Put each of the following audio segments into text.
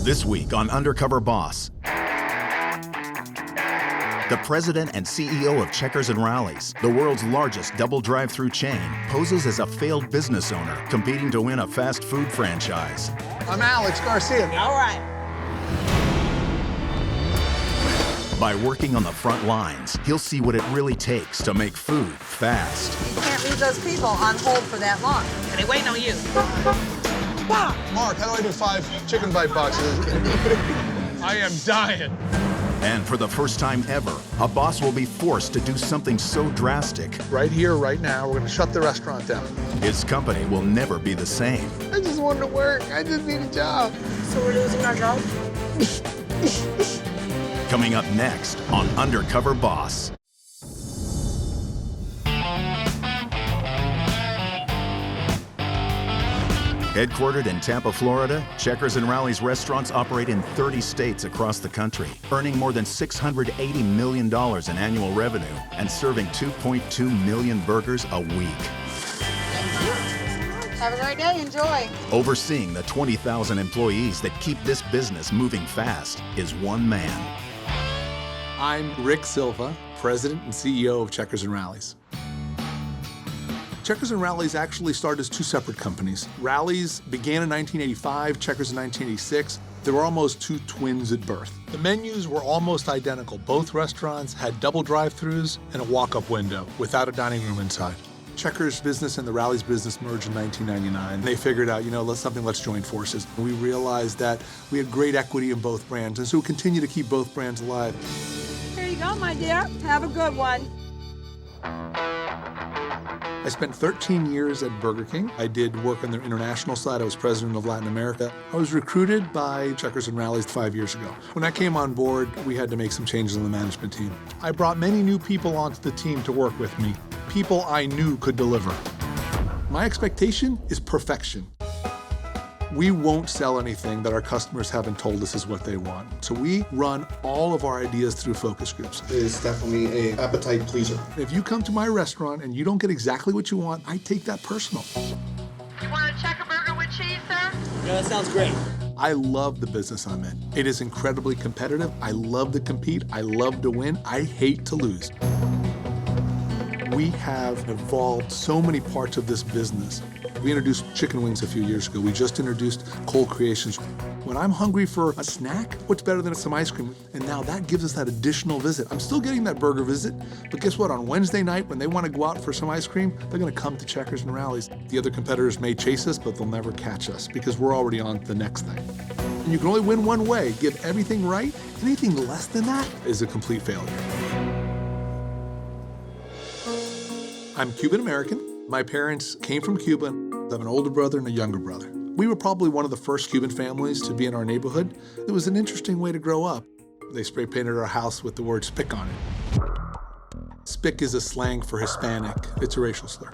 This week on Undercover Boss, the president and CEO of Checkers and Rallies, the world's largest double drive-through chain, poses as a failed business owner competing to win a fast food franchise. I'm Alex Garcia. All right. By working on the front lines, he'll see what it really takes to make food fast. You can't leave those people on hold for that long. Are they waiting on you? Mark, how do I do 5 chicken bite boxes? I am dying. And for the first time ever, a boss will be forced to do something so drastic. Right here, right now, we're gonna shut the restaurant down. His company will never be the same. I just wanted to work. I just need a job. So we're losing our job? Coming up next on Undercover Boss. Headquartered in Tampa, Florida, Checkers and Rallies restaurants operate in 30 states across the country, earning more than $680 million in annual revenue and serving 2.2 million burgers a week. Have a great day. Enjoy. Overseeing the 20,000 employees that keep this business moving fast is one man. I'm Rick Silva, President and CEO of Checkers and Rallies. Checkers and Rallies actually started as 2 separate companies. Rallies began in 1985, Checkers in 1986. They were almost 2 twins at birth. The menus were almost identical. Both restaurants had double drive-thrus and a walk-up window without a dining room inside. Checkers business and the Rallies business merged in 1999. They figured out, let's join forces. We realized that we had great equity in both brands, and so we continue to keep both brands alive. Here you go, my dear. Have a good one. I spent 13 years at Burger King. I did work on their international side. I was president of Latin America. I was recruited by Checkers and Rallies 5 years ago. When I came on board, we had to make some changes on the management team. I brought many new people onto the team to work with me, people I knew could deliver. My expectation is perfection. We won't sell anything that our customers haven't told us is what they want. So we run all of our ideas through focus groups. It's definitely an appetite pleaser. If you come to my restaurant and you don't get exactly what you want, I take that personal. You want a checker burger with cheese, sir? Yeah, that sounds great. I love the business I'm in. It is incredibly competitive. I love to compete. I love to win. I hate to lose. We have evolved so many parts of this business. We introduced chicken wings a few years ago. We just introduced cold creations. When I'm hungry for a snack, what's better than some ice cream? And now that gives us that additional visit. I'm still getting that burger visit, but guess what? On Wednesday night, when they want to go out for some ice cream, they're going to come to Checkers and Rallies. The other competitors may chase us, but they'll never catch us because we're already on to the next thing. And you can only win one way. Give everything right. Anything less than that is a complete failure. I'm Cuban American. My parents came from Cuba. I have an older brother and a younger brother. We were probably one of the first Cuban families to be in our neighborhood. It was an interesting way to grow up. They spray painted our house with the word "spick" on it. Spick is a slang for Hispanic. It's a racial slur.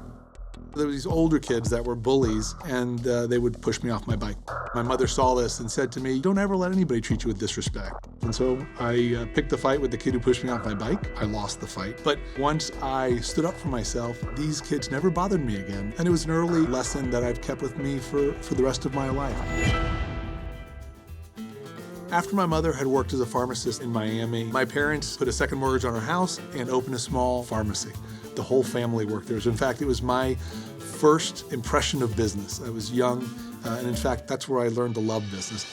There were these older kids that were bullies, and they would push me off my bike. My mother saw this and said to me, "Don't ever let anybody treat you with disrespect." And so I picked the fight with the kid who pushed me off my bike. I lost the fight. But once I stood up for myself, these kids never bothered me again. And it was an early lesson that I've kept with me for the rest of my life. After my mother had worked as a pharmacist in Miami, my parents put a second mortgage on our house and opened a small pharmacy. The whole family worked there. In fact, it was my first impression of business. I was young, and in fact, that's where I learned to love business.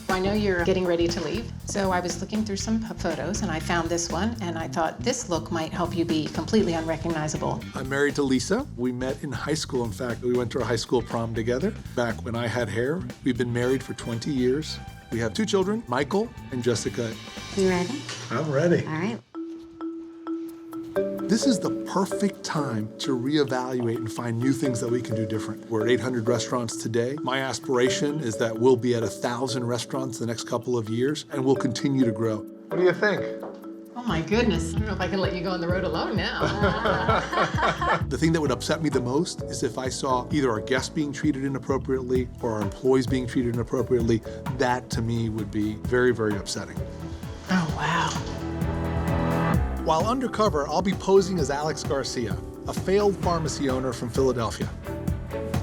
I know you're getting ready to leave, so I was looking through some photos, and I found this one, and I thought this look might help you be completely unrecognizable. I'm married to Lisa. We met in high school. In fact, we went to our high school prom together back when I had hair. We've been married for 20 years. We have 2 children, Michael and Jessica. You ready? I'm ready. All right. This is the perfect time to reevaluate and find new things that we can do different. We're at 800 restaurants today. My aspiration is that we'll be at 1,000 restaurants the next couple of years, and we'll continue to grow. What do you think? Oh my goodness, I don't know if I can let you go on the road alone now. The thing that would upset me the most is if I saw either our guests being treated inappropriately or our employees being treated inappropriately. That to me would be very, very upsetting. Oh wow. While undercover, I'll be posing as Alex Garcia, a failed pharmacy owner from Philadelphia.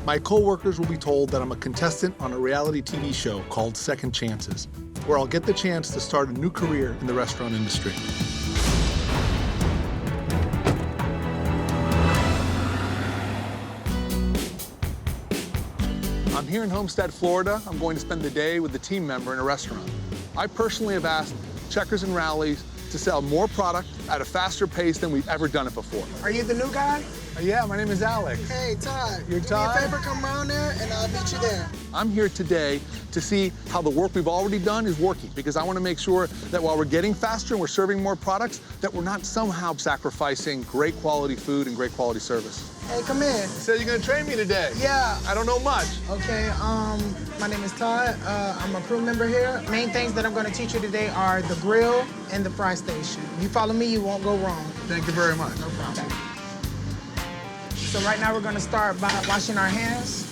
My coworkers will be told that I'm a contestant on a reality TV show called Second Chances, where I'll get the chance to start a new career in the restaurant industry. I'm here in Homestead, Florida. I'm going to spend the day with a team member in a restaurant. I personally have asked Checkers and Rallies to sell more product at a faster pace than we've ever done it before. Are you the new guy? Yeah, my name is Alex. Hey, Todd. You're Todd? Do me a favor, come around there, and I'll meet you there. I'm here today to see how the work we've already done is working, because I want to make sure that while we're getting faster and we're serving more products, that we're not somehow sacrificing great quality food and great quality service. Hey, come in. So you're going to train me today? Yeah. I don't know much. Okay, my name is Todd. I'm a crew member here. Main things that I'm going to teach you today are the grill and the fry station. If you follow me, you won't go wrong. Thank you very much. No problem. So right now we're going to start by washing our hands.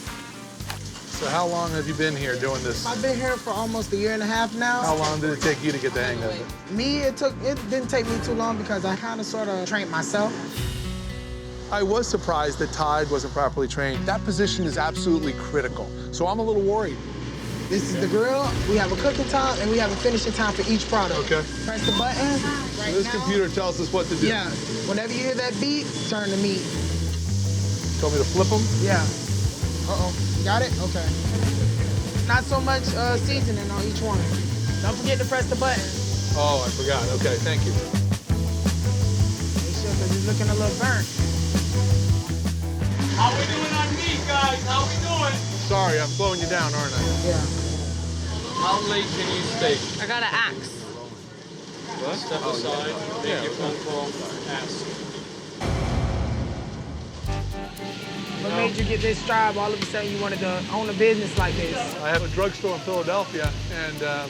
So how long have you been here doing this? I've been here for almost 1.5 years now. How long did it take you to get the hang of it? Me, it didn't take me too long because I kind of sort of trained myself. I was surprised that Todd wasn't properly trained. That position is absolutely critical, so I'm a little worried. This is the grill. We have a cooking time and we have a finishing time for each product. Okay. Press the button. Right This now, computer tells us what to do. Yeah. Whenever you hear that beep, turn the meat. Told me to flip them? Yeah. Uh-oh. Got it? Okay. Not so much seasoning on each one. Don't forget to press the button. Oh, I forgot. Okay, thank you. Make sure, because it's looking a little burnt. How we doing on meat, guys? How we doing? Sorry, I'm slowing you down, aren't I? Yeah. How late can you stay? I got an axe. What? Step aside, make your phone call, ask. What made you get this job? All of a sudden you wanted to own a business like this? I have a drugstore in Philadelphia, and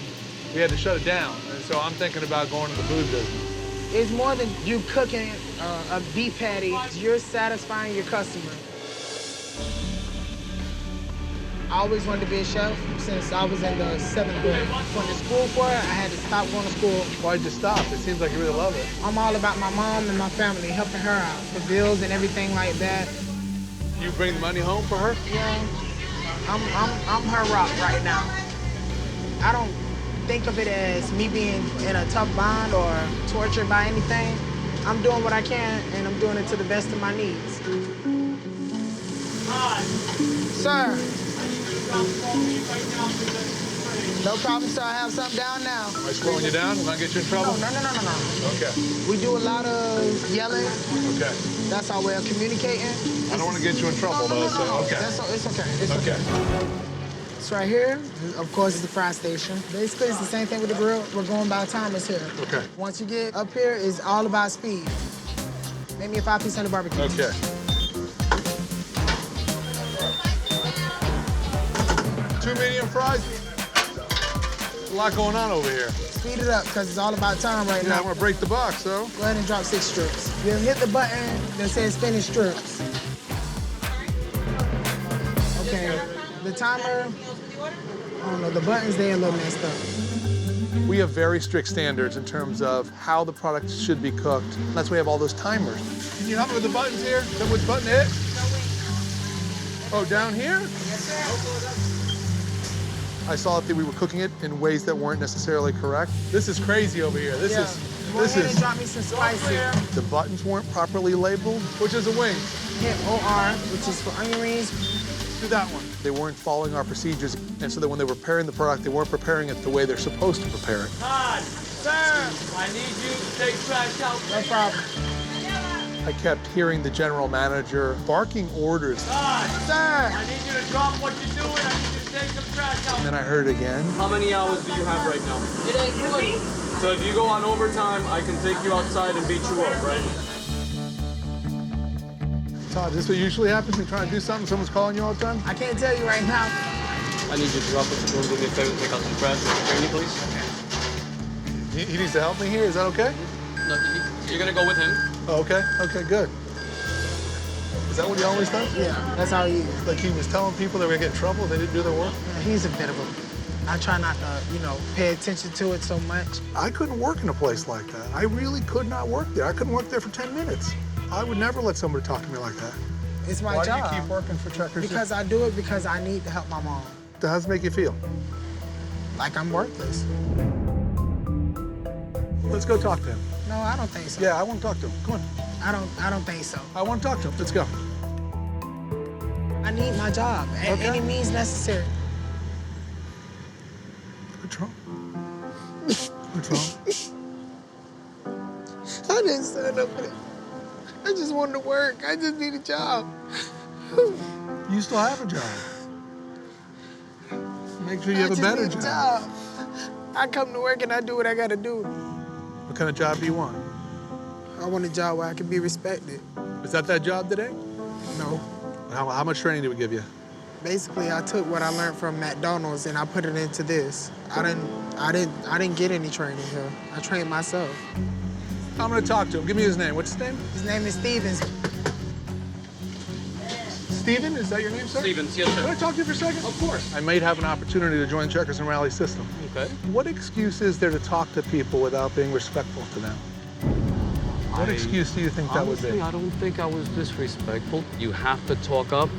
we had to shut it down. And so I'm thinking about going to the food business. It's more than you cooking a beef patty. You're satisfying your customer. I always wanted to be a chef since I was in the 7th grade. Went to school for it. I had to stop going to school. Why'd you stop? It seems like you really love it. I'm all about my mom and my family, helping her out for bills and everything like that. You bring money home for her? Yeah, I'm her rock right now. I don't think of it as me being in a tough bond or tortured by anything. I'm doing what I can, and I'm doing it to the best of my needs. Hi. Sir. No problem, sir. I have something down now. Am I slowing you down? Am I get you in trouble? No. Okay. We do a lot of yelling. Okay. That's our way of communicating. I don't want to get you in trouble, though, so okay. It's okay. It's okay. It's right here. Of course, it's the fry station. Basically, it's the same thing with the grill. We're going by timers here. Okay. Once you get up here, it's all about speed. Make me a 5-piece honey barbecue. Okay. Two medium fries. There's a lot going on over here. Speed it up, because it's all about time right Yeah, now. I'm gonna break the box, so. Go ahead and drop 6 strips. You'll hit the button that says finish strips. Okay, the timer, I don't know, the buttons, they're a little messed up. We have very strict standards in terms of how the product should be cooked. That's why we have all those timers. Can you help me with the buttons here? Tell me which button to hit? Oh, down here? Yes, sir. I saw that we were cooking it in ways that weren't necessarily correct. This is crazy over here. This Go ahead and drop me some spicy. The buttons weren't properly labeled, which is a wing. Hit OR, which is for onion rings. Do that one. They weren't following our procedures, and so that when they were preparing the product, they weren't preparing it the way they're supposed to prepare it. Todd, Sir. I need you to take trash out. No problem. I kept hearing the general manager barking orders, Todd, Sir. I need you to drop what you're doing. I need you to take some trash out. and then I heard it again. How many hours do you have right now? So if you go on overtime, I can take you outside and beat you up, right? Todd, is this what usually happens? You're trying to do something, someone's calling you all the time? I can't tell you right now. I need you to drop what you're doing. Do me a favor, take out some trash. Hear me, please? He needs to help me here, is that okay? No, you're gonna go with him. Oh, okay, okay, good. Is that what he always does? Yeah, that's how he is. Like he was telling people they were gonna get in trouble if they didn't do their work? Yeah, he's a bit of a... I try not to, pay attention to it so much. I couldn't work in a place like that. I really could not work there. I couldn't work there for 10 minutes. I would never let somebody talk to me like that. It's my job. Why do you keep working for Checkers? Because I do it because I need to help my mom. How does it make you feel? Like I'm worthless. Let's go talk to him. No, I don't think so. Yeah, I want to talk to him. Come on. I don't think so. I want to talk to him. Let's go. I need my job at any means necessary. What's wrong? What's wrong? I didn't sign up for it. I just wanted to work. I just need a job. You still have a job. Make sure you have a better job. I come to work and I do what I gotta do. What kind of job do you want? I want a job where I can be respected. Is that job today? No. How much training did we give you? Basically, I took what I learned from McDonald's and I put it into this. I didn't get any training here. I trained myself. I'm gonna talk to him. Give me his name. What's his name? His name is Stevens. Steven, is that your name, sir? Stevens, yes, sir. Can I talk to you for a second? Of course. I might have an opportunity to join Checkers and Rally system. Okay. What excuse is there to talk to people without being respectful to them? What excuse do you think that would Honestly, be? I don't think I was disrespectful. You have to talk up.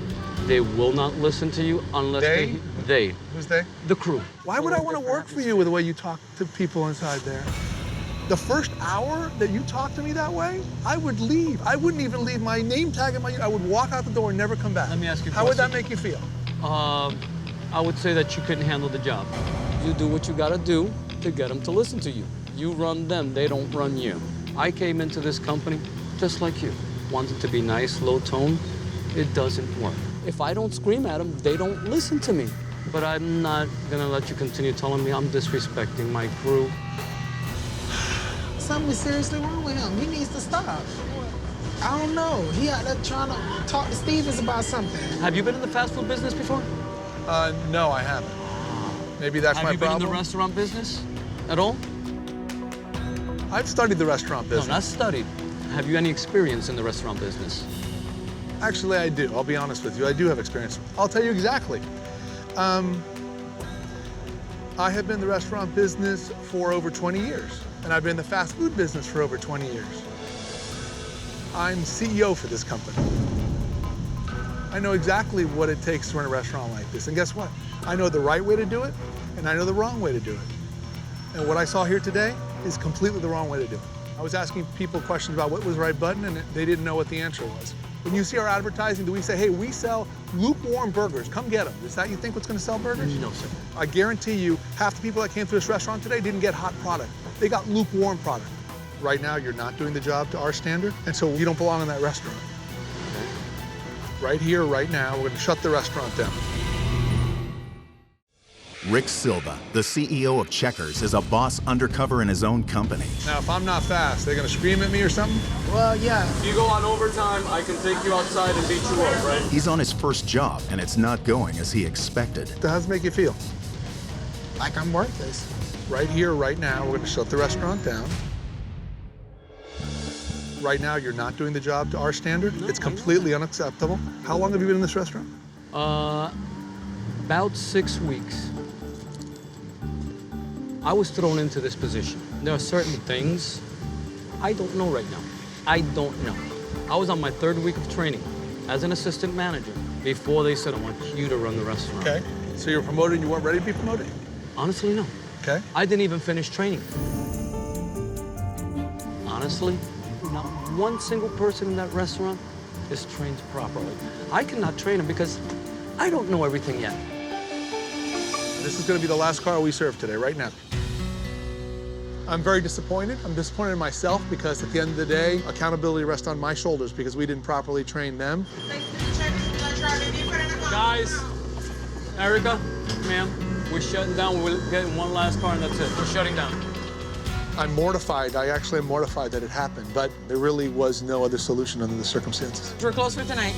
They will not listen to you unless they. Who's they? The crew. Why would I want to work for you with the way you talk to people inside there? The first hour that you talk to me that way, I would leave. I wouldn't even leave my name tag in I would walk out the door and never come back. Let me ask you a How would that question. make you feel? I would say that you couldn't handle the job. You do what you gotta do to get them to listen to you. You run them, they don't run you. I came into this company just like you. Wanted to be nice, low tone. It doesn't work. If I don't scream at them, they don't listen to me. But I'm not gonna let you continue telling me I'm disrespecting my crew. Something is seriously wrong with him. He needs to stop. I don't know. He out there trying to talk to Stevens about something. Have you been in the fast food business before? No, I haven't. Maybe that's my Have you been problem. in the restaurant business at all? I've studied the restaurant business. No, not studied. Have you any experience in the restaurant business? Actually, I do. I'll be honest with you. I do have experience. I'll tell you exactly. I have been in the restaurant business for over 20 years, and I've been in the fast food business for over 20 years. I'm CEO for this company. I know exactly what it takes to run a restaurant like this, and guess what? I know the right way to do it, and I know the wrong way to do it. And what I saw here today is completely the wrong way to do it. I was asking people questions about what was the right button, and they didn't know what the answer was. When you see our advertising, do we say, hey, we sell lukewarm burgers, come get them? Is that you think what's gonna sell burgers? No, sir. I guarantee you, half the people that came through this restaurant today didn't get hot product. They got lukewarm product. Right now, you're not doing the job to our standard, and so you don't belong in that restaurant. Right here, right now, we're gonna shut the restaurant down. Rick Silva, the CEO of Checkers, is a boss undercover in his own company. Now, if I'm not fast, they're gonna scream at me or something? Well, yeah. If you go on overtime, I can take you outside and beat you up, right? He's on his first job, and it's not going as he expected. How does it make you feel? Like I'm worthless. Right here, right now, we're gonna shut the restaurant down. Right now, you're not doing the job to our standard. It's completely unacceptable. How long have you been in this restaurant? About 6 weeks. I was thrown into this position. There are certain things I don't know right now. I don't know. I was on my 3rd week of training as an assistant manager before they said, I want you to run the restaurant. Okay. So you were promoted and you weren't ready to be promoted? Honestly, no. Okay. I didn't even finish training. Honestly, not one single person in that restaurant is trained properly. I cannot train them because I don't know everything yet. This is gonna be the last car we serve today, right now. I'm very disappointed. I'm disappointed in myself because at the end of the day, accountability rests on my shoulders because we didn't properly train them. Guys, Erica, ma'am, we're shutting down. We're getting one last car and that's it. We're shutting down. I'm mortified. I actually am mortified that it happened, but there really was no other solution under the circumstances. We're closed for tonight.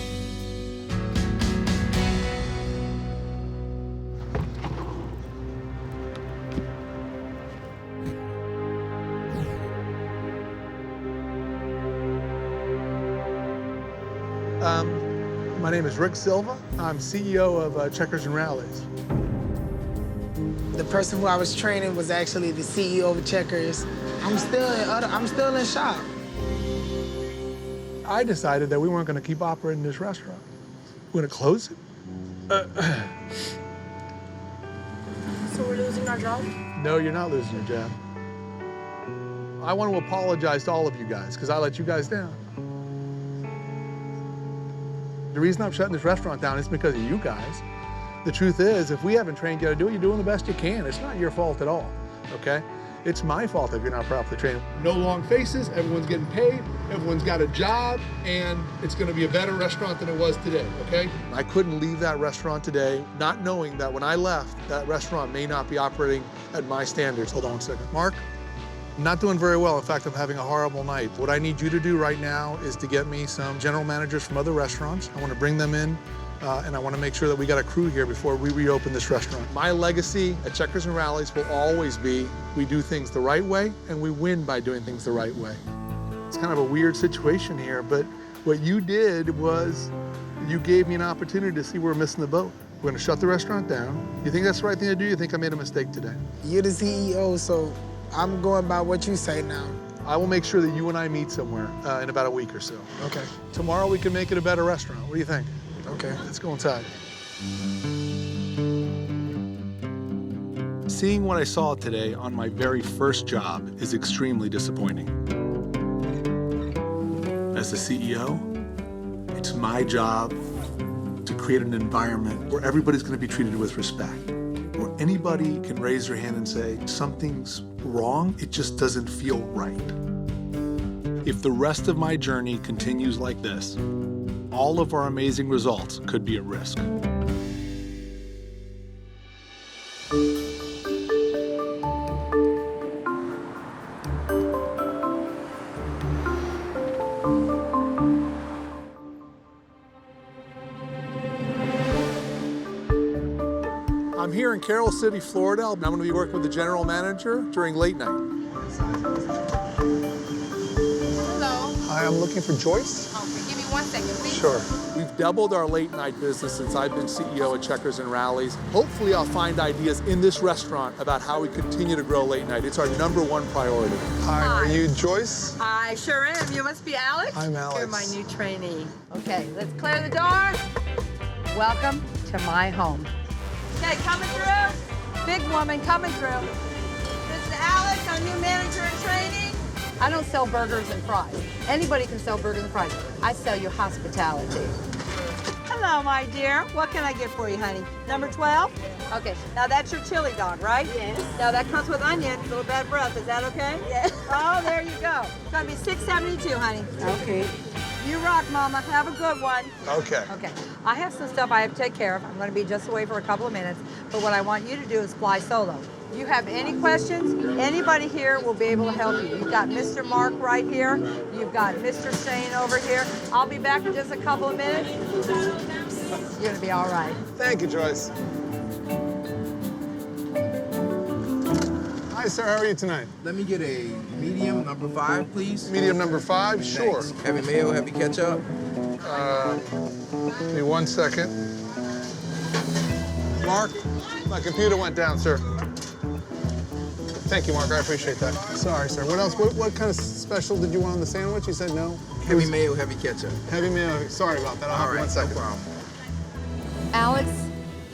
My name is Rick Silva. I'm CEO of Checkers and Rallies. The person who I was training was actually the CEO of Checkers. I'm still in shock. I decided that we weren't going to keep operating this restaurant. We're going to close it. So we're losing our job? No, you're not losing your job. I want to apologize to all of you guys because I let you guys down. The reason I'm shutting this restaurant down is because of you guys. The truth is, if we haven't trained you how to do it, you're doing the best you can. It's not your fault at all, okay? It's my fault if you're not properly trained. No long faces, everyone's getting paid, everyone's got a job, and it's gonna be a better restaurant than it was today, okay? I couldn't leave that restaurant today not knowing that when I left, that restaurant may not be operating at my standards. Hold on one second. Mark, I'm not doing very well. In fact, I'm having a horrible night. What I need you to do right now is to get me some general managers from other restaurants. I wanna bring them in. And I want to make sure that we got a crew here before we reopen this restaurant. My legacy at Checkers and Rallies will always be we do things the right way and we win by doing things the right way. It's kind of a weird situation here, but what you did was you gave me an opportunity to see we're missing the boat. We're going to shut the restaurant down. You think that's the right thing to do? You think I made a mistake today? You're the CEO, so I'm going by what you say now. I will make sure that you and I meet somewhere in about a week or so. Okay. Tomorrow we can make it a better restaurant. What do you think? Okay. Let's go inside. Seeing what I saw today on my very first job is extremely disappointing. As the CEO, it's my job to create an environment where everybody's going to be treated with respect, where anybody can raise their hand and say, something's wrong, it just doesn't feel right. If the rest of my journey continues like this, all of our amazing results could be at risk. I'm here in Carroll City, Florida. I'm going to be working with the general manager during late night. Hello. Hi, I'm looking for Joyce. Okay, give me 1 second, please. Sure. We've doubled our late night business since I've been CEO at Checkers and Rallies. Hopefully I'll find ideas in this restaurant about how we continue to grow late night. It's our #1 priority. Hi, are you Joyce? I sure am. You must be Alex. I'm Alex. You're my new trainee. Okay, let's clear the door. Welcome to my home. Okay, coming through. Big woman coming through. This is Alex, our new manager in training. I don't sell burgers and fries. Anybody can sell burgers and fries. I sell you hospitality. Hello, my dear. What can I get for you, honey? Number 12? Okay, now that's your chili dog, right? Yes. Now that comes with onions, a little bad breath. Is that okay? Yes. Oh, there you go. It's gonna be $6.72, honey. Okay. You rock, Mama. Have a good one. Okay. Okay. I have some stuff I have to take care of. I'm going to be just away for a couple of minutes. But what I want you to do is fly solo. If you have any questions, anybody here will be able to help you. You've got Mr. Mark right here. You've got Mr. Shane over here. I'll be back in just a couple of minutes. You're going to be all right. Thank you, Joyce. Hi, sir. How are you tonight? Let me get a medium number 5, please. Medium number 5? Sure. Thanks. Heavy mayo, heavy ketchup. Give me 1 second. Mark, my computer went down, sir. Thank you, Mark. I appreciate that. Sorry, sir. What else? What kind of special did you want on the sandwich? You said no? Heavy mayo, heavy ketchup. Heavy mayo. Sorry about that. I'll have 1 second. No problem. Alex,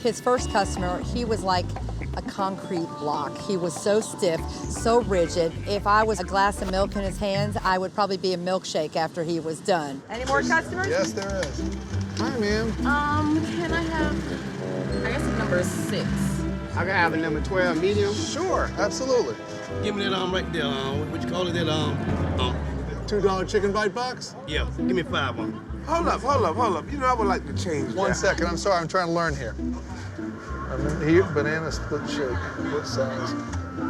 his first customer, he was like a concrete block. He was so stiff, so rigid. If I was a glass of milk in his hands, I would probably be a milkshake after he was done. Any more customers? Yes, there is. Hi, ma'am. Can I have, I guess number 6. I can have a number 12 medium. Sure, absolutely. Give me that right there. What you call it? That $2 chicken bite box? yeah. Give me 5 on. Hold up. You know, I would like to change 1 that. second. I'm sorry. I'm trying to learn here. Here, banana split shake. What size?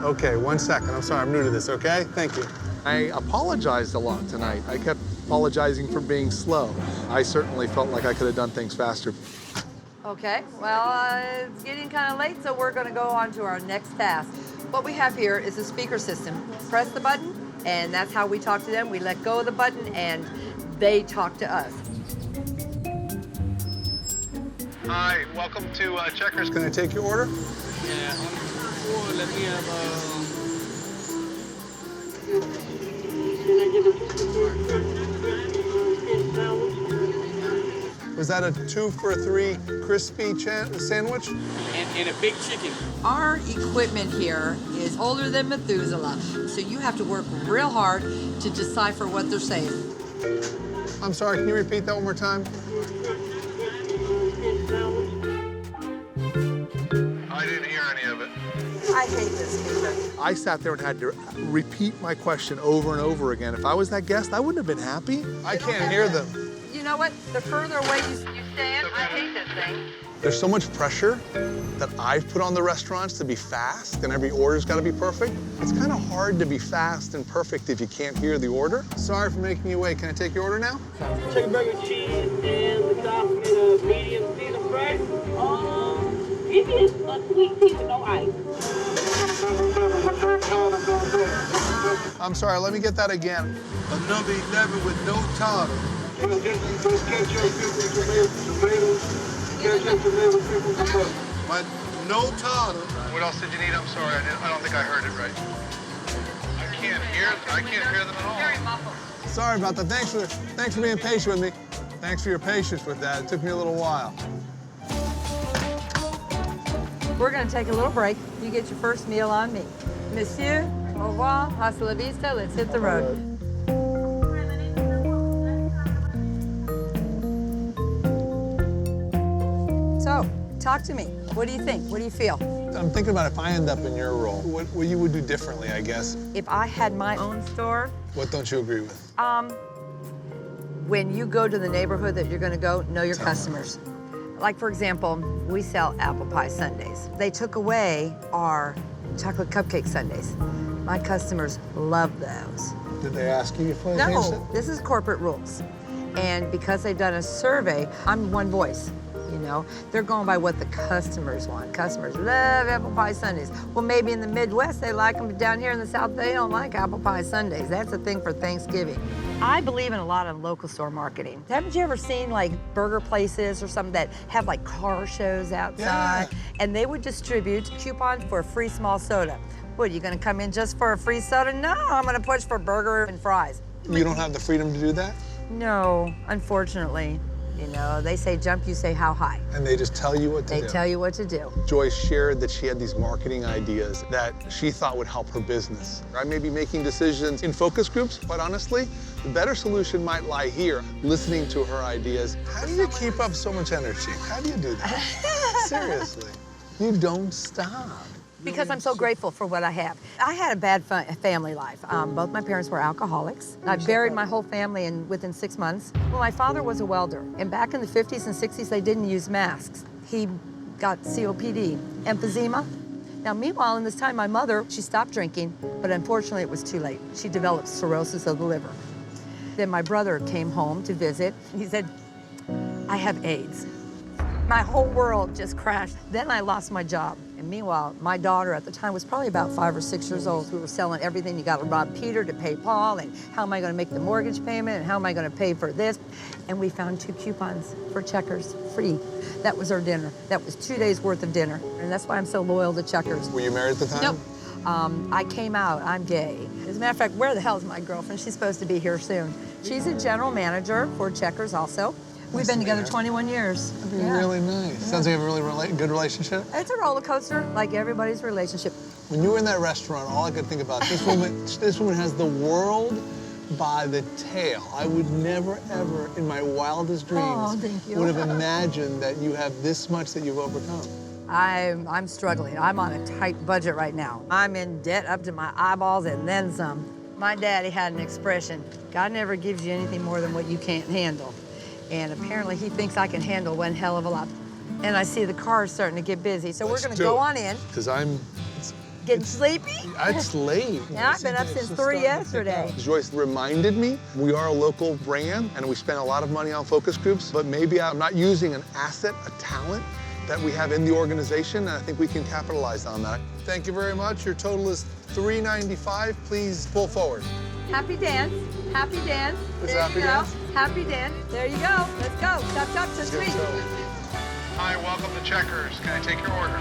Okay, 1 second. I'm sorry. I'm new to this, okay? Thank you. I apologized a lot tonight. I kept apologizing for being slow. I certainly felt like I could have done things faster. Okay, well, it's getting kind of late, so we're going to go on to our next task. What we have here is a speaker system. Press the button, and that's how we talk to them. We let go of the button, and they talk to us. Hi, welcome to Checkers. Can I take your order? Yeah, let me have Was that a 2 for $3 crispy sandwich? And a big chicken. Our equipment here is older than Methuselah, so you have to work real hard to decipher what they're saying. I'm sorry, can you repeat that one more time? I didn't hear any of it. I hate this feature. I sat there and had to repeat my question over and over again. If I was that guest, I wouldn't have been happy. I can't hear them. You know what? The further away you stand, I hate this thing. There's so much pressure that I've put on the restaurants to be fast, and every order's got to be perfect. It's kind of hard to be fast and perfect if you can't hear the order. Sorry for making you wait. Can I take your order now? Chicken burger, cheese, and the top of a medium Caesar fries. Give me a sweet tea with no ice. I'm sorry, let me get that again. A number 11 with no tartar. But no tartar. What else did you need? I'm sorry, I don't think I heard it right. I can't hear them at all. Very muffled. Sorry about that. Thanks for being patient with me. Thanks for your patience with that. It took me a little while. We're going to take a little break. You get your first meal on me. Monsieur, au revoir, hasta la vista, let's hit the road. So, talk to me. What do you think? What do you feel? I'm thinking about if I end up in your role, what you would do differently, I guess. If I had my own store, What don't you agree with? when you go to the neighborhood that you're going to go, know your customers. Like, for example, we sell apple pie sundaes. They took away our chocolate cupcake sundaes. My customers love those. Did they ask you if I changed it? No, this is corporate rules. And because they've done a survey, I'm one voice, you know? They're going by what the customers want. Customers love apple pie sundaes. Well, maybe in the Midwest they like them, but down here in the South they don't like apple pie sundaes. That's a thing for Thanksgiving. I believe in a lot of local store marketing. Haven't you ever seen like burger places or something that have like car shows outside? Yeah. And they would distribute coupons for a free small soda. What, are you gonna come in just for a free soda? No, I'm gonna push for burger and fries. You don't have the freedom to do that? No, unfortunately. You know, they say jump, you say how high. And they just tell you what to do? They tell you what to do. Joyce shared that she had these marketing ideas that she thought would help her business. I may be making decisions in focus groups, but honestly, the better solution might lie here, listening to her ideas. How do you keep up so much energy? How do you do that? Seriously. You don't stop. Because I'm so grateful for what I have. I had a bad family life. Both my parents were alcoholics. I buried my whole family within 6 months. Well, my father was a welder, and back in the 50s and 60s, they didn't use masks. He got COPD, emphysema. Now, meanwhile, in this time, my mother, she stopped drinking, but unfortunately, it was too late. She developed cirrhosis of the liver. Then my brother came home to visit. He said, I have AIDS. My whole world just crashed. Then I lost my job. And meanwhile, my daughter at the time was probably about 5 or 6 years old. We were selling everything. You got to rob Peter to pay Paul, and how am I going to make the mortgage payment, and how am I going to pay for this? And we found 2 coupons for Checkers, free. That was our dinner. That was 2 days worth of dinner. And that's why I'm so loyal to Checkers. Were you married at the time? Nope. I came out, I'm gay. As a matter of fact, where the hell is my girlfriend? She's supposed to be here soon. She's a general manager for Checkers also. We've been together 21 years. That'd be really nice. Yeah. Sounds like you have a really good relationship. It's a roller coaster, like everybody's relationship. When you were in that restaurant, all I could think about, this woman has the world by the tail. I would never, ever, in my wildest dreams, would have imagined that you have this much that you've overcome. I'm struggling. I'm on a tight budget right now. I'm in debt up to my eyeballs and then some. My daddy had an expression, God never gives you anything more than what you can't handle. And apparently he thinks I can handle one hell of a lot. And I see the cars starting to get busy, so we're gonna go on in. Because I'm getting sleepy? It's late. Yeah, I've been up since 3 yesterday. Joyce reminded me, we are a local brand and we spend a lot of money on focus groups, but maybe I'm not using an asset, a talent that we have in the organization, and I think we can capitalize on that. Thank you very much. Your total is $395. Please pull forward. Happy dance, happy dance. Is There happy you go. dance? Happy dance. There you go. Let's go. Chop, chop, to sweet. Hi, welcome to Checkers. Can I take your order?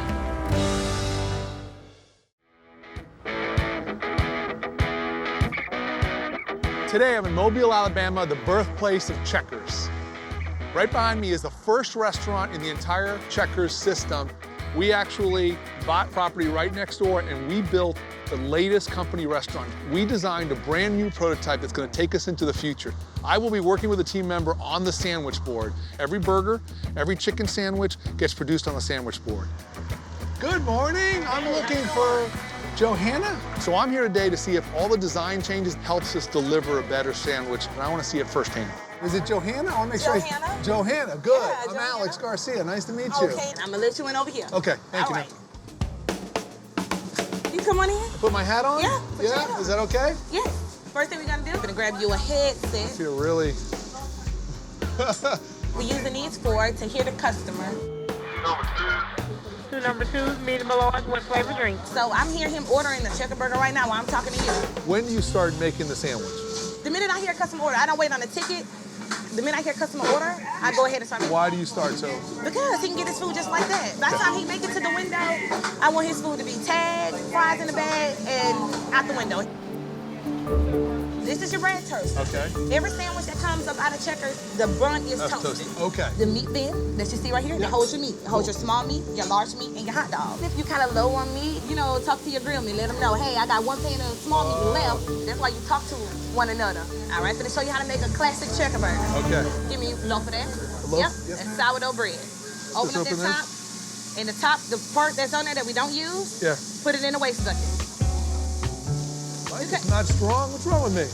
Today I'm in Mobile, Alabama, the birthplace of Checkers. Right behind me is the first restaurant in the entire Checkers system. We actually bought property right next door and we built the latest company restaurant. We designed a brand new prototype that's gonna take us into the future. I will be working with a team member on the sandwich board. Every burger, every chicken sandwich gets produced on the sandwich board. Good morning, I'm looking for Johanna. So I'm here today to see if all the design changes helps us deliver a better sandwich, and I wanna see it firsthand. Is it Johanna? I wanna make sure. Johanna. Johanna, good. Yeah, I'm Johanna. Alex Garcia, nice to meet you. Okay, I'm gonna let you in over here. Okay, thank you. All right. You come on in. Put my hat on? Yeah, put your hat Yeah, on. is that okay? Yeah. First thing we're gonna do, we're gonna grab you a I headset. feel really. We're using these for to hear the customer. Two number twos, medium large, one flavor drink. So I'm hearing him ordering the checker burger right now while I'm talking to you. When do you start making the sandwich? The minute I hear a customer order, I don't wait on the ticket. The minute I hear a customer order, I go ahead and start making. Why do you start so? Because he can get his food just like that. By the time he make it to the window, I want his food to be tagged, fries in the bag, and out the window. This is your bread toast. Okay. Every sandwich that comes up out of Checkers, the bun is That's toasted. Okay. The meat bin that you see right here, that holds your meat. It holds your small meat, your large meat, and your hot dog. If you kind of low on meat, you know, talk to your grill meat. Let them know, hey, I got one pan of small meat left. That's why you talk to one another. All right, so to show you how to make a classic checker burger. Okay. Give me a loaf of that. loaf? Yep, Yes. that's sourdough bread. Open up open that top. And the top, the part that's on there that we don't use, Yeah. put it in the waste bucket. It's not strong. What's wrong with me?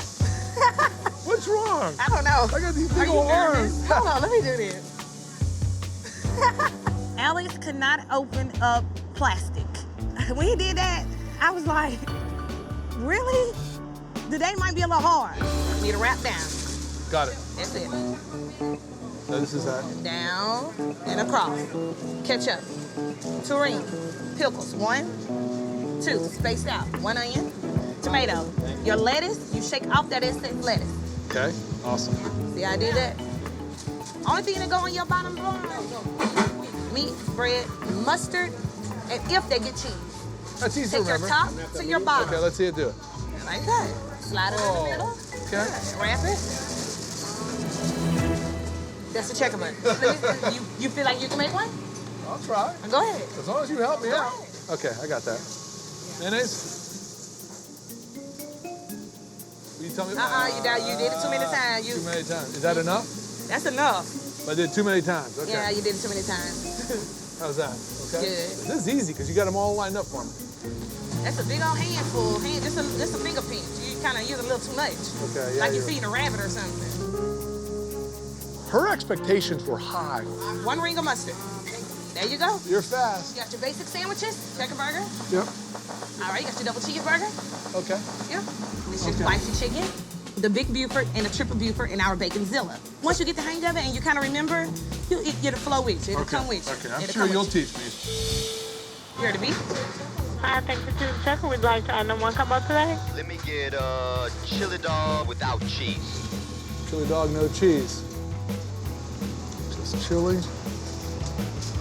What's wrong? I don't know. I got these Are big you old nervous? arms. Hold on, let me do this. Alex could not open up plastic. When he did that, I was like, really? Today might be a little hard. Need to wrap down. Got it. That's it. So this is that. Down and across. Ketchup, tureen, pickles. 1, 2, spaced out. 1 onion, tomato. Your lettuce, you shake off that excess lettuce. Okay. Awesome. See how I did that? Only thing that go on your bottom line, meat, bread, mustard, and if they get cheese. That's easy to Take your remember. top to your bottom. Okay, let's see it do it. Like that. Slide it in the middle. Okay. Wrap it. That's the checker burger. You feel like you can make one? I'll try. Go ahead. As long as you help me out. Okay, I got that. Mayonnaise? Will you tell me? You did it too many times. Too many times. Is that enough? That's enough. I did too many times. Okay. Yeah, you did it too many times. How's that? Okay. Good. This is easy because you got them all lined up for me. That's a big old handful. Just a finger pinch. You kind of use a little too much. Okay, yeah. Like you're you're feeding a rabbit or something. Her expectations were high. 1 ring of mustard. There you go. You're fast. You got your basic sandwiches, checker burger. Yep. All right, you got your double cheeseburger. Okay. Yep. This your spicy chicken, the Big Buford, and the Triple Buford, and our Baconzilla. Once you get the hang of it and you kind of remember, it'll flow with you. It'll come with you. Okay, I'm It'll sure come you'll with you. teach me. Here to be. Hi, thanks for choosing checker. We'd like to add one come up today. Let me get a chili dog without cheese. Chili dog, no cheese. Just chili,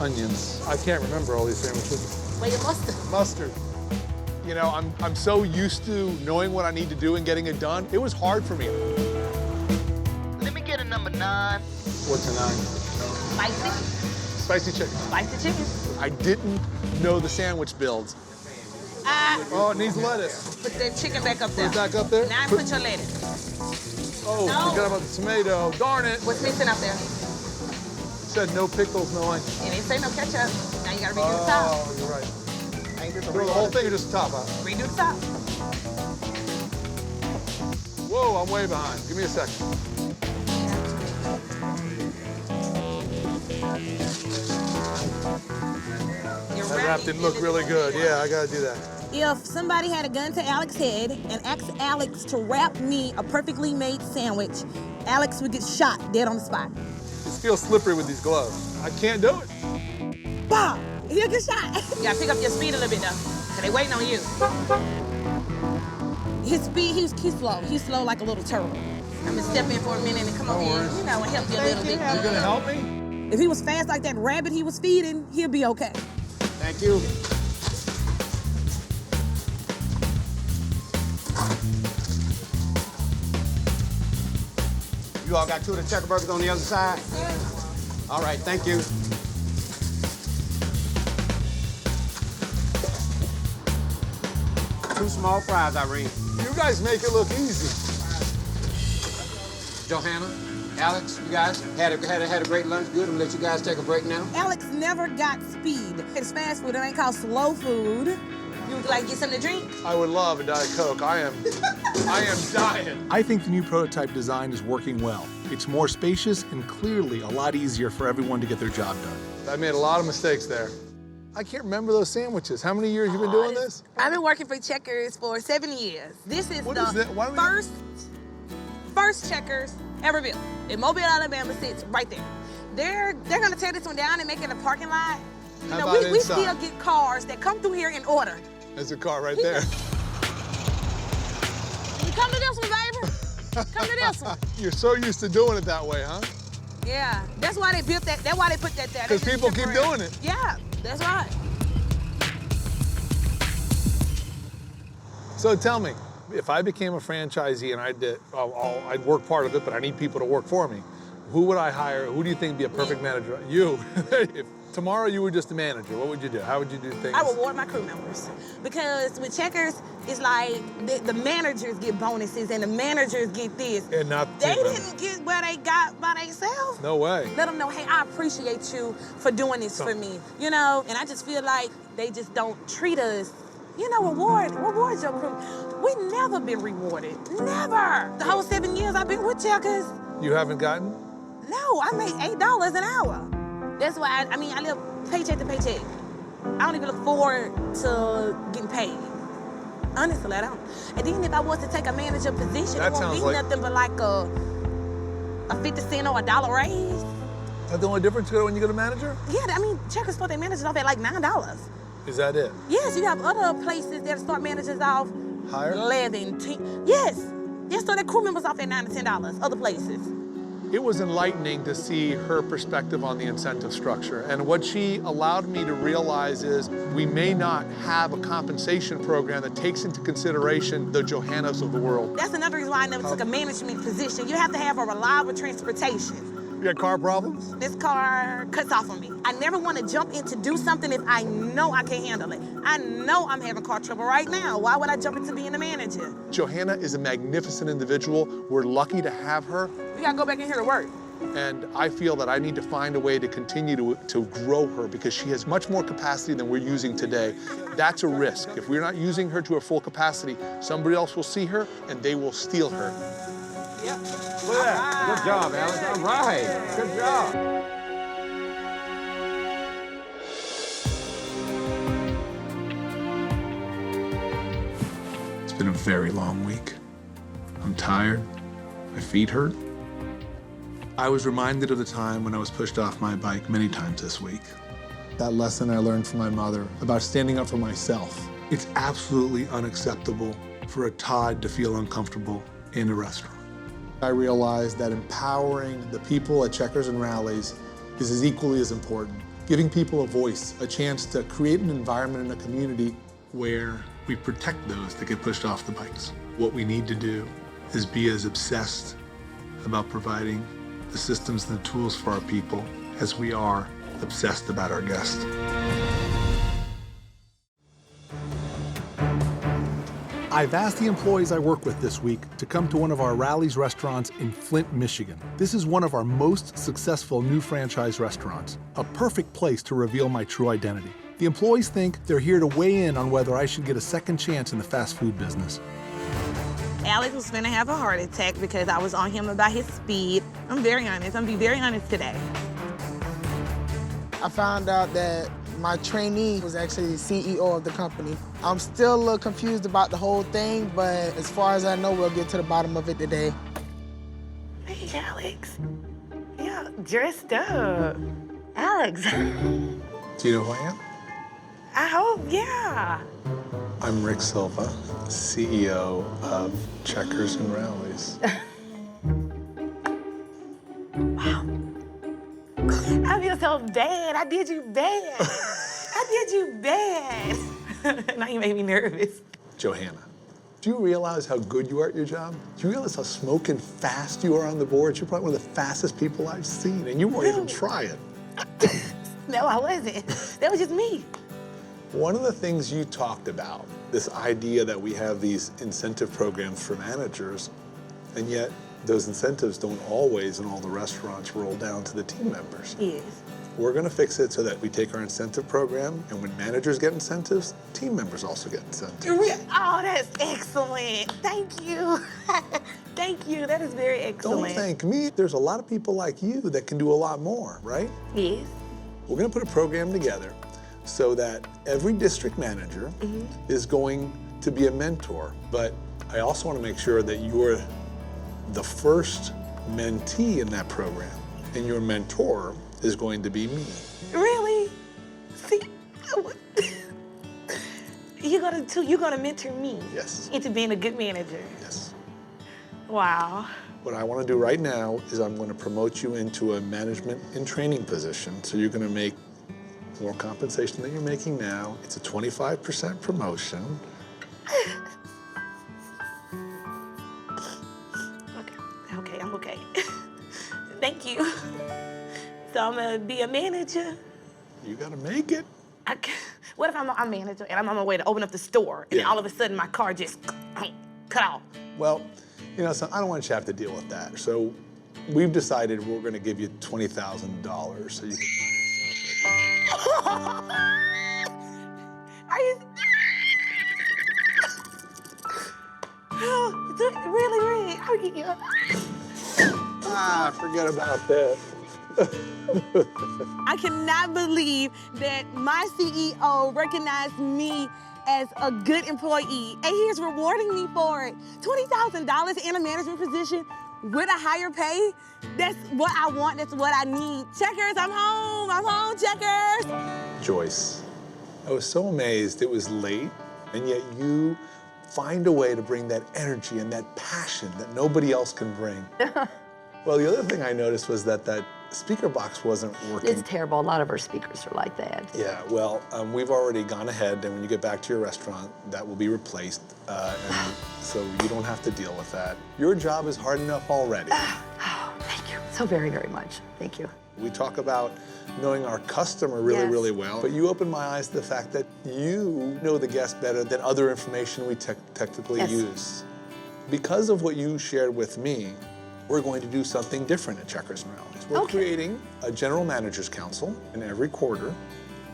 onions. I can't remember all these sandwiches. Wait, your mustard. Mustard. You know, I'm so used to knowing what I need to do and getting it done. It was hard for me. Let me get a number 9. What's a 9? Spicy. Spicy chicken. Spicy chicken. I didn't know the sandwich builds. Oh, it needs lettuce. Put that chicken back up there. Put it back up there? Now put your lettuce. Oh, No. forgot about the tomato. Darn it. What's missing up there? It said no pickles, no onion. It didn't say no ketchup. Now you gotta redo the top. Oh, you're right. Throw the whole thing or just the top out? Redo the top. Whoa, I'm way behind. Give me a second. That wrap didn't look really good. Yeah, I gotta do that. If somebody had a gun to Alex's head and asked Alex to wrap me a perfectly made sandwich, Alex would get shot dead on the spot. It feels slippery with these gloves. I can't do it. Bob, he'll get shot. You gotta pick up your speed a little bit though, cause they waiting on you. His speed, he's slow. He's slow like a little turtle. I'm gonna step in for a minute and come over here, and help you a little bit. You gonna help me? If he was fast like that rabbit he was feeding, he'll be okay. Thank you. You all got 2 of the checker burgers on the other side? All right, thank you. Two small fries, Irene. You guys make it look easy. Johanna, Alex, you guys had a great lunch. Good. I'm gonna let you guys take a break now. Alex never got speed. It's fast food. It ain't called slow food. You would like to get something to drink? I would love a Diet Coke. I am dying. I think the new prototype design is working well. It's more spacious and clearly a lot easier for everyone to get their job done. I made a lot of mistakes there. I can't remember those sandwiches. How many years you been doing this? I've been working for Checkers for 7 years. This is What is that? Why don't we- first Checkers ever built. In Mobile, Alabama sits right there. They're gonna tear this one down and make it a parking lot. You How know, about we inside? still get cars that come through here in order. There's a car right there. You come to this one, baby. Come to this one. You're so used to doing it that way, huh? Yeah, that's why they built that. That's why they put that there. Because people keep doing it. Yeah, that's right. So tell me, if I became a franchisee and I'd work part of it, but I need people to work for me, who would I hire? Who do you think would be a perfect manager? You. If tomorrow you were just a manager, what would you do? How would you do things? I reward my crew members. Because with Checkers, it's like the managers get bonuses and the managers get this. And not They team didn't get what they got by themselves. No way. Let them know, hey, I appreciate you for doing this for me. You know, and I just feel like they just don't treat us, you know, reward your crew. We never been rewarded, never. The whole 7 years I've been with Checkers. You haven't gotten? No, I make $8 an hour. That's why, I live paycheck to paycheck. I don't even look forward to getting paid. Honestly, I don't. And then if I was to take a manager position, it won't be nothing but like a 50 cent or a $1 raise. That's the only difference when you go to manager? Yeah, Checkers start their managers off at like $9. Is that it? Yes, you have other places that start managers off higher? 11, 10. Yes, they start their crew members off at $9 to $10, other places. It was enlightening to see her perspective on the incentive structure. And what she allowed me to realize is we may not have a compensation program that takes into consideration the Johannas of the world. That's another reason why I never took a management position. You have to have a reliable transportation. You got car problems? This car cuts off on me. I never want to jump in to do something if I know I can't handle it. I know I'm having car trouble right now. Why would I jump into being a manager? Johanna is a magnificent individual. We're lucky to have her. We gotta go back in here to work. And I feel that I need to find a way to continue to grow her because she has much more capacity than we're using today. That's a risk. If we're not using her to her full capacity, somebody else will see her and they will steal her. Yep. Look at that. Good job, Alex. All right. Good job. It's been a very long week. I'm tired. My feet hurt. I was reminded of the time when I was pushed off my bike many times this week. That lesson I learned from my mother about standing up for myself. It's absolutely unacceptable for a Todd to feel uncomfortable in a restaurant. I realized that empowering the people at Checkers and Rallies is as equally as important. Giving people a voice, a chance to create an environment in a community where we protect those that get pushed off the bikes. What we need to do is be as obsessed about providing the systems and the tools for our people as we are obsessed about our guests. I've asked the employees I work with this week to come to one of our Rallies restaurants in Flint, Michigan. This is one of our most successful new franchise restaurants, a perfect place to reveal my true identity. The employees think they're here to weigh in on whether I should get a second chance in the fast food business. Alex was finna have a heart attack because I was on him about his speed. I'm very honest. I'm gonna be very honest today. I found out that my trainee was actually the CEO of the company. I'm still a little confused about the whole thing, but as far as I know, we'll get to the bottom of it today. Hey, Alex. Yeah, dressed up. Alex. Do you know who I am? I hope, yeah. I'm Rick Silva, CEO of Checkers and Rallies. Wow. I feel so bad. I did you bad. I did you bad. Now you made me nervous. Johanna, Do you realize how good you are at your job? Do you realize how smoking fast you are on the board? You're probably one of the fastest people I've seen, and you won't even try it. No, I wasn't. That was just me. One of the things you talked about, this idea that we have these incentive programs for managers, and yet those incentives don't always in all the restaurants roll down to the team members. Yes. We're gonna fix it so that we take our incentive program, and when managers get incentives, team members also get incentives. Oh, that's excellent. Thank you. Thank you. That is very excellent. Don't thank me. There's a lot of people like you that can do a lot more, right? Yes. We're gonna put a program together so that every district manager is going to be a mentor, but I also wanna make sure that you're the first mentee in that program, and your mentor is going to be me. Really? See, you're gonna mentor me. Yes. Into being a good manager. Yes. Wow. What I want to do right now is I'm going to promote you into a management and training position. So you're going to make more compensation than you're making now. It's a 25% promotion. Okay, I'm okay. Thank you. So I'm gonna be a manager. You got to make it. What if I'm a manager and I'm on my way to open up the store and then all of a sudden my car just cut off? Well, you know, so I don't want you to have to deal with that. So we've decided we're going to give you $20,000 so you can Are you? Really? Are you? forget about that. I cannot believe that my CEO recognized me as a good employee, and he is rewarding me for it. $20,000 in a management position with a higher pay. That's what I want, that's what I need. Checkers, I'm home, Checkers. Joyce, I was so amazed it was late, and yet you find a way to bring that energy and that passion that nobody else can bring. Well, the other thing I noticed was that speaker box wasn't working. It's terrible. A lot of our speakers are like that. Yeah, well, we've already gone ahead, and when you get back to your restaurant, that will be replaced, and so you don't have to deal with that. Your job is hard enough already. Oh, thank you so very, very much. Thank you. We talk about knowing our customer really, really well, but you opened my eyes to the fact that you know the guest better than other information we technically use. Because of what you shared with me, we're going to do something different at Checkers and Rallies. We're creating a general managers council, and every quarter,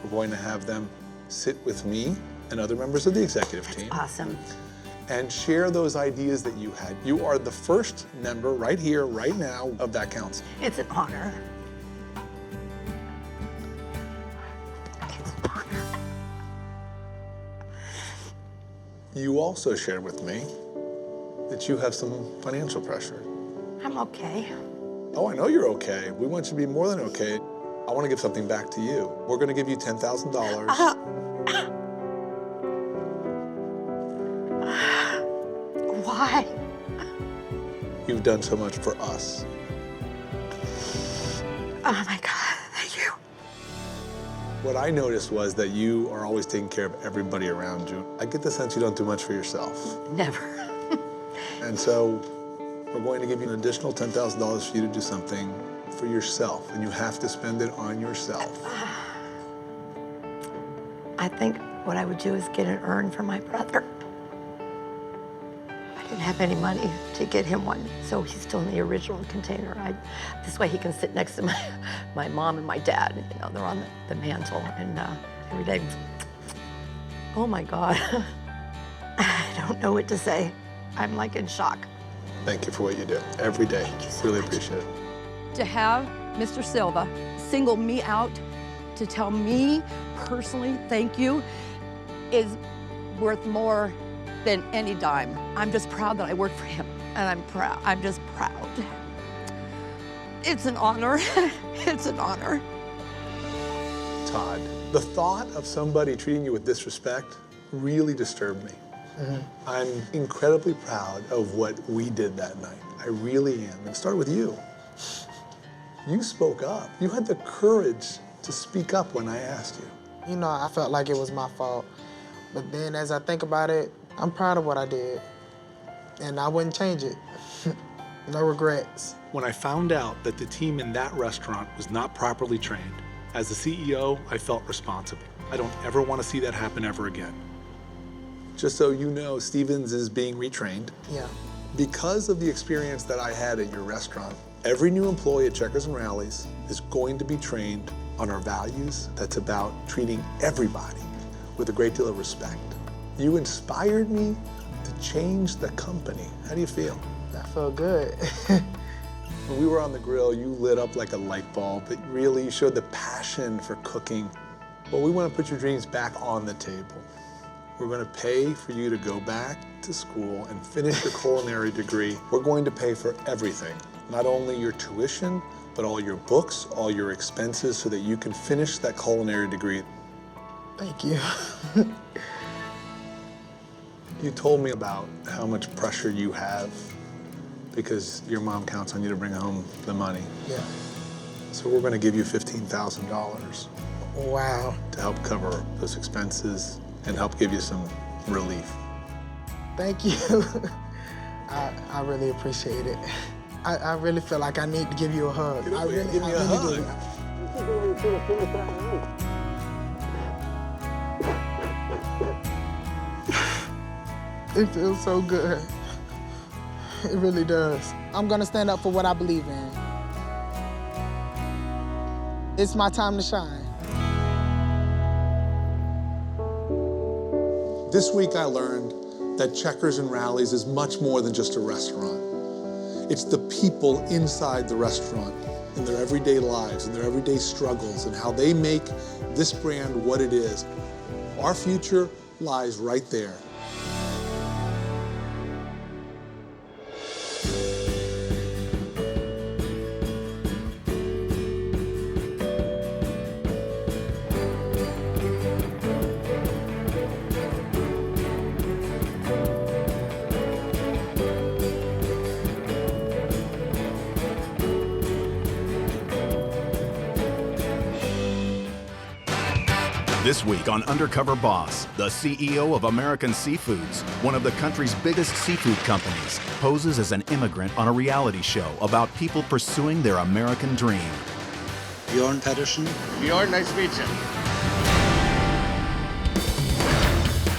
we're going to have them sit with me and other members of the executive team. Awesome. And share those ideas that you had. You are the first member right here, right now, of that council. It's an honor. You also shared with me that you have some financial pressure. I'm okay. Oh, I know you're okay. We want you to be more than okay. I want to give something back to you. We're going to give you $10,000. Why? You've done so much for us. Oh my God, thank you. What I noticed was that you are always taking care of everybody around you. I get the sense you don't do much for yourself. Never. And so we're going to give you an additional $10,000 for you to do something for yourself, and you have to spend it on yourself. I think what I would do is get an urn for my brother. I didn't have any money to get him one, so he's still in the original container. This way he can sit next to my mom and my dad. You know, they're on the mantle, and every day, oh my God. I don't know what to say. I'm like in shock. Thank you for what you do every day. Thank you so really much. appreciate it. To have Mr. Silva single me out to tell me personally thank you is worth more than any dime. I'm just proud that I work for him, and I'm proud. I'm just proud. It's an honor. It's an honor. Todd, the thought of somebody treating you with disrespect really disturbed me. I'm incredibly proud of what we did that night. I really am. It started with you. You spoke up. You had the courage to speak up when I asked you. You know, I felt like it was my fault. But then as I think about it, I'm proud of what I did. and I wouldn't change it. No regrets. When I found out that the team in that restaurant was not properly trained, as the CEO, I felt responsible. I don't ever want to see that happen ever again. Just so you know, Stevens is being retrained. Yeah. Because of the experience that I had at your restaurant, every new employee at Checkers and Rallies is going to be trained on our values that's about treating everybody with a great deal of respect. You inspired me to change the company. How do you feel? I feel good. When we were on the grill, you lit up like a light bulb. It really showed the passion for cooking. Well, we want to put your dreams back on the table. We're going to pay for you to go back to school and finish your culinary degree. We're going to pay for everything, not only your tuition, but all your books, all your expenses, so that you can finish that culinary degree. Thank you. You told me about how much pressure you have because your mom counts on you to bring home the money. Yeah. So we're going to give you $15,000. Wow. To help cover those expenses and help give you some relief. Thank you. I really appreciate it. I really feel like I need to give you a hug. Give me a hug. It feels so good. It really does. I'm gonna stand up for what I believe in. It's my time to shine. This week I learned that Checkers and Rallies is much more than just a restaurant. It's the people inside the restaurant, in their everyday lives, and their everyday struggles, and how they make this brand what it is. Our future lies right there. This week on Undercover Boss, the CEO of American Seafoods, one of the country's biggest seafood companies, poses as an immigrant on a reality show about people pursuing their American dream. Bernt Bodal. Bjorn, nice to meet you.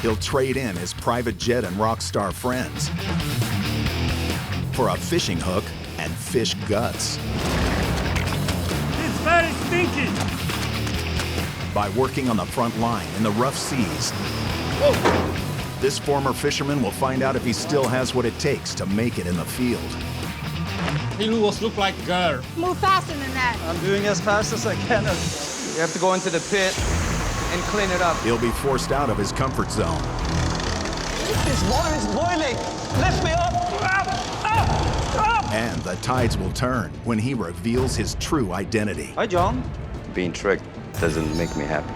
He'll trade in his private jet and rock star friends for a fishing hook and fish guts. It's very stinky. By working on the front line in the rough seas. Whoa. This former fisherman will find out if he still has what it takes to make it in the field. He look like a girl. Move faster than that. I'm doing as fast as I can. You have to go into the pit and clean it up. He'll be forced out of his comfort zone. This water is boiling. Lift me up. And the tides will turn when he reveals his true identity. Hi, John. Being tricked doesn't make me happy.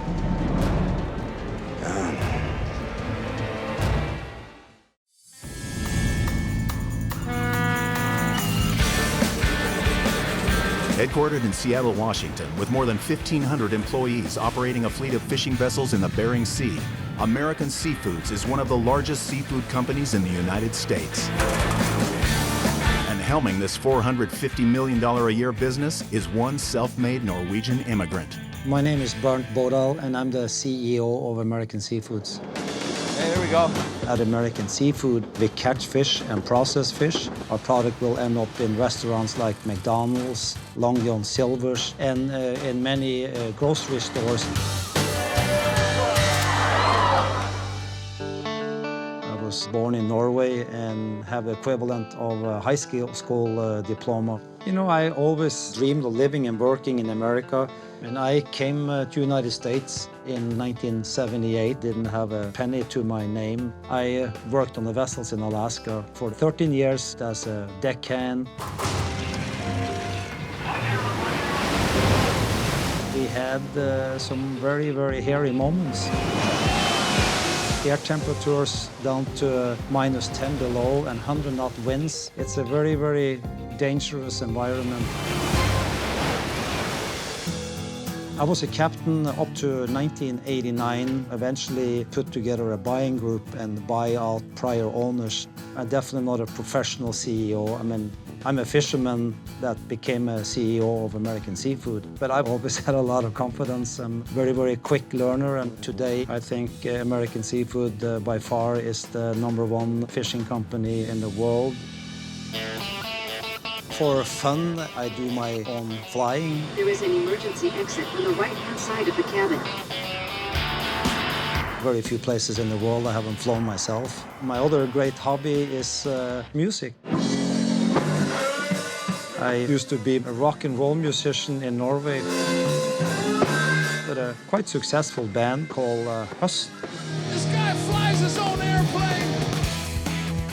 Headquartered in Seattle, Washington, with more than 1,500 employees operating a fleet of fishing vessels in the Bering Sea, American Seafoods is one of the largest seafood companies in the United States. And helming this $450 million a year business is one self-made Norwegian immigrant. My name is Bernt Bodal, and I'm the CEO of American Seafoods. Hey, here we go. At American Seafood, we catch fish and process fish. Our product will end up in restaurants like McDonald's, Long John Silver's, and in many grocery stores. I was born in Norway and have equivalent of a high school diploma. You know, I always dreamed of living and working in America. When I came to the United States in 1978, didn't have a penny to my name. I worked on the vessels in Alaska for 13 years as a deckhand. We had some very, very hairy moments. Air temperatures down to minus 10 below and 100-knot winds. It's a very, very dangerous environment. I was a captain up to 1989, eventually put together a buying group and buy out prior owners. I'm definitely not a professional CEO. I mean, I'm a fisherman that became a CEO of American Seafood, but I've always had a lot of confidence. I'm a very, very quick learner, and today I think American Seafood by far is the #1 fishing company in the world. For fun, I do my own flying. There is an emergency exit on the right-hand side of the cabin. Very few places in the world I haven't flown myself. My other great hobby is music. I used to be a rock and roll musician in Norway with a quite successful band called Woes. This guy flies his own airplane.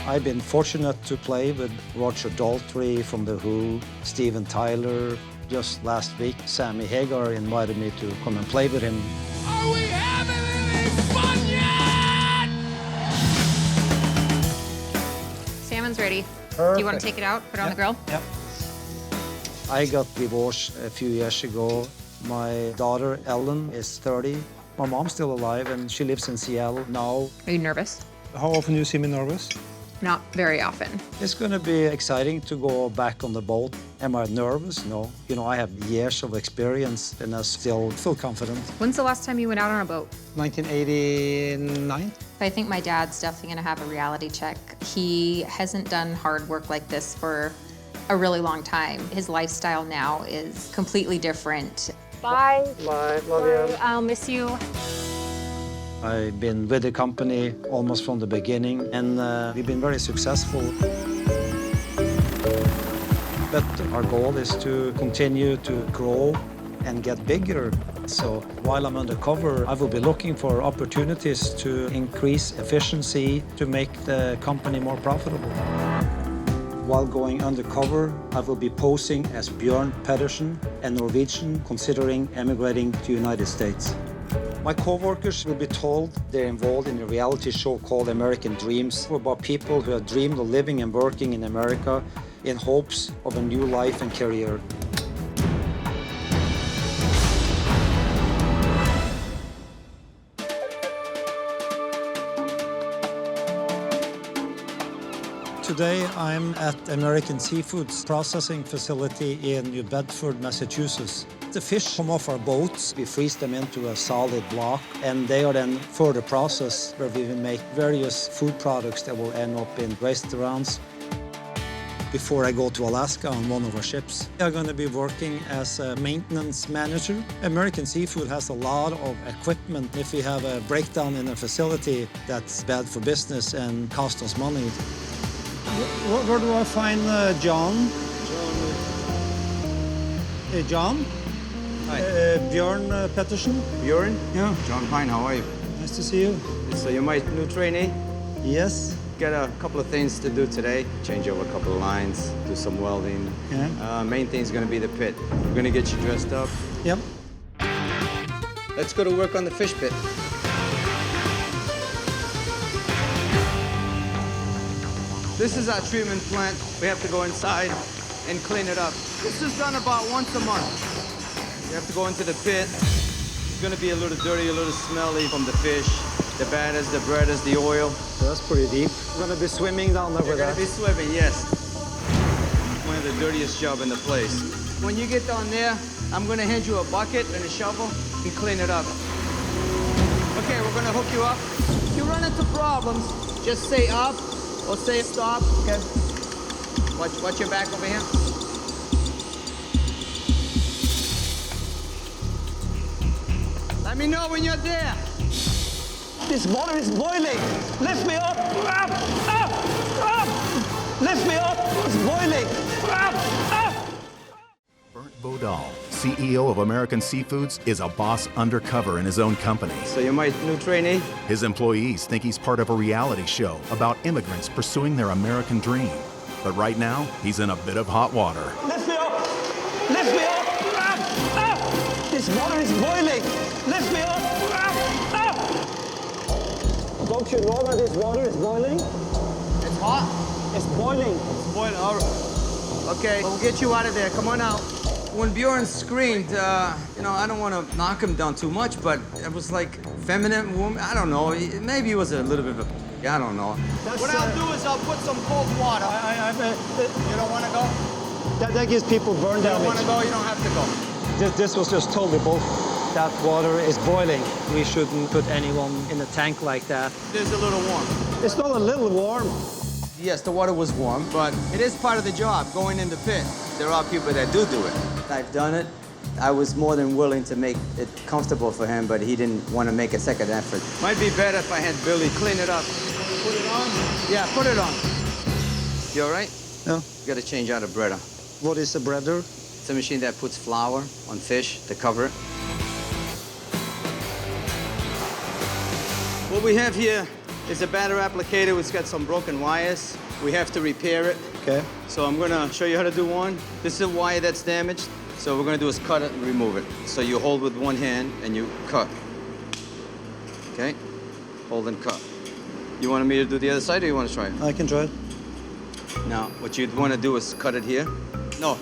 I've been fortunate to play with Roger Daltrey from The Who, Steven Tyler. Just last week, Sammy Hagar invited me to come and play with him. Are we having any fun yet? Salmon's ready. Perfect. Do you want to take it out, put it on the grill? Yep. I got divorced a few years ago. My daughter, Ellen, is 30. My mom's still alive, and she lives in Seattle now. Are you nervous? How often do you see me nervous? Not very often. It's going to be exciting to go back on the boat. Am I nervous? No. You know, I have years of experience, and I still feel confident. When's the last time you went out on a boat? 1989. I think my dad's definitely going to have a reality check. He hasn't done hard work like this for a really long time. His lifestyle now is completely different. Bye. Bye. Love you. I'll miss you. I've been with the company almost from the beginning, and we've been very successful. But our goal is to continue to grow and get bigger. So while I'm undercover, I will be looking for opportunities to increase efficiency to make the company more profitable. While going undercover, I will be posing as Bernt Bodal, a Norwegian considering emigrating to the United States. My co-workers will be told they're involved in a reality show called American Dreams, about people who have dreamed of living and working in America in hopes of a new life and career. Today I'm at American Seafood's processing facility in New Bedford, Massachusetts. The fish come off our boats, we freeze them into a solid block, and they are then further processed where we will make various food products that will end up in restaurants. Before I go to Alaska on one of our ships, I'm going to be working as a maintenance manager. American Seafood has a lot of equipment. If we have a breakdown in a facility, that's bad for business and costs us money. Where do I find John? Hey, John? Hi. Bjorn Pettersen? Bjorn? Yeah. John Pine, how are you? Nice to see you. So you're my new trainee? Yes. Got a couple of things to do today. Change over a couple of lines, do some welding. Yeah. Main thing is going to be the pit. We're going to get you dressed up. Yep. Let's go to work on the fish pit. This is our treatment plant. We have to go inside and clean it up. This is done about once a month. You have to go into the pit. It's going to be a little dirty, a little smelly from the fish, the batters, the breaders, the oil. So that's pretty deep. We're going to be swimming down there with that. You're going to be swimming, yes. One of the dirtiest jobs in the place. When you get down there, I'm going to hand you a bucket and a shovel and clean it up. Okay, we're going to hook you up. If you run into problems, just say up or say stop, okay? Watch your back over here. Let me know when you're there. This water is boiling. Lift me up. Up, up, up. Lift me up. It's boiling. Up, up. Bernt Bodal, CEO of American Seafoods, is a boss undercover in his own company. So you're my new trainee? His employees think he's part of a reality show about immigrants pursuing their American dream. But right now, he's in a bit of hot water. Lift me up. Lift me up. Up, up. This water is boiling. Lift me up. Up, up. Don't you know that this water is boiling? It's hot? It's boiling. It's boiling, all right. Okay, we'll get you out of there. Come on out. When Bjorn screamed, you know, I don't want to knock him down too much, but it was like feminine woman. I don't know. Maybe he was a little bit of a, I don't know. What I'll do is I'll put some cold water. You don't want to go? That gives people burn damage. You don't want to go? You don't have to go. This was just totally bull. That water is boiling. We shouldn't put anyone in a tank like that. It is a little warm. It's not a little warm. Yes, the water was warm, but it is part of the job, going in the pit. There are people that do it. I've done it. I was more than willing to make it comfortable for him, but he didn't want to make a second effort. Might be better if I had Billy clean it up. Put it on? Yeah, put it on. You all right? No. You got to change out a breader. What is a breader? It's a machine that puts flour on fish to cover it. What we have here is a batter applicator. It's got some broken wires. We have to repair it. Okay. So I'm gonna show you how to do one. This is a wire that's damaged. So what we're gonna do is cut it and remove it. So you hold with one hand and you cut. Okay? Hold and cut. You want me to do the other side or you want to try it? I can try it. Now, what you'd want to do is cut it here. No,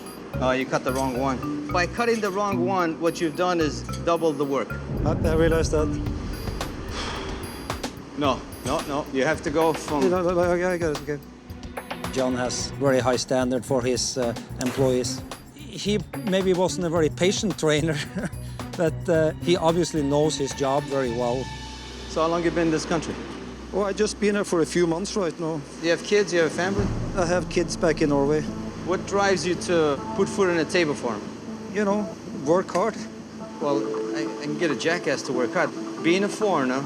you cut the wrong one. By cutting the wrong one, what you've done is double the work. I realized that. No. You have to go from... Okay, I got it, okay. John has very high standard for his employees. He maybe wasn't a very patient trainer, but he obviously knows his job very well. So how long have you been in this country? Oh, I've just been here for a few months right now. Do you have kids? You have a family? I have kids back in Norway. What drives you to put food on the table for them? You know, work hard. Well, I can get a jackass to work hard. Being a foreigner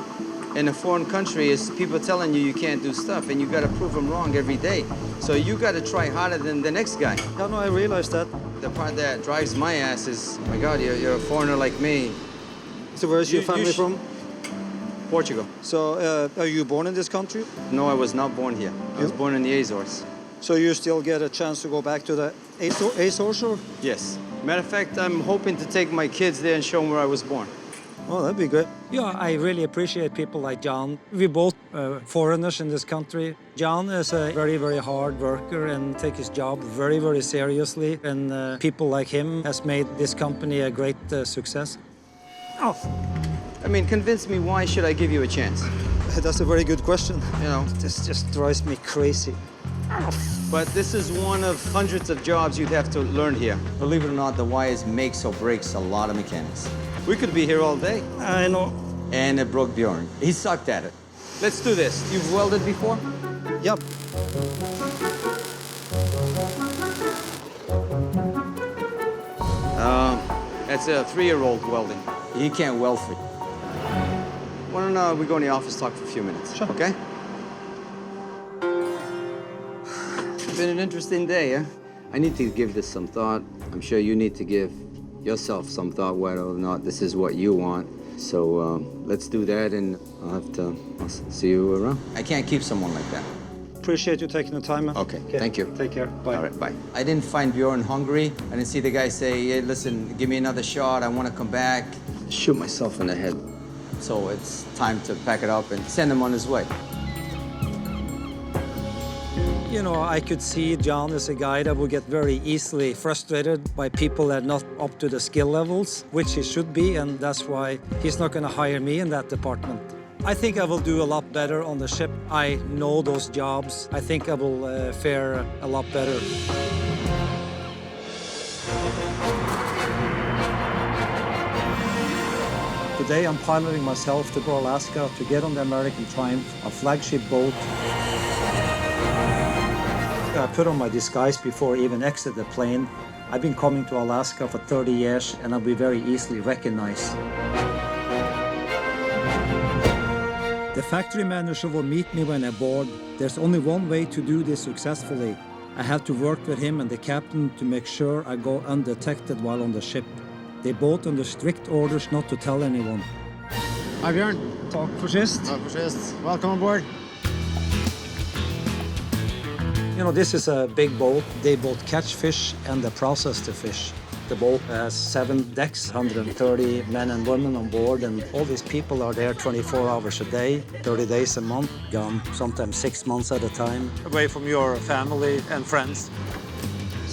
in a foreign country is people telling you can't do stuff, and you got to prove them wrong every day. So you got to try harder than the next guy. Yeah, no, I realize that. The part that drives my ass is, my God, you're a foreigner like me. So where's your family from? Portugal. So are you born in this country? No, I was not born here. I was born in the Azores. So you still get a chance to go back to the Azores? Or? Yes. Matter of fact, I'm hoping to take my kids there and show them where I was born. Oh, that'd be great. Yeah, I really appreciate people like John. We're both foreigners in this country. John is a very, very hard worker and takes his job very, very seriously. And people like him has made this company a great success. Oh. I mean, convince me, why should I give you a chance? That's a very good question. You know, this just drives me crazy. But this is one of hundreds of jobs you'd have to learn here. Believe it or not, the wires makes or breaks a lot of mechanics. We could be here all day. I know. And it broke Bjorn. He sucked at it. Let's do this. You've welded before? Yep. That's a 3-year-old welding. He can't weld for you. Why don't we go in the office, talk for a few minutes, sure. Okay? It's been an interesting day, huh? I need to give this some thought. I'm sure you need to give yourself some thought whether or not this is what you want. So let's do that, and I'll see you around. I can't keep someone like that. Appreciate you taking the time. Okay, thank you. Take care. Bye. All right, bye. I didn't find Bjorn hungry. I didn't see the guy say, hey, listen, give me another shot. I want to come back. Shoot myself in the head. So it's time to pack it up and send him on his way. You know, I could see John as a guy that would get very easily frustrated by people that are not up to the skill levels, which he should be, and that's why he's not going to hire me in that department. I think I will do a lot better on the ship. I know those jobs. I think I will fare a lot better. Today I'm piloting myself to go Alaska to get on the American Triumph, a flagship boat. I put on my disguise before I even exit the plane. I've been coming to Alaska for 30 years and I'll be very easily recognized. The factory manager will meet me when I board. There's only one way to do this successfully. I have to work with him and the captain to make sure I go undetected while on the ship. They both under strict orders not to tell anyone. Hi Bjørn. Takk for sist. Takk for sist. Welcome aboard. You know, this is a big boat. They both catch fish and they process the fish. The boat has 7 decks, 130 men and women on board, and all these people are there 24 hours a day, 30 days a month, gone sometimes 6 months at a time, away from your family and friends.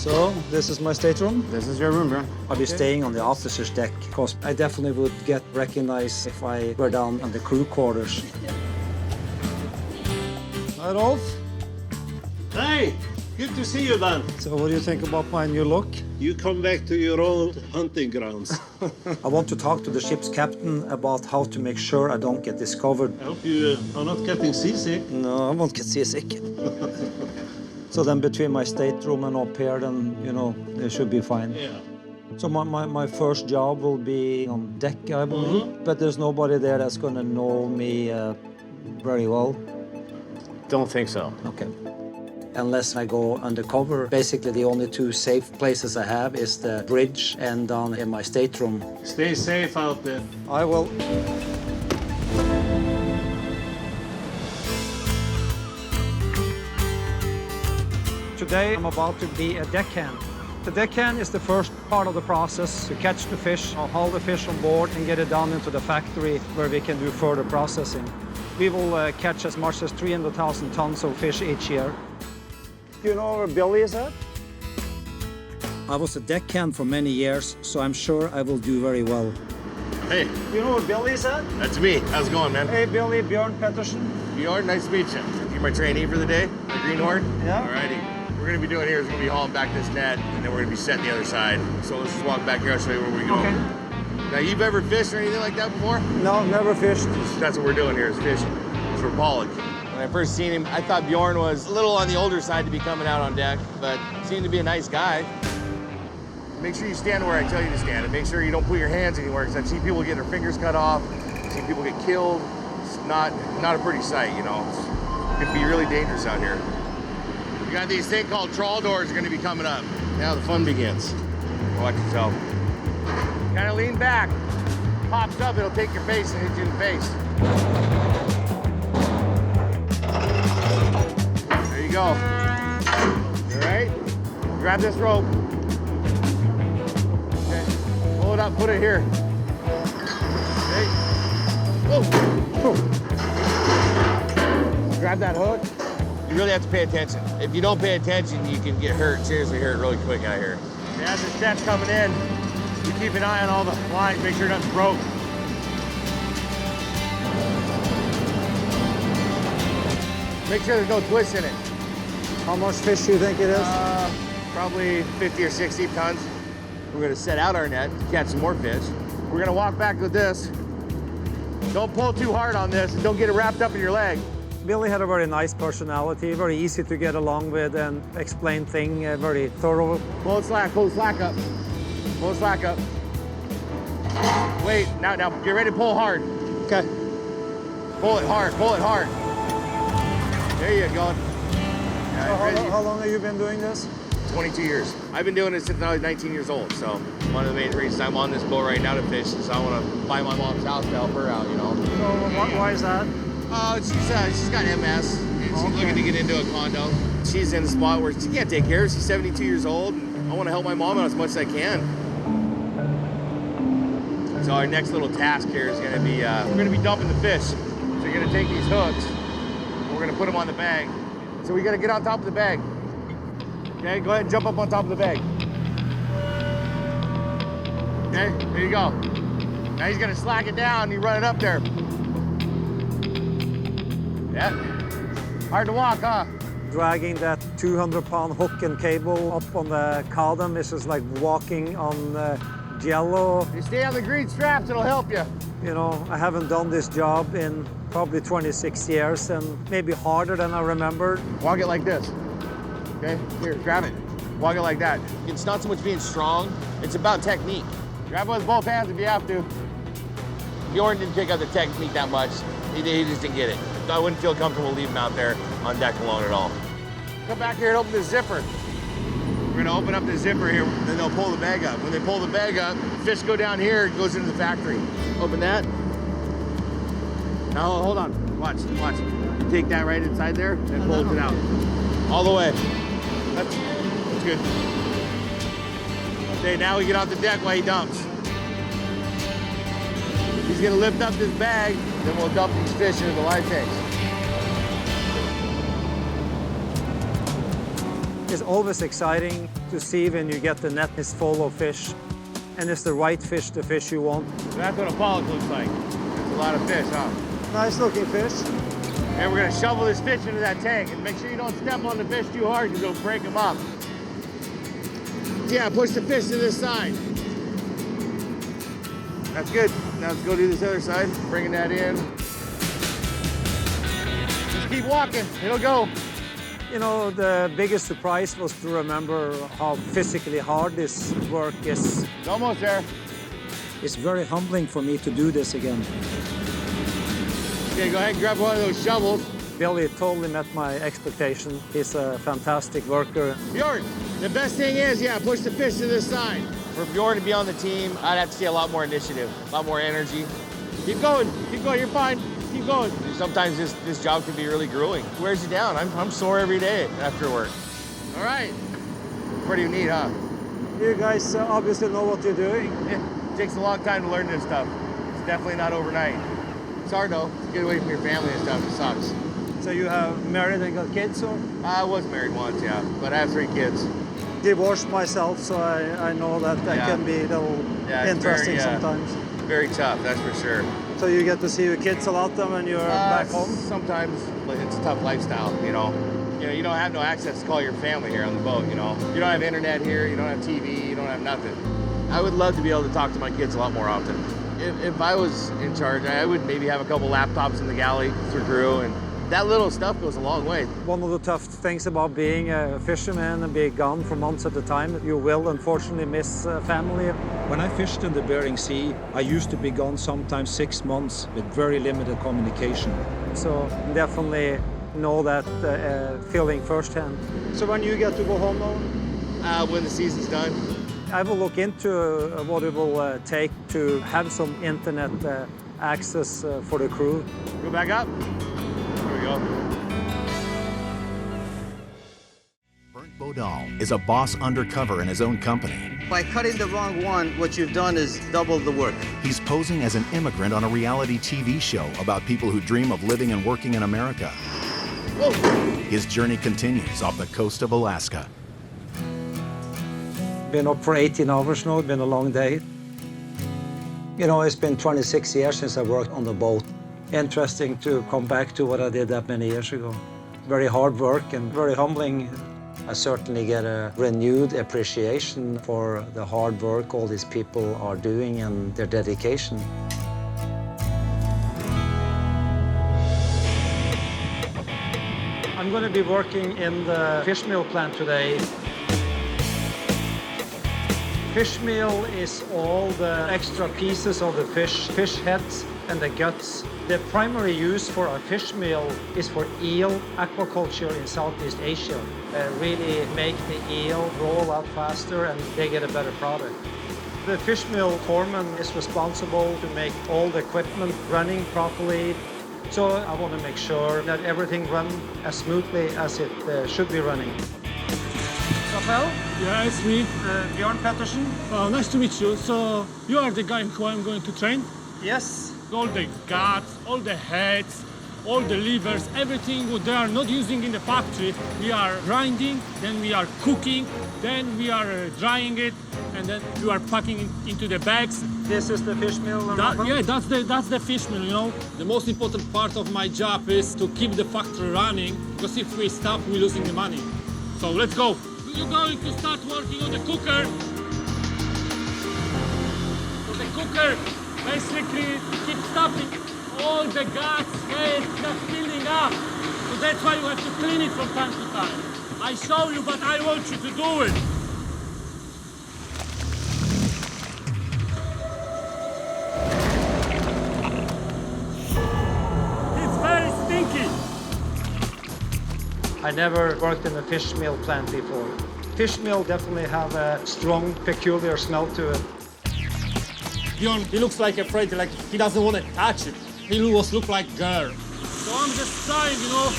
So, this is my stateroom. This is your room, Bernt. I'll be staying on the officer's deck, because I definitely would get recognized if I were down on the crew quarters. Hi, Rolf. Hey, good to see you, Dan. So what do you think about my new look? You come back to your old hunting grounds. I want to talk to the ship's captain about how to make sure I don't get discovered. I hope you are not getting seasick. No, I won't get seasick. So then between my stateroom and up here, then, you know, it should be fine. Yeah. So my first job will be on deck, I believe. But there's nobody there that's going to know me very well. Don't think so. Okay. Unless I go undercover, basically the only two safe places I have is the bridge and down in my stateroom. Stay safe out there. I will. Today I'm about to be a deckhand. The deckhand is the first part of the process to catch the fish, haul the fish on board and get it down into the factory where we can do further processing. We will catch as much as 300,000 tons of fish each year. Do you know where Billy is at? I was a deckhand for many years, so I'm sure I will do very well. Hey. Do you know where Billy is at? That's me. How's it going, man? Hey, Billy, Bernt Pettersen. Bjorn, nice to meet you. You're my trainee for the day, the greenhorn? Yeah. Alrighty. What we're gonna be doing here is we're gonna be hauling back this net, and then we're gonna be setting the other side. So let's just walk back here, I'll show you where we go. Okay. Now, you've ever fished or anything like that before? No, never fished. That's what we're doing here, is fishing. It's for pollock. When I first seen him, I thought Bjorn was a little on the older side to be coming out on deck, but seemed to be a nice guy. Make sure you stand where I tell you to stand, and make sure you don't put your hands anywhere, because I've seen people get their fingers cut off, I've seen people get killed. It's not a pretty sight, you know. It could be really dangerous out here. We got these things called trawl doors are going to be coming up. Now the fun begins. Watch yourself. Kind of lean back. Pops up, it'll take your face and hit you in the face. There you go. All right? Grab this rope. Okay. Pull it up, put it here. Okay. Whoa. Grab that hook. You really have to pay attention. If you don't pay attention, you can get hurt, seriously hurt really quick out here. As this net's coming in, you keep an eye on all the lines, make sure nothing's broke. Make sure there's no twist in it. How much fish do you think it is? Probably 50 or 60 tons. We're gonna set out our net to catch some more fish. We're gonna walk back with this. Don't pull too hard on this and don't get it wrapped up in your leg. Billy had a very nice personality, very easy to get along with and explain things very thorough. Pull it slack up. Pull it slack up. Wait, now get ready to pull hard. Okay. Pull it hard. There you go. So how long have you been doing this? 22 years. I've been doing it since I was 19 years old, so one of the main reasons I'm on this boat right now to fish is I want to buy my mom's house to help her out, you know. So why is that? She's got MS. She's looking to get into a condo. She's in a spot where she can't take care of her. She's 72 years old, and I want to help my mom out as much as I can. So our next little task here is going to be, we're going to be dumping the fish. So you're going to take these hooks, and we're going to put them on the bag. So we got to get on top of the bag. Okay, go ahead and jump up on top of the bag. Okay, there you go. Now he's going to slack it down, and you run it up there. Yeah, hard to walk, huh? Dragging that 200-pound hook and cable up on the column is just like walking on jello. You stay on the green straps, it'll help you. You know, I haven't done this job in probably 26 years and maybe harder than I remembered. Walk it like this. Okay, here, grab it. Walk it like that. It's not so much being strong, it's about technique. Grab it with both hands if you have to. Bjorn didn't pick up the technique that much. He just didn't get it. I wouldn't feel comfortable leaving him out there on deck alone at all. Come back here and open the zipper. We're gonna open up the zipper here, then they'll pull the bag up. When they pull the bag up, fish go down here, it goes into the factory. Open that. Now, hold on, watch. You take that right inside there, and pulls it out. All the way. That's good. Okay, now we get off the deck while he dumps. He's gonna lift up this bag, then we'll dump these fish into the live tanks. It's always exciting to see when you get the net is full of fish, and it's the right fish, the fish you want. That's what a pollock looks like. That's a lot of fish, huh? Nice looking fish. And we're gonna shovel this fish into that tank, and make sure you don't step on the fish too hard, because it'll break them up. Yeah, push the fish to this side. That's good. Now let's go do this other side, bringing that in. Just keep walking, it'll go. You know, the biggest surprise was to remember how physically hard this work is. It's almost there. It's very humbling for me to do this again. Okay, go ahead and grab one of those shovels. Billy totally met my expectation. He's a fantastic worker. Bjorn, the best thing is, yeah, push the fish to this side. For Bjorn to be on the team, I'd have to see a lot more initiative, a lot more energy. Keep going, you're fine. Keep going. Sometimes this job can be really grueling. It wears you down. I'm sore every day after work. All right. Pretty neat, huh? You guys obviously know what you're doing. Yeah, it takes a long time to learn this stuff. It's definitely not overnight. It's hard though, to get away from your family and stuff. It sucks. So you have married and got kids, or? I was married once, yeah, but I have 3 kids. Divorced myself, so I know that can be a little interesting sometimes. Very tough, that's for sure. So you get to see your kids a lot then when you're back home? Sometimes, but it's a tough lifestyle, you know. You don't have no access to call your family here on the boat, you know. You don't have internet here, you don't have TV, you don't have nothing. I would love to be able to talk to my kids a lot more often. If I was in charge, I would maybe have a couple laptops in the galley for crew, and that little stuff goes a long way. One of the tough things about being a fisherman and being gone for months at a time, you will unfortunately miss family. When I fished in the Bering Sea, I used to be gone sometimes 6 months with very limited communication. So definitely know that feeling firsthand. So when you get to go home now? When the season's done. I will look into what it will take to have some internet access for the crew. Go back up. There we go. Bernt Bodal is a boss undercover in his own company. By cutting the wrong one, what you've done is double the work. He's posing as an immigrant on a reality TV show about people who dream of living and working in America. Whoa. His journey continues off the coast of Alaska. Been up for 18 hours now, it's been a long day. You know, it's been 26 years since I worked on the boat. Interesting to come back to what I did that many years ago. Very hard work and very humbling. I certainly get a renewed appreciation for the hard work all these people are doing and their dedication. I'm going to be working in the fish meal plant today. Fish meal is all the extra pieces of the fish heads and the guts. The primary use for a fish meal is for eel aquaculture in Southeast Asia. Really make the eel grow a lot faster and they get a better product. The fish meal foreman is responsible to make all the equipment running properly. So I want to make sure that everything runs as smoothly as it should be running. Rafael? Yeah, it's me. Bernt Pettersen. Nice to meet you. So you are the guy who I'm going to train? Yes. All the guts, all the heads, all the livers, everything what they are not using in the factory, we are grinding, then we are cooking, then we are drying it, and then we are packing it into the bags. This is the fish meal? Yeah, that's the fish meal, you know. The most important part of my job is to keep the factory running, because if we stop, we're losing the money. So let's go. You're going to start working on the cooker. So the cooker basically keeps stopping all the gas, heads just building up. So that's why you have to clean it from time to time. I show you, but I want you to do it. It's very stinky. I never worked in a fish meal plant before. Fish meal definitely have a strong, peculiar smell to it. Bjorn, he looks like afraid, like he doesn't want to touch it. He almost look like girl. So I'm just trying, you know.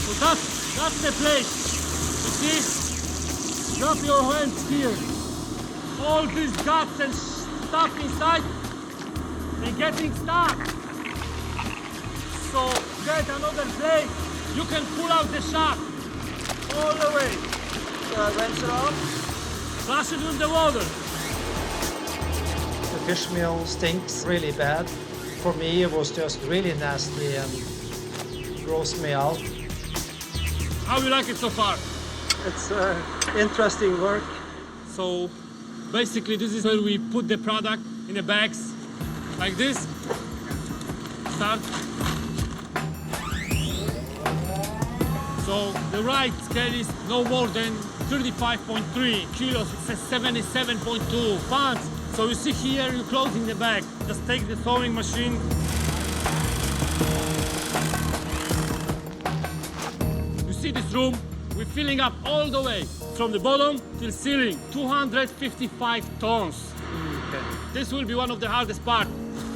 So that's the place. You see? Drop your hands here. All these guts and stuff inside, they're getting stuck. So get another plate. You can pull out the shaft. all the way. So I rinse it off. Flush it with the water. The fish meal stinks really bad. For me, it was just really nasty and grossed me out. How do you like it so far? It's interesting work. So basically this is where we put the product in the bags like this. Start. So the right scale is no more than 35.3 kilos. It says 77.2 pounds. So you see here, you're closing the bag. Just take the sewing machine. You see this room? We're filling up all the way from the bottom till ceiling, 255 tons. Okay. This will be one of the hardest parts.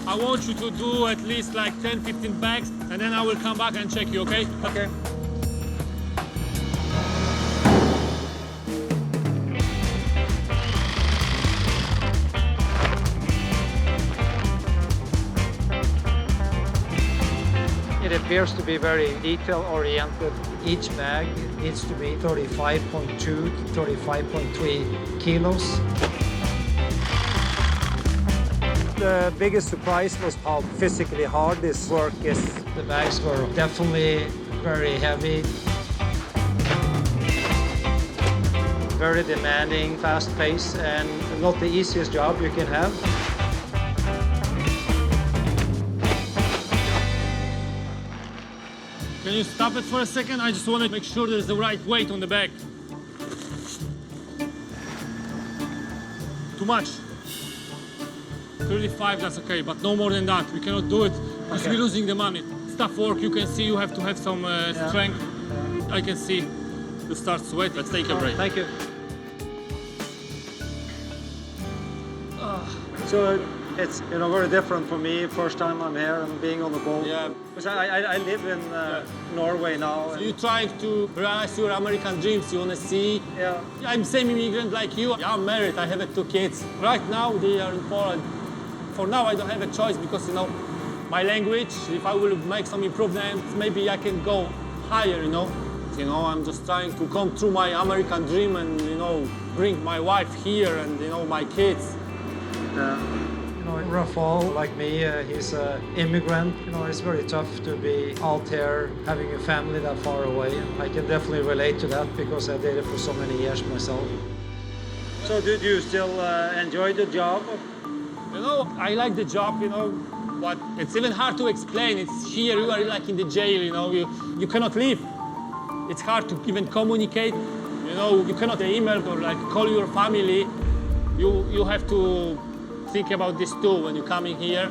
I want you to do at least like 10, 15 bags, and then I will come back and check you, okay? Okay. It appears to be very detail-oriented. Each bag needs to be 35.2 to 35.3 kilos. The biggest surprise was how physically hard this work is. The bags were definitely very heavy. Very demanding, fast pace, and not the easiest job you can have. Can you stop it for a second? I just want to make sure there's the right weight on the bag. Too much. 35, that's okay, but no more than that. We cannot do it because we're losing the money. It's tough work. You can see you have to have some strength. Yeah. I can see you start sweating. Let's take a break. Thank you. So it's very different for me. First time I'm here and being on the boat. Yeah. Because I live in Norway now. So you're trying to realize your American dreams. You want to see. Yeah. I'm same immigrant like you. I'm married. I have 2 kids. Right now they are in Poland. For now I don't have a choice because my language. If I will make some improvements, maybe I can go higher. I'm just trying to come through my American dream and bring my wife here and my kids. Rafal, like me, he's an immigrant. It's very tough to be out here, having a family that far away. I can definitely relate to that because I did it for so many years myself. So do you still enjoy the job? I like the job, but it's even hard to explain. It's here, you are like in the jail, you cannot leave. It's hard to even communicate. You cannot email or call your family. You have to think about this too when you're coming here.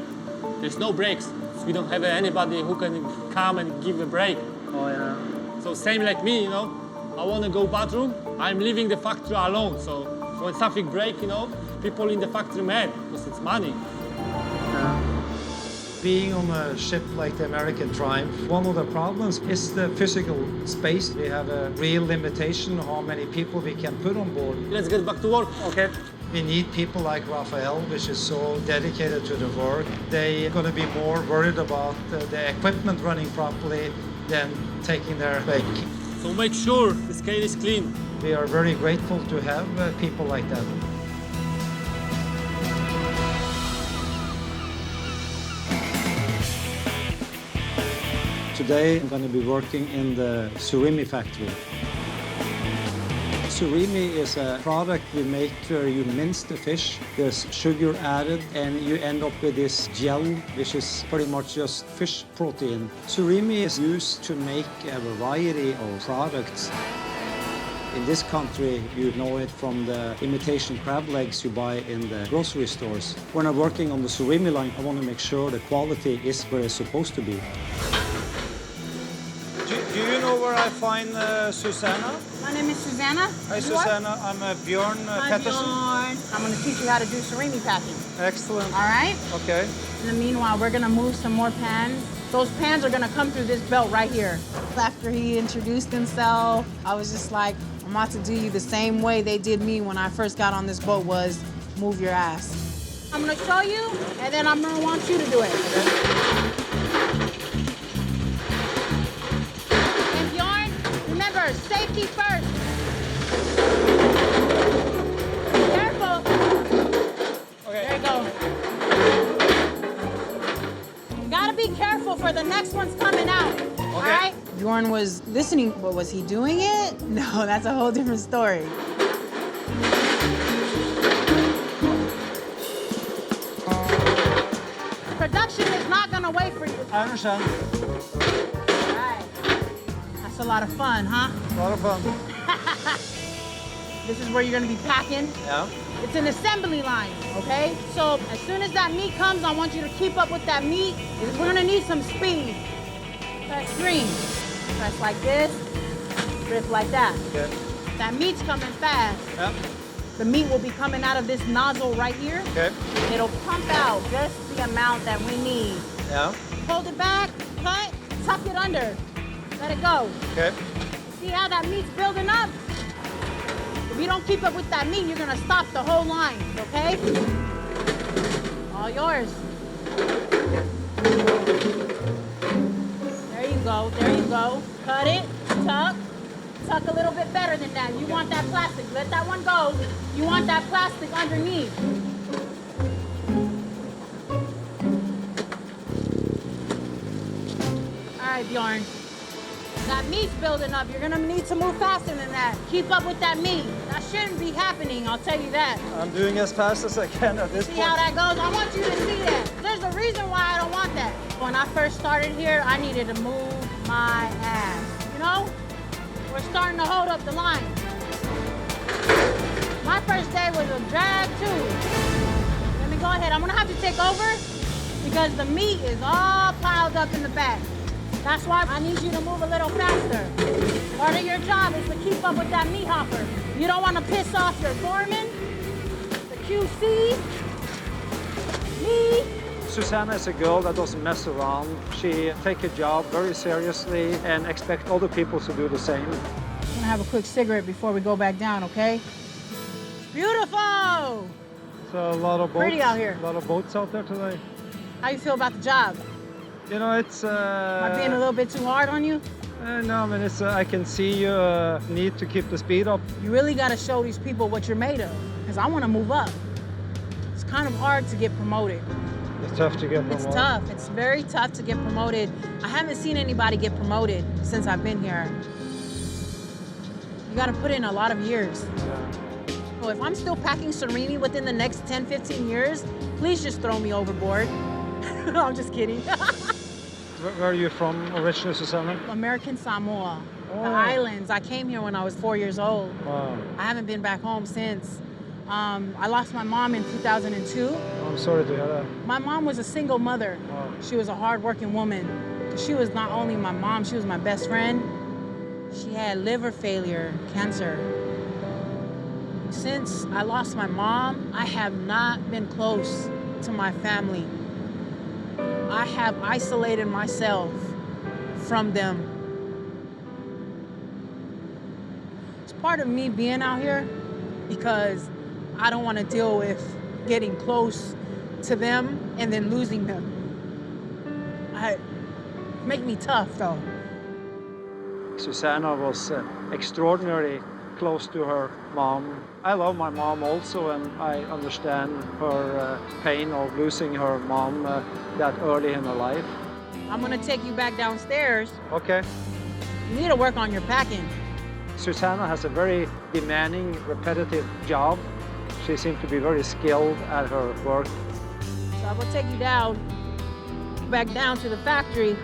There's no breaks. So we don't have anybody who can come and give a break. Oh, yeah. So same like me, I want to go bathroom. I'm leaving the factory alone. So when something breaks, people in the factory mad because it's money. Being on a ship like the American Triumph, one of the problems is the physical space. We have a real limitation on how many people we can put on board. Let's get back to work. Okay. We need people like Raphael, which is so dedicated to the work. They're going to be more worried about the equipment running properly than taking their break. So make sure the scale is clean. We are very grateful to have people like that. Today I'm going to be working in the surimi factory. Surimi is a product we make where you mince the fish, there's sugar added, and you end up with this gel, which is pretty much just fish protein. Surimi is used to make a variety of products. In this country, you know it from the imitation crab legs you buy in the grocery stores. When I'm working on the surimi line, I want to make sure the quality is where it's supposed to be. Do you know where I find Susanna? My name is Susanna. Hi, Susanna. I'm Bjorn Pettersen. I'm going to teach you how to do surimi packing. Excellent. All right? Okay. In the meanwhile, we're going to move some more pans. Those pans are going to come through this belt right here. After he introduced himself, I was just like, I'm about to do you the same way they did me when I first got on this boat, was move your ass. I'm going to show you, and then I'm going to want you to do it. And Bjorn, remember, safety first. for the next one's coming out. All right? Bjorn was listening, but was he doing it? No, that's a whole different story. Production is not gonna wait for you. I understand. All right. That's a lot of fun, huh? A lot of fun. This is where you're gonna be packing. Yeah. It's an assembly line, okay? So as soon as that meat comes, I want you to keep up with that meat. We're gonna need some speed. Press green. Press like this, grip like that. Okay. That meat's coming fast. Yeah. The meat will be coming out of this nozzle right here. Okay. It'll pump out just the amount that we need. Yeah. Hold it back, cut, tuck it under. Let it go. Okay. See how that meat's building up? If you don't keep up with that meat, you're gonna stop the whole line, okay? All yours. There you go, there you go. Cut it, tuck. Tuck a little bit better than that. You want that plastic, let that one go. You want that plastic underneath. All right, Bjorn. That meat's building up. You're gonna need to move faster than that. Keep up with that meat. That shouldn't be happening, I'll tell you that. I'm doing as fast as I can at this See point. how that goes? I want you to see that. There's a reason why I don't want that. When I first started here, I needed to move my ass. You know? We're starting to hold up the line. My first day was a drag too. Let me go ahead. I'm gonna have to take over because the meat is all piled up in the back. That's why I need you to move a little faster. Part of your job is to keep up with that meat hopper. You don't want to piss off your foreman, the QC, me. Susanna is a girl that doesn't mess around. She takes her job very seriously and expects other people to do the same. I'm gonna have a quick cigarette before we go back down, okay? Beautiful! So a lot of boats. Pretty out here. A lot of boats out there today. How you feel about the job? You know, it's... Am I being a little bit too hard on you? No, I mean, it's, I can see you need to keep the speed up. You really gotta show these people what you're made of, because I wanna move up. It's kind of hard to get promoted. It's tough to get promoted. It's tough. It's very tough to get promoted. I haven't seen anybody get promoted since I've been here. You gotta put in a lot of years. So if I'm still packing surimi within the next 10, 15 years, please just throw me overboard. No, I'm just kidding. Where are you from originally, Susanna? American Samoa, Oh. the islands. I came here when I was 4 years old. Wow. I haven't been back home since. I lost my mom in 2002. I'm sorry to hear that. My mom was a single mother. Wow. She was a hard-working woman. She was not only my mom, she was my best friend. She had liver failure, cancer. Since I lost my mom, I have not been close to my family. I have isolated myself from them. It's part of me being out here because I don't want to deal with getting close to them and then losing them. Make me tough, though. Susanna was extraordinarily close to her mom. I love my mom also, and I understand her pain of losing her mom that early in her life. I'm gonna take you back downstairs. Okay. You need to work on your packing. Susanna has a very demanding, repetitive job. She seems to be very skilled at her work. So I'm gonna take you back down to the factory.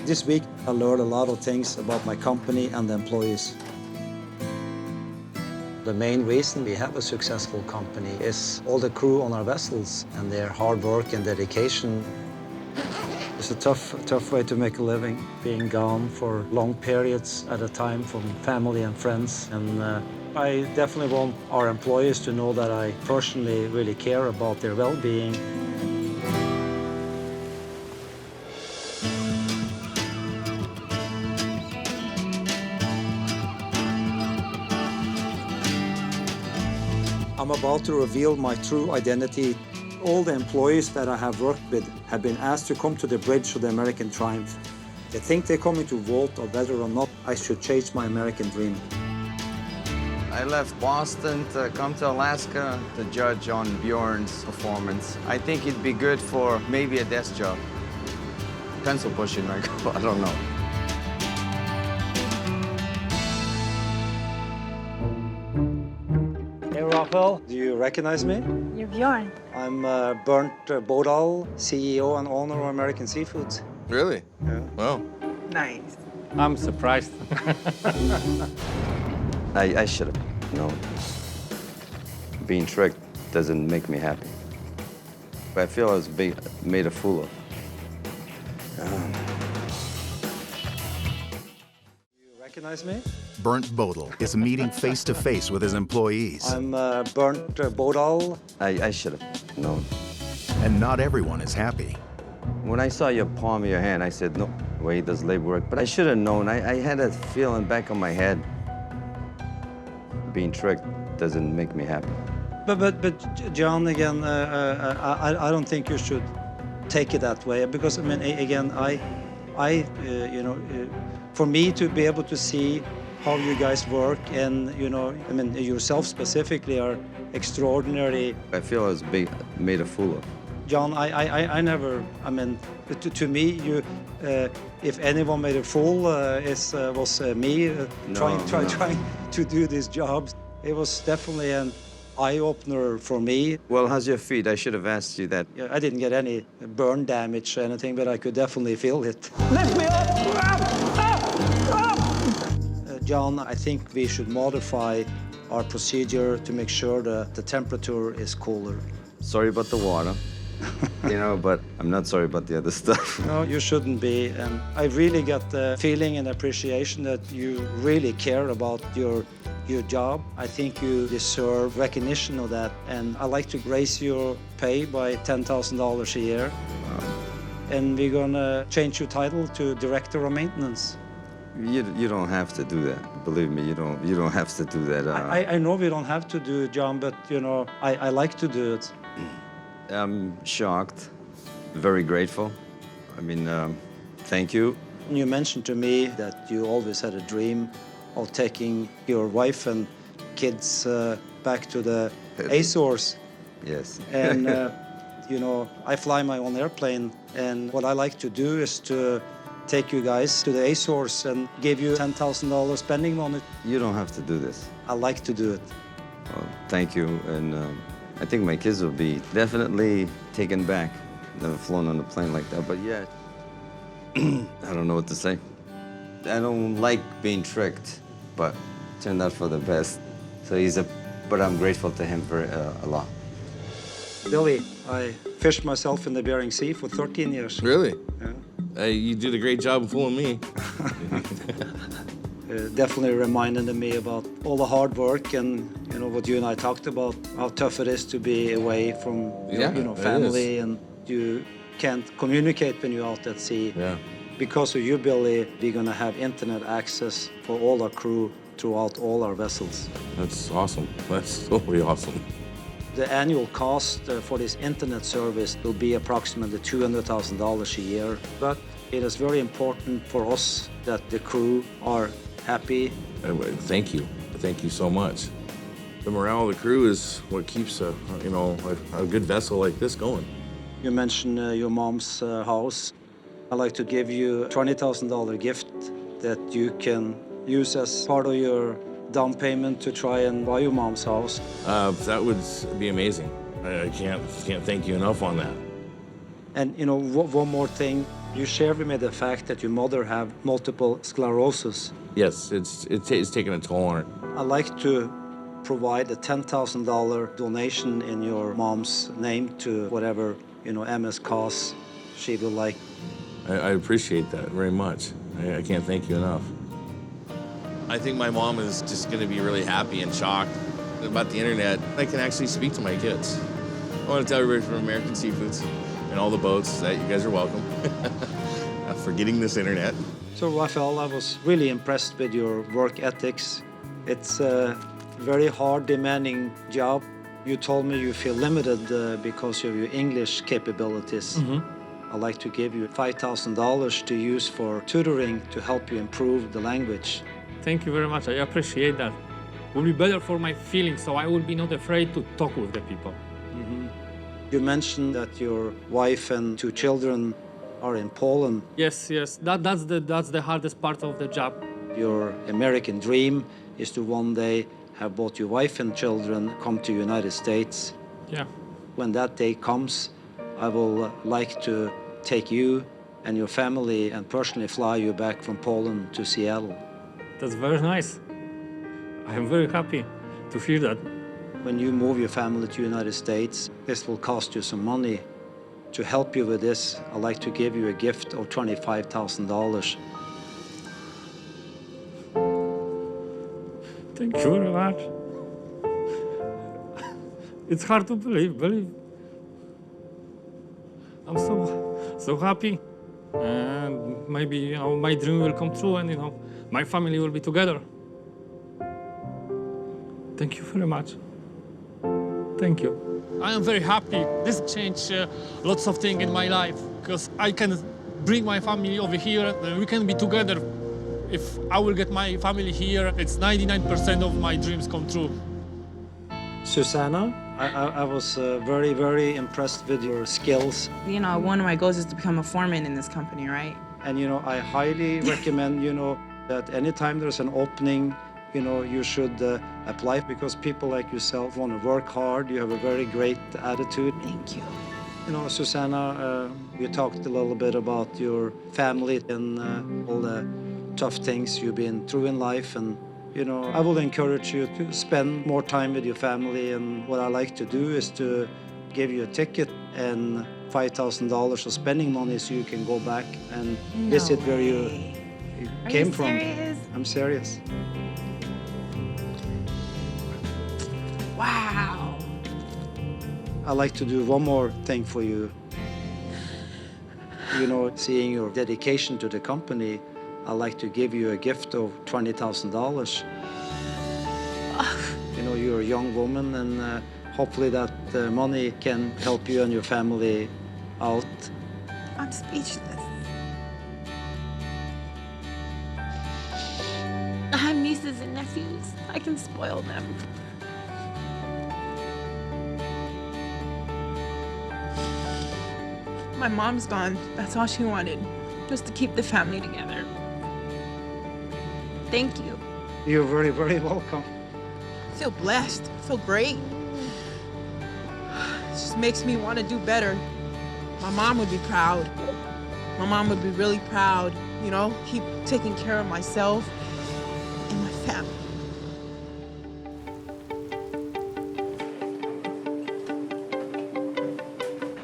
This week, I learned a lot of things about my company and the employees. The main reason we have a successful company is all the crew on our vessels and their hard work and dedication. It's a tough way to make a living, being gone for long periods at a time from family and friends. And I definitely want our employees to know that I personally really care about their well-being. I'm about to reveal my true identity. All the employees that I have worked with have been asked to come to the bridge of the American triumph. They think they're coming to vault, or whether or not I should chase my American dream. I left Boston to come to Alaska to judge on Bjorn's performance. I think he'd be good for maybe a desk job. Pencil pushing, right? I don't know. Hey, Raphael, do you recognize me? You're Bjorn. I'm Bernt Bodal, CEO and owner of American Seafoods. Really? Yeah. Wow. Nice. I'm surprised. I should have known. Being tricked doesn't make me happy. I feel I was made a fool of. You recognize me? Bernt Bodal is meeting face-to-face with his employees. I'm Bernt Bodal. I should have known. And not everyone is happy. When I saw your palm of your hand, I said, no way he does labor work. But I should have known. I had that feeling back of my head. Being tricked doesn't make me happy. But John, again, I don't think you should take it that way, because I mean, again, for me to be able to see how you guys work, and I mean, yourself specifically are extraordinary. I feel I was made a fool of. John, I never, I mean, to me, you, if anyone made a fool, was me trying to do these jobs. It was definitely an eye-opener for me. Well, how's your feet? I should have asked you that. Yeah, I didn't get any burn damage or anything, but I could definitely feel it. Lift me up! John, I think we should modify our procedure to make sure that the temperature is cooler. Sorry about the water. But I'm not sorry about the other stuff. No, you shouldn't be. And I really get the feeling and appreciation that you really care about your job. I think you deserve recognition of that. And I'd like to raise your pay by $10,000 a year. And we're gonna change your title to Director of Maintenance. You don't have to do that. Believe me, you don't have to do that. I know we don't have to do it, John, but I like to do it. I'm shocked, very grateful. I mean, thank you. You mentioned to me that you always had a dream of taking your wife and kids back to the Azores. Yes. And, I fly my own airplane, and what I like to do is to take you guys to the Azores and give you $10,000 spending money. You don't have to do this. I like to do it. Well, thank you, and I think my kids will be definitely taken back. Never flown on a plane like that, but yeah, I don't know what to say. I don't like being tricked, but it turned out for the best. So but I'm grateful to him for a lot. Billy, I fished myself in the Bering Sea for 13 years. Really? Yeah. You did a great job of fooling me. Definitely reminded me about all the hard work and what you and I talked about, how tough it is to be away from family, and you can't communicate when you're out at sea. Yeah. Because of you, Billy, we're gonna have internet access for all our crew throughout all our vessels. That's awesome. That's totally awesome. The annual cost for this internet service will be approximately $200,000 a year, but it is very important for us that the crew are happy. Thank you. Thank you so much. The morale of the crew is what keeps a good vessel like this going. You mentioned your mom's house. I'd like to give you a $20,000 gift that you can use as part of your down payment to try and buy your mom's house. That would be amazing. I can't thank you enough on that. And one more thing, you shared with me the fact that your mother have multiple sclerosis. Yes, it's taken a toll on her. I'd like to provide a $10,000 donation in your mom's name to whatever MS cause she would like. I appreciate that very much. I can't thank you enough. I think my mom is just going to be really happy and shocked about the internet. I can actually speak to my kids. I want to tell everybody from American Seafoods and all the boats that you guys are welcome for getting this internet. So, Raphael, I was really impressed with your work ethics. It's a very hard, demanding job. You told me you feel limited because of your English capabilities. Mm-hmm. I'd like to give you $5,000 to use for tutoring to help you improve the language. Thank you very much. I appreciate that. will be better for my feelings, so I will be not afraid to talk with the people. You mentioned that your wife and 2 children are in Poland. Yes, that's the hardest part of the job. Your American dream is to one day have both your wife and children come to United States. Yeah. When that day comes, I will like to take you and your family and personally fly you back from Poland to Seattle. That's very nice. I am very happy to hear that. When you move your family to United States, this will cost you some money. To help you with this, I'd like to give you a gift of $25,000. Thank you very much. It's hard to believe. I'm so happy. And maybe, my dream will come true and, my family will be together. Thank you very much. Thank you. I am very happy. This changed lots of things in my life because I can bring my family over here and we can be together. If I will get my family here, it's 99% of my dreams come true. Susanna, I was very, very impressed with your skills. One of my goals is to become a foreman in this company, right? And, I highly recommend, that anytime there's an opening, you should apply because people like yourself want to work hard. You have a very great attitude. Thank you. Susanna, you talked a little bit about your family and all the tough things you've been through in life. And, I will encourage you to spend more time with your family. And what I like to do is to give you a ticket and $5,000 of spending money so you can go back and visit where you came from. Serious? I'm serious. Wow. I'd like to do one more thing for you. Seeing your dedication to the company, I'd like to give you a gift of $20,000. You're a young woman, and hopefully that money can help you and your family out. I'm speechless. I have nieces and nephews. I can spoil them. My mom's gone. That's all she wanted, just to keep the family together. Thank you. You're very, very welcome. I feel blessed. I feel great. It just makes me want to do better. My mom would be proud. My mom would be really proud, keep taking care of myself and my family.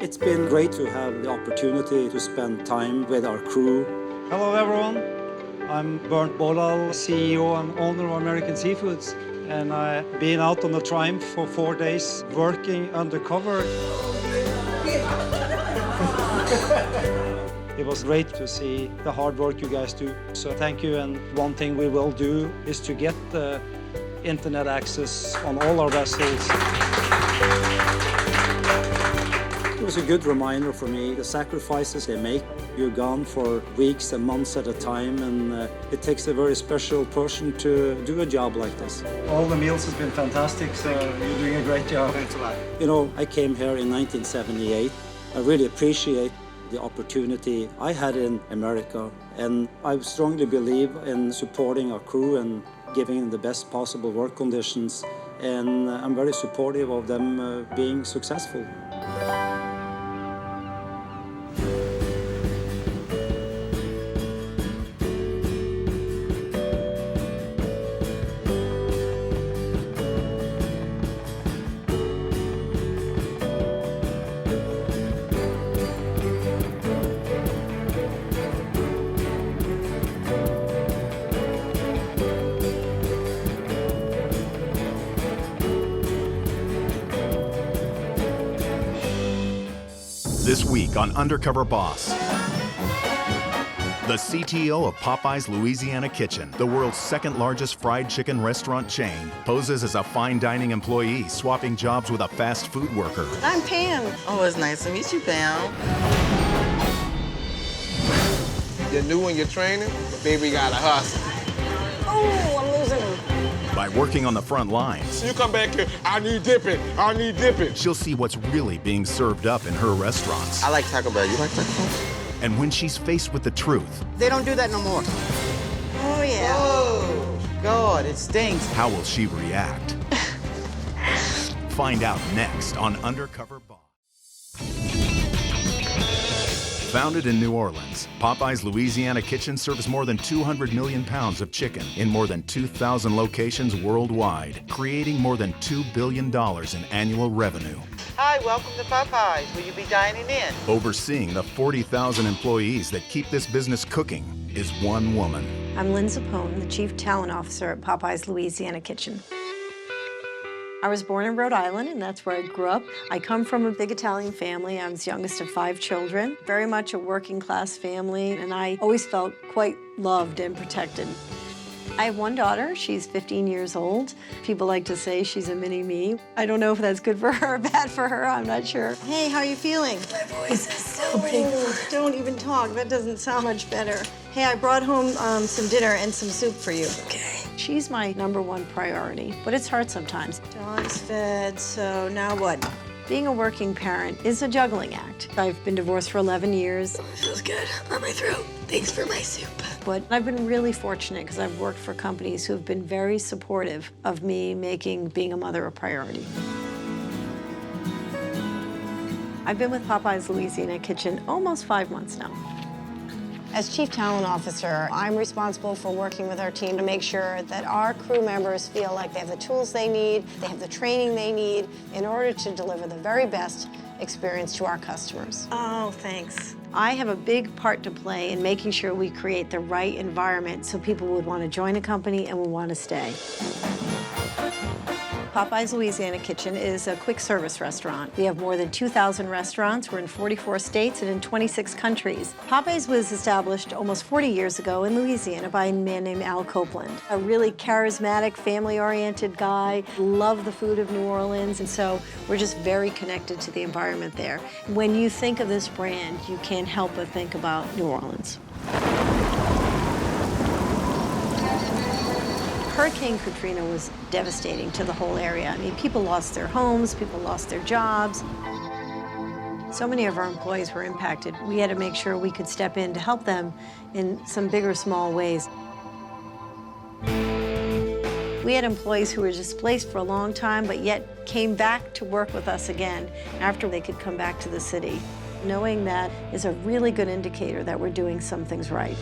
It's been great to have the opportunity to spend time with our crew. Hello, everyone. I'm Bernt Bodal, CEO and owner of American Seafoods. And I've been out on the Triumph for 4 days, working undercover. It was great to see the hard work you guys do. So thank you. And one thing we will do is to get the internet access on all our vessels. It was a good reminder for me, the sacrifices they make. You're gone for weeks and months at a time, and it takes a very special person to do a job like this. All the meals have been fantastic, so you're doing a great job. Thanks a lot. I came here in 1978. I really appreciate the opportunity I had in America, and I strongly believe in supporting our crew and giving them the best possible work conditions, and I'm very supportive of them being successful. This week on Undercover Boss, the CTO of Popeyes Louisiana Kitchen, the world's second largest fried chicken restaurant chain, poses as a fine dining employee, swapping jobs with a fast food worker. I'm Pam. Oh, it's nice to meet you, Pam. You're new in your training, but baby, you gotta hustle. Oh, I'm losing him. By By working on the front lines, You come back here, I need dipping, I need dipping. she'll see what's really being served up in her restaurants. I like Taco Bell. You like Taco Bell? And when she's faced with the truth, They don't do that no more. Oh, yeah. Oh, God, it stinks. how will she react? Find out next on Undercover Boss. Founded in New Orleans, Popeyes Louisiana Kitchen serves more than 200 million pounds of chicken in more than 2,000 locations worldwide, creating more than $2 billion in annual revenue. Hi, welcome to Popeyes. Will you be dining in? Overseeing the 40,000 employees that keep this business cooking is one woman. I'm Lynne Zappone, the Chief Talent Officer at Popeyes Louisiana Kitchen. I was born in Rhode Island, and that's where I grew up. I come from a big Italian family. I was the youngest of 5 children, very much a working class family, and I always felt quite loved and protected. I have one daughter. She's 15 years old. People like to say she's a mini-me. I don't know if that's good for her or bad for her. I'm not sure. Hey, how are you feeling? My voice is so big. Don't even talk. That doesn't sound much better. Hey, I brought home some dinner and some soup for you. Okay. She's my #1 priority, but it's hard sometimes. Dawn's fed, so now what? Being a working parent is a juggling act. I've been divorced for 11 years. Oh, it feels good on my throat. Thanks for my soup. But I've been really fortunate because I've worked for companies who have been very supportive of me making being a mother a priority. I've been with Popeyes Louisiana Kitchen almost 5 months now. As Chief Talent Officer, I'm responsible for working with our team to make sure that our crew members feel like they have the tools they need, they have the training they need in order to deliver the very best experience to our customers. Oh, thanks. I have a big part to play in making sure we create the right environment so people would want to join a company and would want to stay. Popeyes Louisiana Kitchen is a quick service restaurant. We have more than 2,000 restaurants. We're in 44 states and in 26 countries. Popeyes was established almost 40 years ago in Louisiana by a man named Al Copeland, a really charismatic, family-oriented guy, loved the food of New Orleans, and so we're just very connected to the environment there. When you think of this brand, you can't help but think about New Orleans. Hurricane Katrina was devastating to the whole area. I mean, people lost their homes, people lost their jobs. So many of our employees were impacted. We had to make sure we could step in to help them in some big or small ways. We had employees who were displaced for a long time, but yet came back to work with us again after they could come back to the city. Knowing that is a really good indicator that we're doing some things right.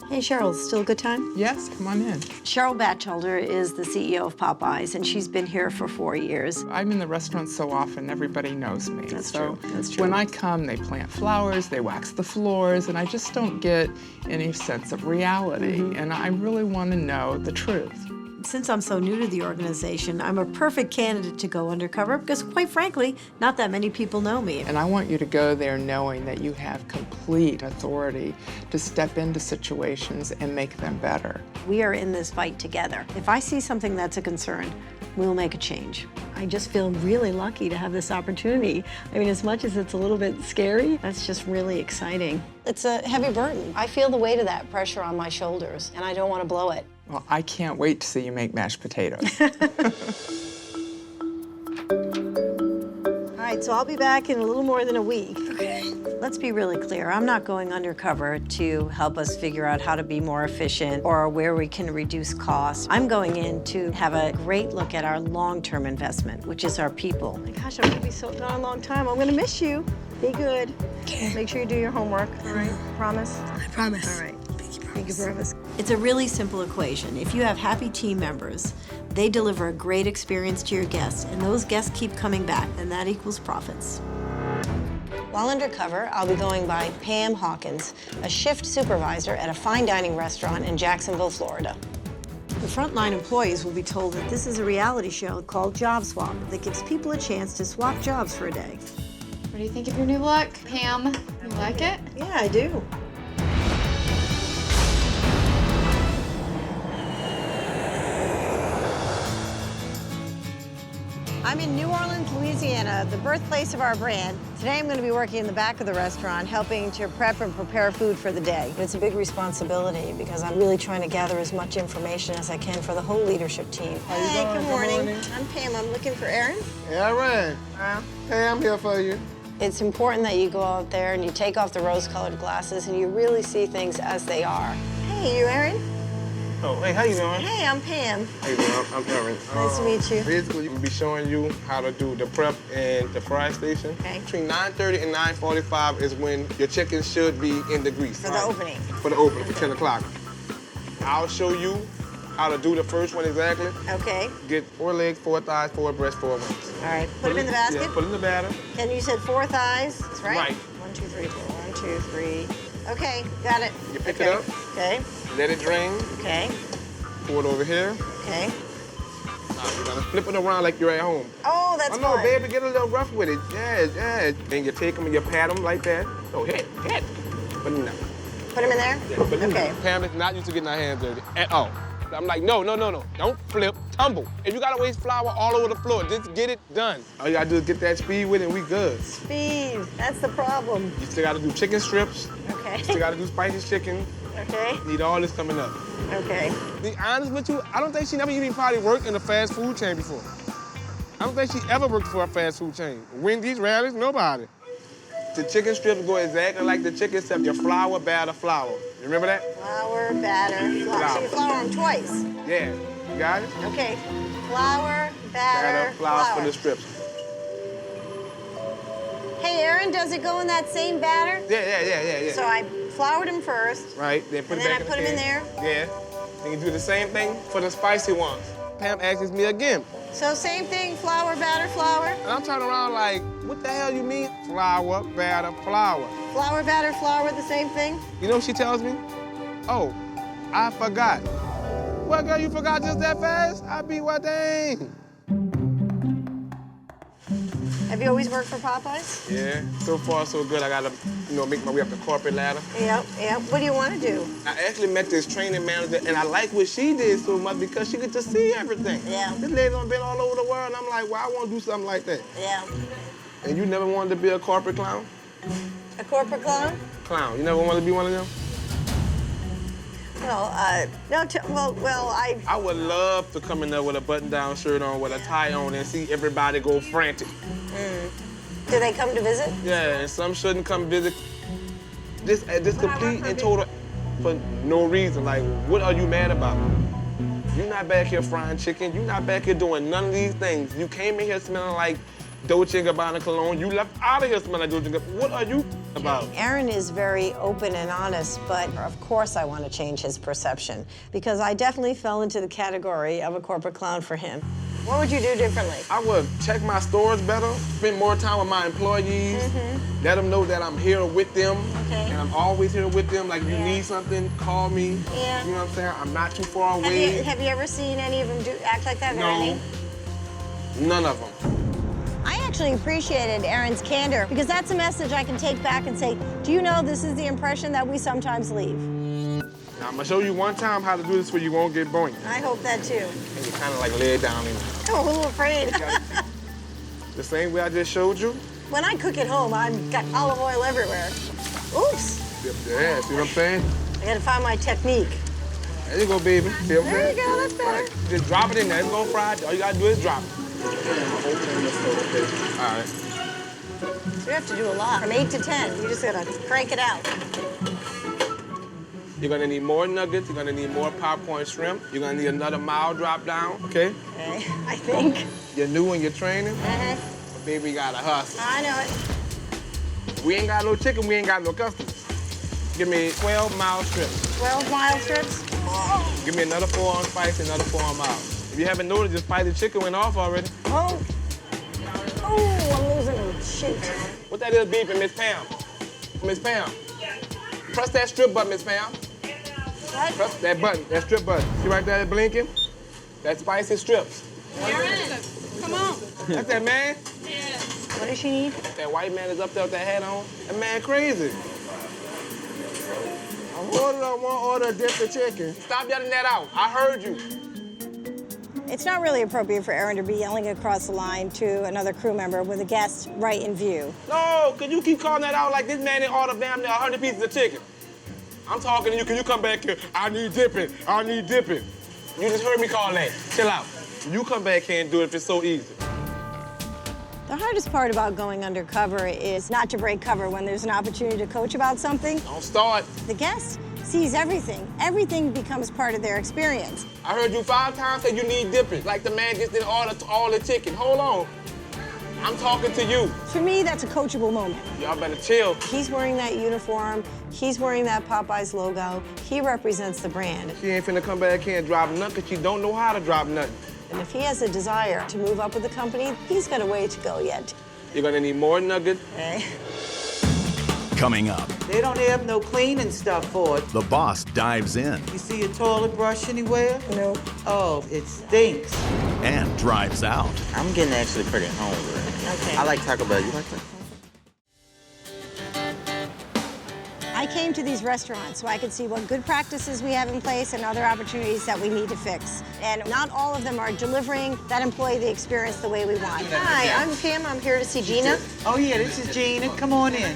Hey, Cheryl, still a good time? Yes, come on in. Cheryl Batchelder is the CEO of Popeyes, and she's been here for 4 years. I'm in the restaurant so often, everybody knows me. That's true. That's true. When I come, they plant flowers, they wax the floors, and I just don't get any sense of reality. And I really want to know the truth. Since I'm so new to the organization, I'm a perfect candidate to go undercover because, quite frankly, not that many people know me. And I want you to go there knowing that you have complete authority to step into situations and make them better. We are in this fight together. If I see something that's a concern, we'll make a change. I just feel really lucky to have this opportunity. I mean, as much as it's a little bit scary, that's just really exciting. It's a heavy burden. I feel the weight of that pressure on my shoulders, and I don't want to blow it. Well, I can't wait to see you make mashed potatoes. All right, so I'll be back in a little more than a week. Okay. Let's be really clear. I'm not going undercover to help us figure out how to be more efficient or where we can reduce costs. I'm going in to have a great look at our long-term investment, which is our people. Oh my gosh, I'm gonna be so gone a long time. I'm gonna miss you. Be good. Okay. Make sure you do your homework, all right? Promise? I promise. All right. Thank you, promise. It's a really simple equation. If you have happy team members, they deliver a great experience to your guests, and those guests keep coming back, and that equals profits. While undercover, I'll be going by Pam Hawkins, a shift supervisor at a fine dining restaurant in Jacksonville, Florida. The frontline employees will be told that this is a reality show called Job Swap that gives people a chance to swap jobs for a day. What do you think of your new look, Pam? You like it? Yeah, I do. I'm in New Orleans, Louisiana, the birthplace of our brand. Today I'm going to be working in the back of the restaurant, helping to prep and prepare food for the day. It's a big responsibility because I'm really trying to gather as much information as I can for the whole leadership team. Hey, good morning. I'm Pam. I'm looking for Aaron. Aaron. Hey, I'm here for you. It's important that you go out there and you take off the rose-colored glasses and you really see things as they are. Hey, you Aaron? Oh, hey, how you doing? Hey, I'm Pam. Hey, man, I'm Aaron. Nice to meet you. Basically, we'll be showing you how to do the prep and the fry station. Okay. Between 9:30 and 9:45 is when your chicken should be in the grease. For the opening. For the opening, for 10 o'clock. I'll show you how to do the first one exactly. Okay. Get 4 legs, 4 thighs, 4 breasts, 4 wings. All right. Put them in the basket? Yeah, put it in the batter. And you said 4 thighs, that's right? Right. 1, 2, 3, 4. 1, 2, 3. Okay, got it. You pick okay. it up. Okay. Let it drain. Okay. Pour it over here. Okay. Now you're gonna flip it around like you're at home. Oh, that's no, fun. baby, get a little rough with it. Yeah. Then you take them and you pat them like that. Oh, hit. But no. Put them in there? Yeah, put them Okay. in. Pam is not used to getting our hands dirty at all. I'm like, no. Don't flip, tumble. If you gotta waste flour all over the floor, just get it done. All you gotta do is get that speed with it and we good. Speed, that's the problem. You still gotta do chicken strips. Okay. You still gotta do spicy chicken. Okay. Need all this coming up. Okay. To be honest with you, I don't think she never even probably worked in a fast food chain before. I don't think she ever worked for a fast food chain. Wendy's, Rally's, nobody. The chicken strips go exactly like the chicken except your flour, batter, flour. You remember that? Flour, batter, flour. So you flour them twice? Yeah. You got it? Okay. Flour, batter, flour for the strips. Hey, Aaron, does it go in that same batter? Yeah. So I floured them first. Right, then put it back in the And then I put them in there? Yeah. Then you do the same thing for the spicy ones. Pam asks me again. So same thing, flour, batter, flour? And I'm turning around like, what the hell you mean? Flour, batter, flour. Flour, batter, flour, the same thing? You know what she tells me? Oh, I forgot. Well, girl, you forgot just that fast? I be what dang. Have you always worked for Popeyes? Yeah, so far so good. I gotta, make my way up the corporate ladder. Yep. What do you want to do? I actually met this training manager, and I like what she did so much because she get to see everything. Yeah. This lady done been all over the world, and I'm like, well, I want to do something like that. Yeah. And you never wanted to be a corporate clown? A corporate clown? Clown. You never wanted to be one of them? Well, no, I would love to come in there with a button-down shirt on, with a tie on, and see everybody go frantic. Do they come to visit? Yeah, and some shouldn't come visit. This complete and total for no reason. Like, what are you mad about? You're not back here frying chicken. You're not back here doing none of these things. You came in here smelling like Dolce & Gabbana cologne. You left out of here smelling like Dolce & Gabbana. What are you about? Aaron is very open and honest, but of course I want to change his perception because I definitely fell into the category of a corporate clown for him. What would you do differently? I would check my stores better, spend more time with my employees, let them know that I'm here with them, and I'm always here with them. Like, if you need something, call me. Yeah. You know what I'm saying? I'm not too far away. Have you ever seen any of them act like that? No, none of them. I actually appreciated Aaron's candor because that's a message I can take back and say, do you know this is the impression that we sometimes leave? Now, I'm gonna show you one time how to do this where you won't get boink. I hope that too. And you kind of like lay it down in it. I'm a little afraid. The same way I just showed you. When I cook at home, I've got olive oil everywhere. Oops. Yeah, see what I'm saying? I gotta find my technique. There you go, baby. See what I'm There saying? you go, that's better. Right. Just drop it in there. It's gonna fry. All you gotta do is drop it. All right. So you have to do a lot. From 8 to 10, you just gotta crank it out. You're gonna need more nuggets. You're gonna need more popcorn shrimp. You're gonna need another mild drop down, okay? Okay, I think. You're new in your training. But baby, you gotta hustle. I know it. We ain't got no chicken, we ain't got no customers. Give me 12 mild strips. 12 mild strips? Oh. Give me another 4 on spicy, another 4 on mild. If you haven't noticed, the spicy chicken went off already. Oh. Oh, I'm losing them. Shoot. What that is beeping, Miss Pam? Miss Pam. Press that strip button, Miss Pam. What? Press that button, that strip button. See right there blinking? That's spicy strips. Aaron, come on. That's that man? Yeah. What does she need? That white man is up there with that hat on. That man crazy. I ordered a different chicken. Stop yelling that out. I heard you. It's not really appropriate for Aaron to be yelling across the line to another crew member with a guest right in view. No, can you keep calling that out like this man didn't order damn near 100 pieces of chicken? I'm talking to you. Can you come back here? I need dipping. I need dipping. You just heard me call that. Chill out. You come back here and do it if it's so easy. The hardest part about going undercover is not to break cover when there's an opportunity to coach about something. Don't start. The guest sees everything. Everything becomes part of their experience. I heard you 5 times say you need dipping, like the man just didn't order all the chicken. Hold on. I'm talking to you. For me, that's a coachable moment. Y'all better chill. He's wearing that uniform. He's wearing that Popeyes logo. He represents the brand. She ain't finna come back here and drop nothing because she don't know how to drop nothing. And if he has a desire to move up with the company, he's got a way to go yet. You're gonna need more nuggets. Okay. Coming up, They don't have no cleaning stuff for it. the boss dives in You see a toilet brush anywhere? No. Oh, it stinks. and drives out. I'm getting actually pretty hungry. Okay. I like Taco Bell. You like that? I came to these restaurants so I could see what good practices we have in place and other opportunities that we need to fix. And not all of them are delivering that employee the experience the way we want. Hi, I'm Pam. I'm here to see Gina. Oh, yeah, this is Gina. Come on in.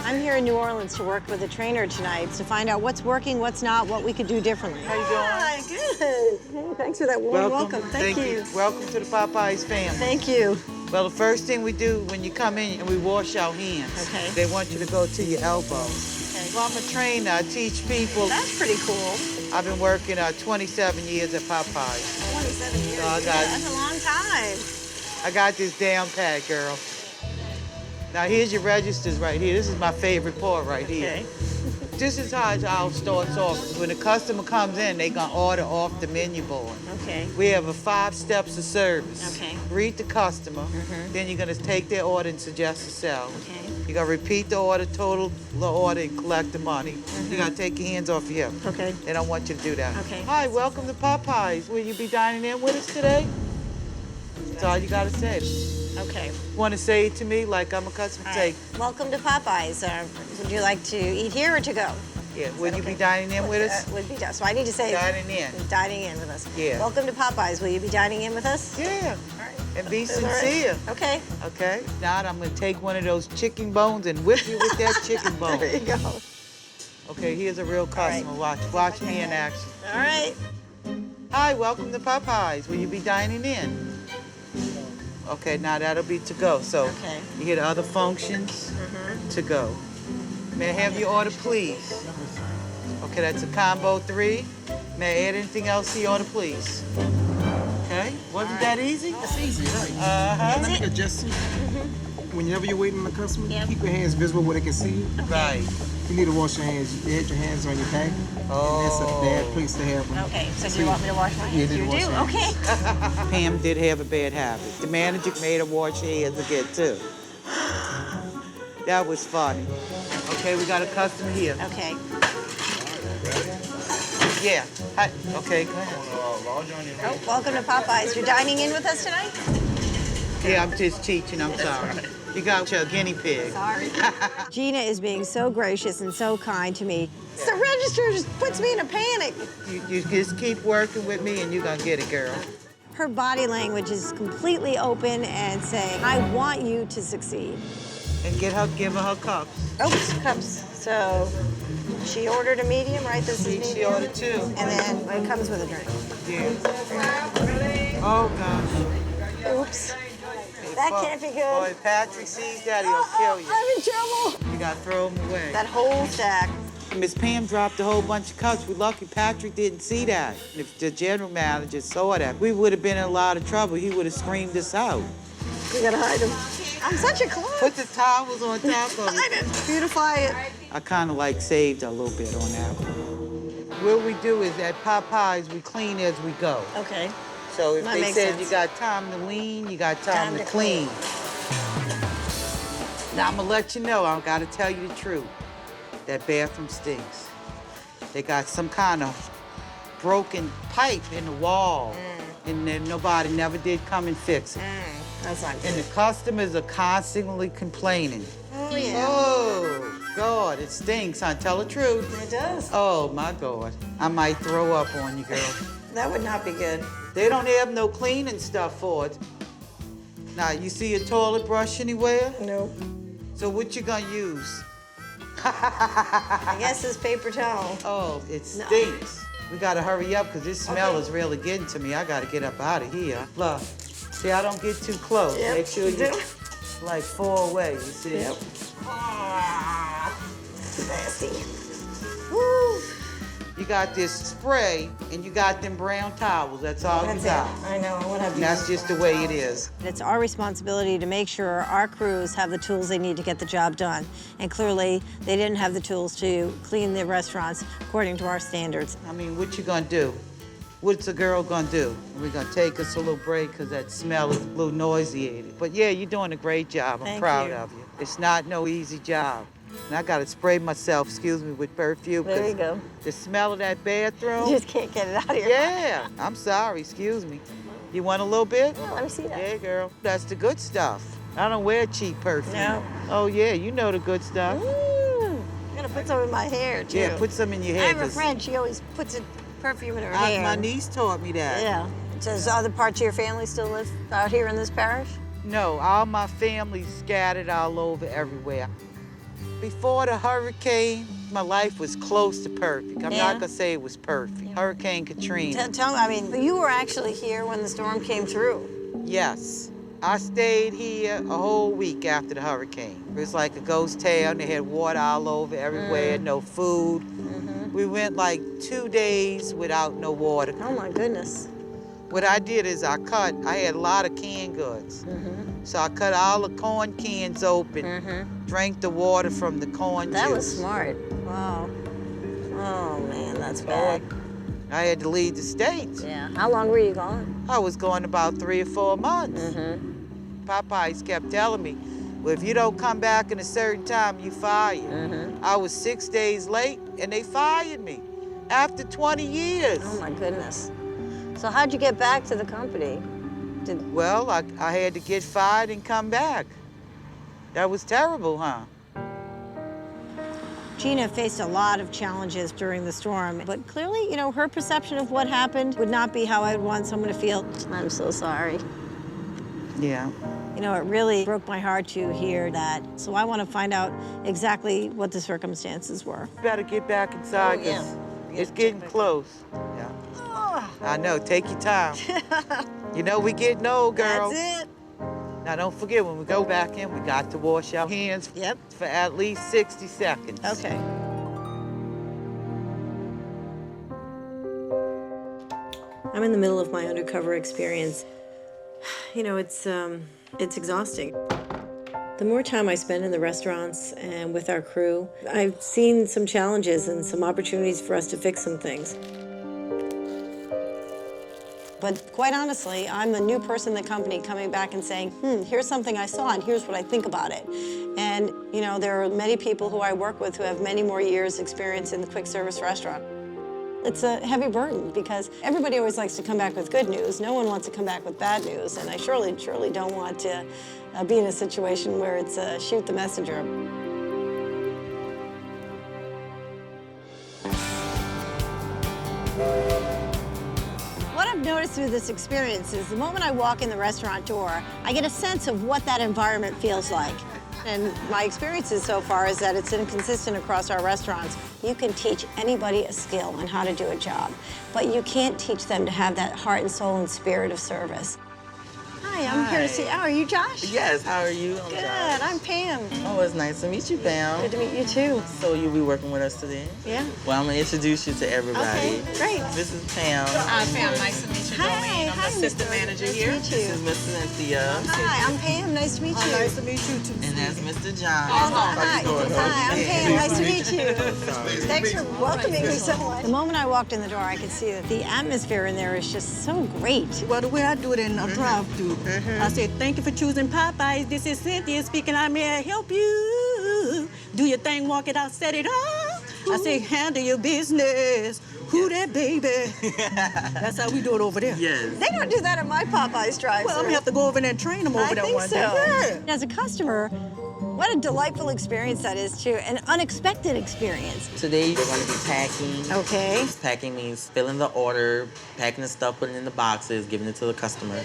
I'm here in New Orleans to work with a trainer tonight to find out what's working, what's not, what we could do differently. How you doing? Hi, good. Hey, thanks for that warm welcome. Thank you. Welcome to the Popeyes family. Thank you. Well, the first thing we do when you come in, and we wash our hands. Okay. They want you to go to your elbows. Okay. Well, I'm a trainer. I teach people. That's pretty cool. I've been working 27 years at Popeyes. 27 years. So I got, That's a long time. I got this down pat, girl. Now, here's your registers right here. This is my favorite part right here. Okay. This is how our starts off. When the customer comes in, they gonna order off the menu board. Okay. We have a 5 steps of service. Okay. Greet the customer. Then you're gonna take their order and suggest a sell. Okay. You're gonna repeat the order, total the order, and collect the money. You gotta take your hands off your hip. Okay. They don't want you to do that. Okay. Hi, welcome to Popeyes. Will you be dining in with us today? That's all you gotta say. Okay. Want to say it to me like I'm a customer? All Say, right. Welcome to Popeyes. Would you like to eat here or to go? yeah, will you be dining in with us? Would be done. So I need to say Dining in. Dining in with us. Yeah. Welcome to Popeyes. Will you be dining in with us? Yeah. All right. And be All right. sincere. Okay. Okay? Now I'm gonna take one of those chicken bones and whip you with that chicken bone. There you go. Okay, here's a real customer. Watch me in action. All right. Hi, welcome to Popeyes. Will you be dining in? Okay, now that'll be to go. So Okay. you hear the other functions? To go. May I have your order, please? Okay, that's a combo 3. May I add anything else to your order, please? Okay, wasn't that easy? It's easy, right? Uh-huh. Let me adjust you. Whenever you're waiting on the customer, keep your hands visible where they can see you. Right. You need to wash your hands. You had your hands on your back. Oh. And that's a bad place to have them. Okay. So do you want me to wash my hands? Yeah, You wash do? your hands. Okay. Pam did have a bad habit. The manager made her wash her hands again, too. That was funny. Okay, we got a customer here. Okay. Yeah. Hi. Okay, go ahead. Oh, welcome to Popeyes. You're dining in with us tonight? Yeah, I'm just teaching. I'm sorry. You got your guinea pig. Sorry. Gina is being so gracious and so kind to me. The register just puts me in a panic. You just keep working with me and you're going to get it, girl. Her body language is completely open and saying, I want you to succeed. And give her her cups. Oops, cups. So she ordered a medium, right? This is medium. She ordered 2. And then it comes with a drink. Yeah. Oh, gosh. Oops. That can't be good. Boy, Patrick sees that, he'll kill you. I'm in trouble. You got to throw them away. That whole stack. Miss Pam dropped a whole bunch of cups. We're lucky Patrick didn't see that. If the general manager saw that, we would have been in a lot of trouble. He would have screamed us out. You gotta hide them. I'm such a clown. Put the towels on top of Hide it. it. Beautify it. I kind of like saved a little bit on that one. What we do is at Popeyes, we clean as we go. Okay. So if That they makes said sense. you got time to lean, you got time to clean. Now I'm gonna let you know, I gotta tell you the truth. That bathroom stinks. They got some kind of broken pipe in the wall. And then nobody never did come and fix it. That's not And good. the customers are constantly complaining. Oh, yeah. Oh, God, it stinks, huh? Tell the truth. It does. Oh, my God. I might throw up on you, girl. That would not be good. They don't have no cleaning stuff for it. Now, you see a toilet brush anywhere? Nope. So what you gonna use? I guess it's paper towel. Oh, it stinks. We gotta hurry up because this smell is really getting to me. I gotta get up out of here. Look, see, I don't get too close. Yep, Make sure you you do. like 4 away, you see? Yep. Nasty. Woo. You got this spray and you got them brown towels. That's all That's you got. it. I know. I want to have And that's just the way it is. It's our responsibility to make sure our crews have the tools they need to get the job done. And clearly, they didn't have the tools to clean the restaurants according to our standards. I mean, what you gonna do? What's a girl gonna do? We're gonna take us a little break because that smell is a little nauseating. But yeah, you're doing a great job. I'm Thank proud you. of you. It's not no easy job. And I gotta spray myself, excuse me, with perfume. There you 'cause go. The smell of that bathroom. You just can't get it out of your Yeah, I'm sorry, excuse me. You want a little bit? Yeah, let me see that. Yeah, girl. That's the good stuff. I don't wear cheap perfume. No. Oh, yeah, you know the good stuff. I'm gonna put some in my hair, too. Yeah, put some in your hair. I have a 'cause friend, she always puts a perfume in her hair. My niece taught me that. Yeah. Does other parts of your family still live out here in this parish? No, all my family's scattered all over everywhere. Before the hurricane, my life was close to perfect. I'm not gonna say it was perfect. Hurricane Katrina. Tell me, I mean, you were actually here when the storm came through. Yes. I stayed here a whole week after the hurricane. It was like a ghost town. They had water all over everywhere, no food. We went like 2 days without no water. Oh my goodness. What I did is I had a lot of canned goods. So I cut all the corn cans open, drank the water from the corn That juice. was smart. Wow. Oh man, that's bad. I had to leave the States. Yeah. How long were you gone? I was gone about 3 or 4 months. Popeyes kept telling me, well, if you don't come back in a certain time, you fired. I was 6 days late, and they fired me after 20 years. Oh my goodness. So how'd you get back to the company? Well, I had to get fired and come back. That was terrible, huh? Gina faced a lot of challenges during the storm, but clearly, you know, her perception of what happened would not be how I would want someone to feel. I'm so sorry. Yeah. You know, it really broke my heart to hear that. So I want to find out exactly what the circumstances were. Better get back inside, Oh, yeah. 'cause it's getting close. Yeah. I know, take your time. You know, we getting old, girl. That's it. Now, don't forget, when we go back in, we got to wash our hands for at least 60 seconds. Okay. I'm in the middle of my undercover experience. You know, it's exhausting. The more time I spend in the restaurants and with our crew, I've seen some challenges and some opportunities for us to fix some things. But quite honestly, I'm the new person in the company coming back and saying, here's something I saw and here's what I think about it. And, you know, there are many people who I work with who have many more years experience in the quick service restaurant. It's a heavy burden because everybody always likes to come back with good news. No one wants to come back with bad news. And I surely don't want to be in a situation where it's shoot the messenger. What I've noticed through this experience is the moment I walk in the restaurant door, I get a sense of what that environment feels like. And my experiences so far is that it's inconsistent across our restaurants. You can teach anybody a skill on how to do a job, but you can't teach them to have that heart and soul and spirit of service. Hi, I'm here to see. How are you, Josh? Yes, how are you? I'm Good, Josh. I'm Pam. Oh, it's nice to meet you, Pam. Good to meet you too. So you'll be working with us today? Yeah. Well, I'm gonna introduce you to everybody. Okay, great. This is Pam. Pam, nice to meet you, Jolene. I'm the assistant manager here. This is Miss Cynthia. Hi, I'm Pam. Nice to meet you. Nice to meet you too. And that's Mr. John. Hi, I'm Pam. Nice to meet you. Thanks for welcoming me so much. The moment I walked in the door, I could see that the atmosphere in there is just so great. Well, the way I do it in a drive-thru, I say, thank you for choosing Popeyes. This is Cynthia speaking. May I help you? Do your thing, walk it out, set it up. I say, handle your business. Who that baby? That's how we do it over there. Yes. They don't do that at my Popeyes drive-thru. Well, I'm gonna have to go over there and train them over there one day. Yeah. As a customer, what a delightful experience that is, too. An unexpected experience. Today, we're going to be packing. Okay. Packing means filling the order, packing the stuff, putting it in the boxes, giving it to the customer.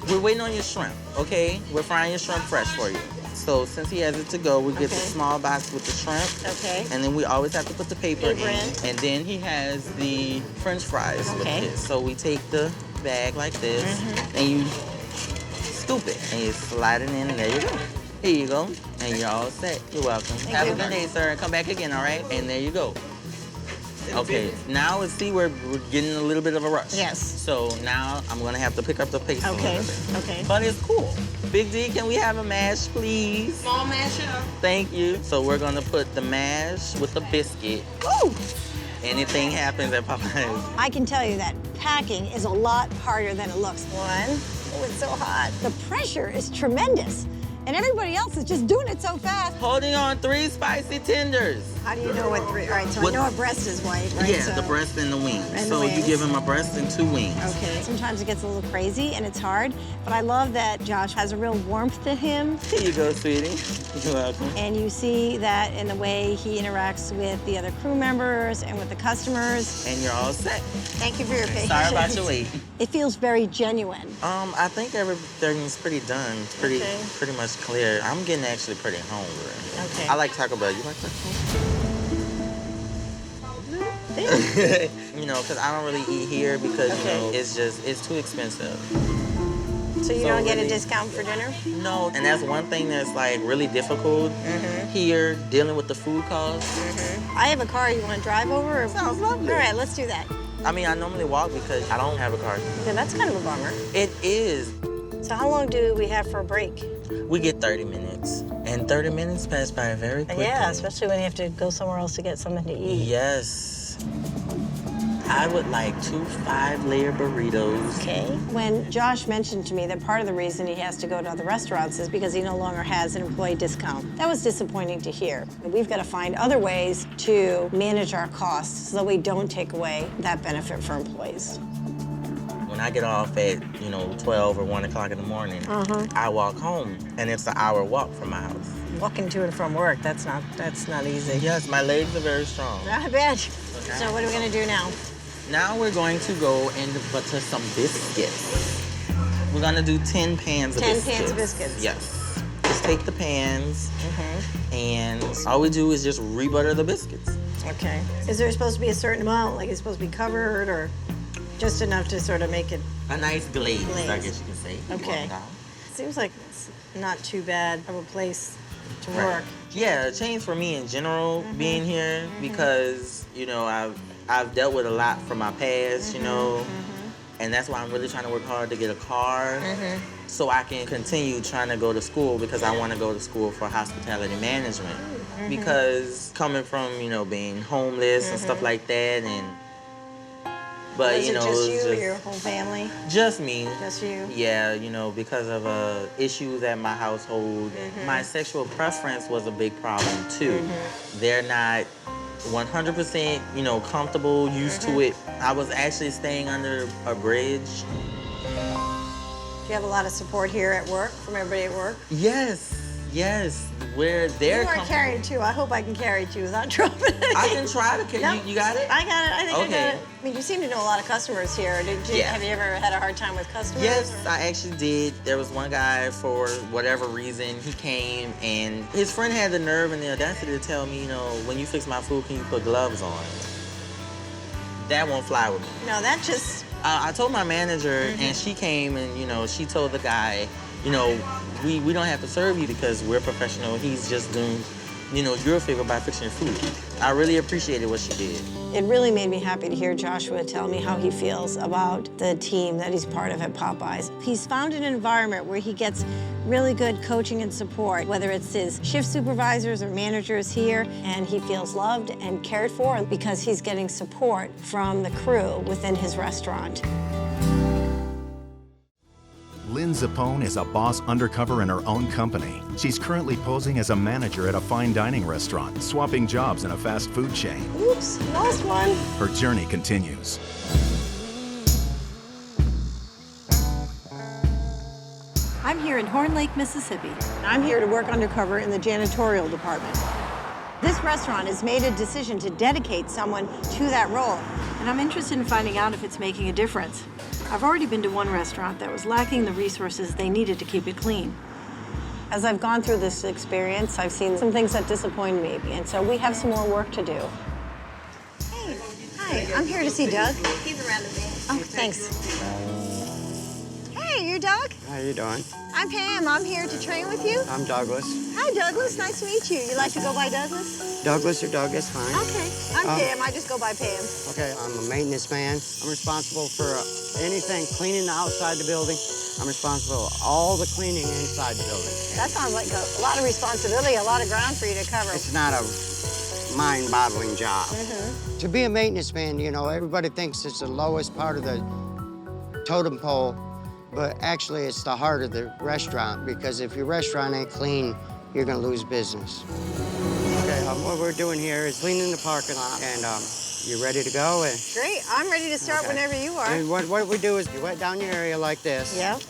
We're waiting on your shrimp, okay? We're frying your shrimp fresh for you. So since he has it to go, we get the small box with the shrimp. Okay. And then we always have to put the paper in. And then he has the French fries with his. So we take the bag like this, and you scoop it, and you slide it in, and there you go. Here you go, and you're all set. You're welcome. Have a good day, sir, and come back again, all right? And there you go. Okay, now let's see, we're getting a little bit of a rush. Yes. So now I'm gonna have to pick up the pace a little bit. Okay. But it's cool. Big D, can we have a mash, please? Small masher. Thank you. So we're gonna put the mash with the biscuit. Ooh. Anything happens at Popeyes. I can tell you that packing is a lot harder than it looks. Oh, it's so hot. The pressure is tremendous. And everybody else is just doing it so fast. Holding on 3 spicy tenders. How do you know what 3? All right, so I know a breast is white, right? Yeah, so, the breast and the wings. And so the you wings. give him a breast and 2 wings. Okay. Sometimes it gets a little crazy and it's hard, but I love that Josh has a real warmth to him. Here you go, sweetie. You're welcome. And you see that in the way he interacts with the other crew members and with the customers. And you're all set. Thank you for your patience. Sorry about your wait. It feels very genuine. I think everything's pretty done. It's pretty much clear. I'm getting actually pretty hungry. Okay. I like Taco Bell. You like Taco Bell? You know, because I don't really eat here because, you know, it's too expensive. So you don't get a discount for dinner? No, and that's one thing that's like really difficult here, dealing with the food costs. I have a car. You want to drive over? Sounds lovely. All right, let's do that. I mean, I normally walk because I don't have a car. Okay, that's kind of a bummer. It is. So how long do we have for a break? We get 30 minutes, and 30 minutes pass by very quickly. Yeah, especially when you have to go somewhere else to get something to eat. Yes. I would like 2 5-layer burritos. Okay. When Josh mentioned to me that part of the reason he has to go to other restaurants is because he no longer has an employee discount, that was disappointing to hear. We've got to find other ways to manage our costs so that we don't take away that benefit for employees. When I get off at, 12 or 1 o'clock in the morning, I walk home, and it's an hour walk from my house. Walking to and from work, that's not easy. Yes, my legs are very strong. I bet. So what are we gonna do now? Now we're going to go and butter some biscuits. We're gonna do 10 pans of 10 biscuits. pans of biscuits. Yes. Just take the pans, and all we do is just rebutter the biscuits. Okay. Is there supposed to be a certain amount? Like it's supposed to be covered or just enough to sort of make it a nice glaze, I guess you can say. Okay. Seems like it's not too bad of a place to work. Yeah, a change for me in general being here because, I've dealt with a lot from my past, and that's why I'm really trying to work hard to get a car so I can continue trying to go to school because I want to go to school for hospitality management. Because coming from, being homeless and stuff like that but, is it just it was you or your whole family? Just me. Just you? Yeah, because of issues at my household. My sexual preference was a big problem, too. They're not 100%, comfortable, used to it. I was actually staying under a bridge. Do you have a lot of support here at work, from everybody at work? Yes. Where they're You are carried too. I hope I can carry you without dropping it. I can try to carry. No, You got it? I got it. I think Okay. I got it. I mean, you seem to know a lot of customers here. Have you ever had a hard time with customers? Yes, I actually did. There was one guy, for whatever reason, he came and his friend had the nerve and the audacity to tell me, when you fix my food, can you put gloves on? That won't fly with me. No, that just... I told my manager and she came and, she told the guy, we don't have to serve you because we're professional. He's just doing, your favor by fixing your food. I really appreciated what she did. It really made me happy to hear Joshua tell me how he feels about the team that he's part of at Popeyes. He's found an environment where he gets really good coaching and support, whether it's his shift supervisors or managers here, and he feels loved and cared for because he's getting support from the crew within his restaurant. Lynne Lynne Zappone is a boss undercover in her own company. She's currently posing as a manager at a fine dining restaurant, swapping jobs in a fast food chain. Oops, lost one. Her journey continues. I'm here in Horn Lake, Mississippi. I'm here to work undercover in the janitorial department. This restaurant has made a decision to dedicate someone to that role, and I'm interested in finding out if it's making a difference. I've already been to one restaurant that was lacking the resources they needed to keep it clean. As I've gone through this experience, I've seen some things that disappoint me, and so we have some more work to do. Hey, hi, I'm here to see Doug. He's around the bend. Oh, thanks. Hey, you're Doug? How you doing? I'm Pam. I'm here to train with you. I'm Douglas. Hi, Douglas. Nice to meet you. You like to go by Douglas? Douglas or Doug is fine. Okay. I'm Pam. I just go by Pam. Okay, I'm a maintenance man. I'm responsible for anything cleaning the outside the building. I'm responsible for all the cleaning inside the building. That sounds like a lot of responsibility, a lot of ground for you to cover. It's not a mind-boggling job. To be a maintenance man, you know, everybody thinks it's the lowest part of the totem pole, but actually it's the heart of the restaurant, because if your restaurant ain't clean, you're gonna lose business. Okay, what we're doing here is cleaning the parking lot, and you ready to go? Great, I'm ready to start whenever you are. And what we do is you wet down your area like this. Yep.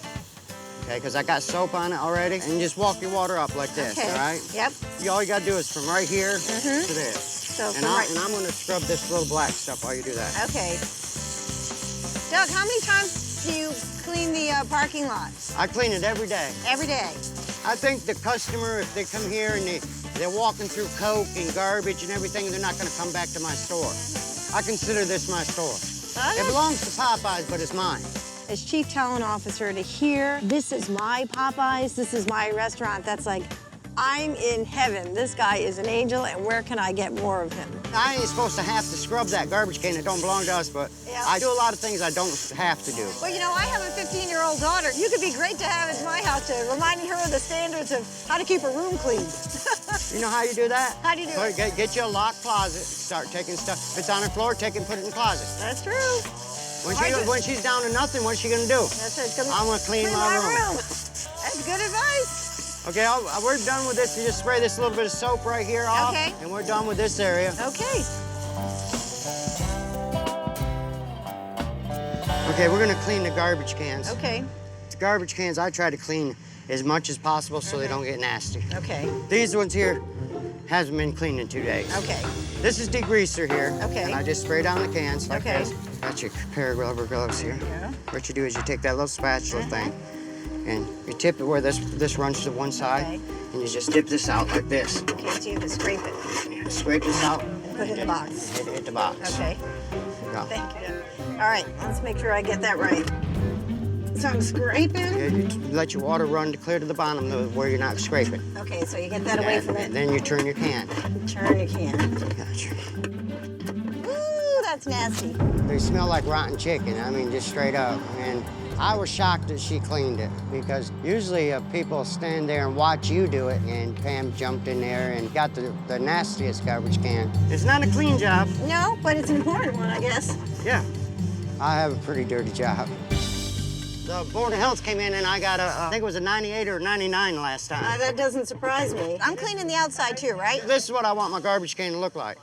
Okay, because I got soap on it already, and just walk your water up like this, Okay. all right? Yep. All you gotta do is from right here to this. So And from and I'm gonna scrub this little black stuff while you do that. Okay. Doug, how many times do you clean the parking lot? I clean it every day. Every day. I think the customer, if they come here and they're walking through coke and garbage and everything, they're not gonna come back to my store. I consider this my store. It belongs to Popeyes, but it's mine. As chief talent officer, to hear, this is my Popeyes, this is my restaurant, that's like, I'm in heaven. This guy is an angel, and where can I get more of him? I ain't supposed to have to scrub that garbage can that don't belong to us, but I do a lot of things I don't have to do. Well, you know, I have a 15-year-old daughter. You could be great to have at my house, reminding her of the standards of how to keep a room clean. You know how you do that? How do you do it? Get you a locked closet, start taking stuff. If it's on the floor, take it and put it in the closet. That's true. When she's down to nothing, what's she gonna do? That's it. I'm gonna clean my room. That's good advice. Okay, we're done with this. You just spray this little bit of soap right here off, Okay. and we're done with this area. Okay. Okay, we're gonna clean the garbage cans. Okay. The garbage cans I try to clean as much as possible so they don't get nasty. Okay. These ones here hasn't been cleaned in 2 days. Okay. This is degreaser here. Okay. And I just spray down the cans like Okay. this. Got your pair of rubber gloves here. Yeah. What you do is you take that little spatula thing and you tip it where this runs to one side, Okay. and you just dip this out like this. Okay, so you can scrape it. Yeah, scrape this out. And put it in the box. Hit the box. Okay. Go. Thank you. All right, let's make sure I get that right. So I'm scraping. Yeah, you let your water run to clear to the bottom where you're not scraping. Okay, so you get that away from it. Then you turn your can. Turn your can. Gotcha. Ooh, that's nasty. They smell like rotten chicken. I mean, just straight up. And I was shocked that she cleaned it, because usually people stand there and watch you do it, and Pam jumped in there and got the nastiest garbage can. It's not a clean job. No, but it's an important one, I guess. Yeah. I have a pretty dirty job. The Board of Health came in and I got I think it was a 98 or 99 last time. That doesn't surprise me. I'm cleaning the outside too, right? This is what I want my garbage can to look like.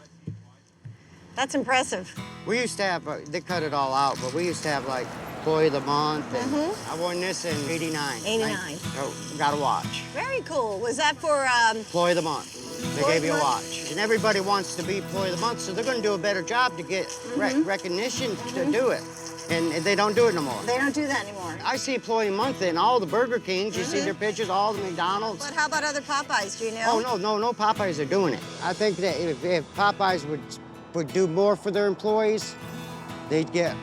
That's impressive. We used to have, they cut it all out, but we used to have like Employee of the Month, and I won this in 89. 89. So, got a watch. Very cool. Was that for, Employee of the Month. They gave you a watch. And everybody wants to be Employee of the Month, so they're gonna do a better job to get recognition to do it. And they don't do it no more. They don't do that anymore. I see Employee of the Month in all the Burger Kings. You see their pictures, all the McDonald's. But how about other Popeyes, do you know? Oh, no Popeyes are doing it. I think that if Popeyes would do more for their employees, they'd get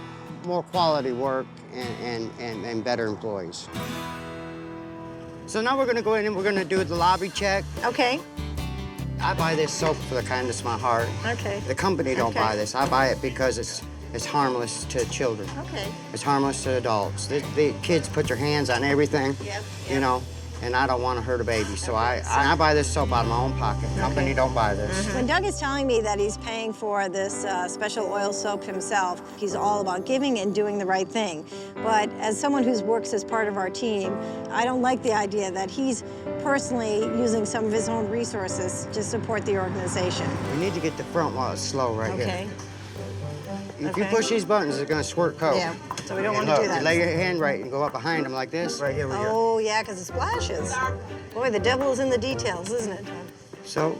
more quality work and better employees. So now we're gonna go in and we're gonna do the lobby check. Okay. I buy this soap for the kindness of my heart. Okay. The company don't buy this. I buy it because it's harmless to children. Okay. It's harmless to adults. The kids put their hands on everything. Yep. You know, and I don't want to hurt a baby. So I buy this soap out of my own pocket. Company don't buy this. When Doug is telling me that he's paying for this special oil soap himself, he's all about giving and doing the right thing. But as someone who works as part of our team, I don't like the idea that he's personally using some of his own resources to support the organization. You need to get the front while it's slow right here. Okay. If you push these buttons, it's going to squirt coke. Yeah, so we don't And want to look, do that. You lay your hand right and go up behind them like this. Right here we go. Oh, yeah, because it splashes. Boy, the devil is in the details, isn't it? So,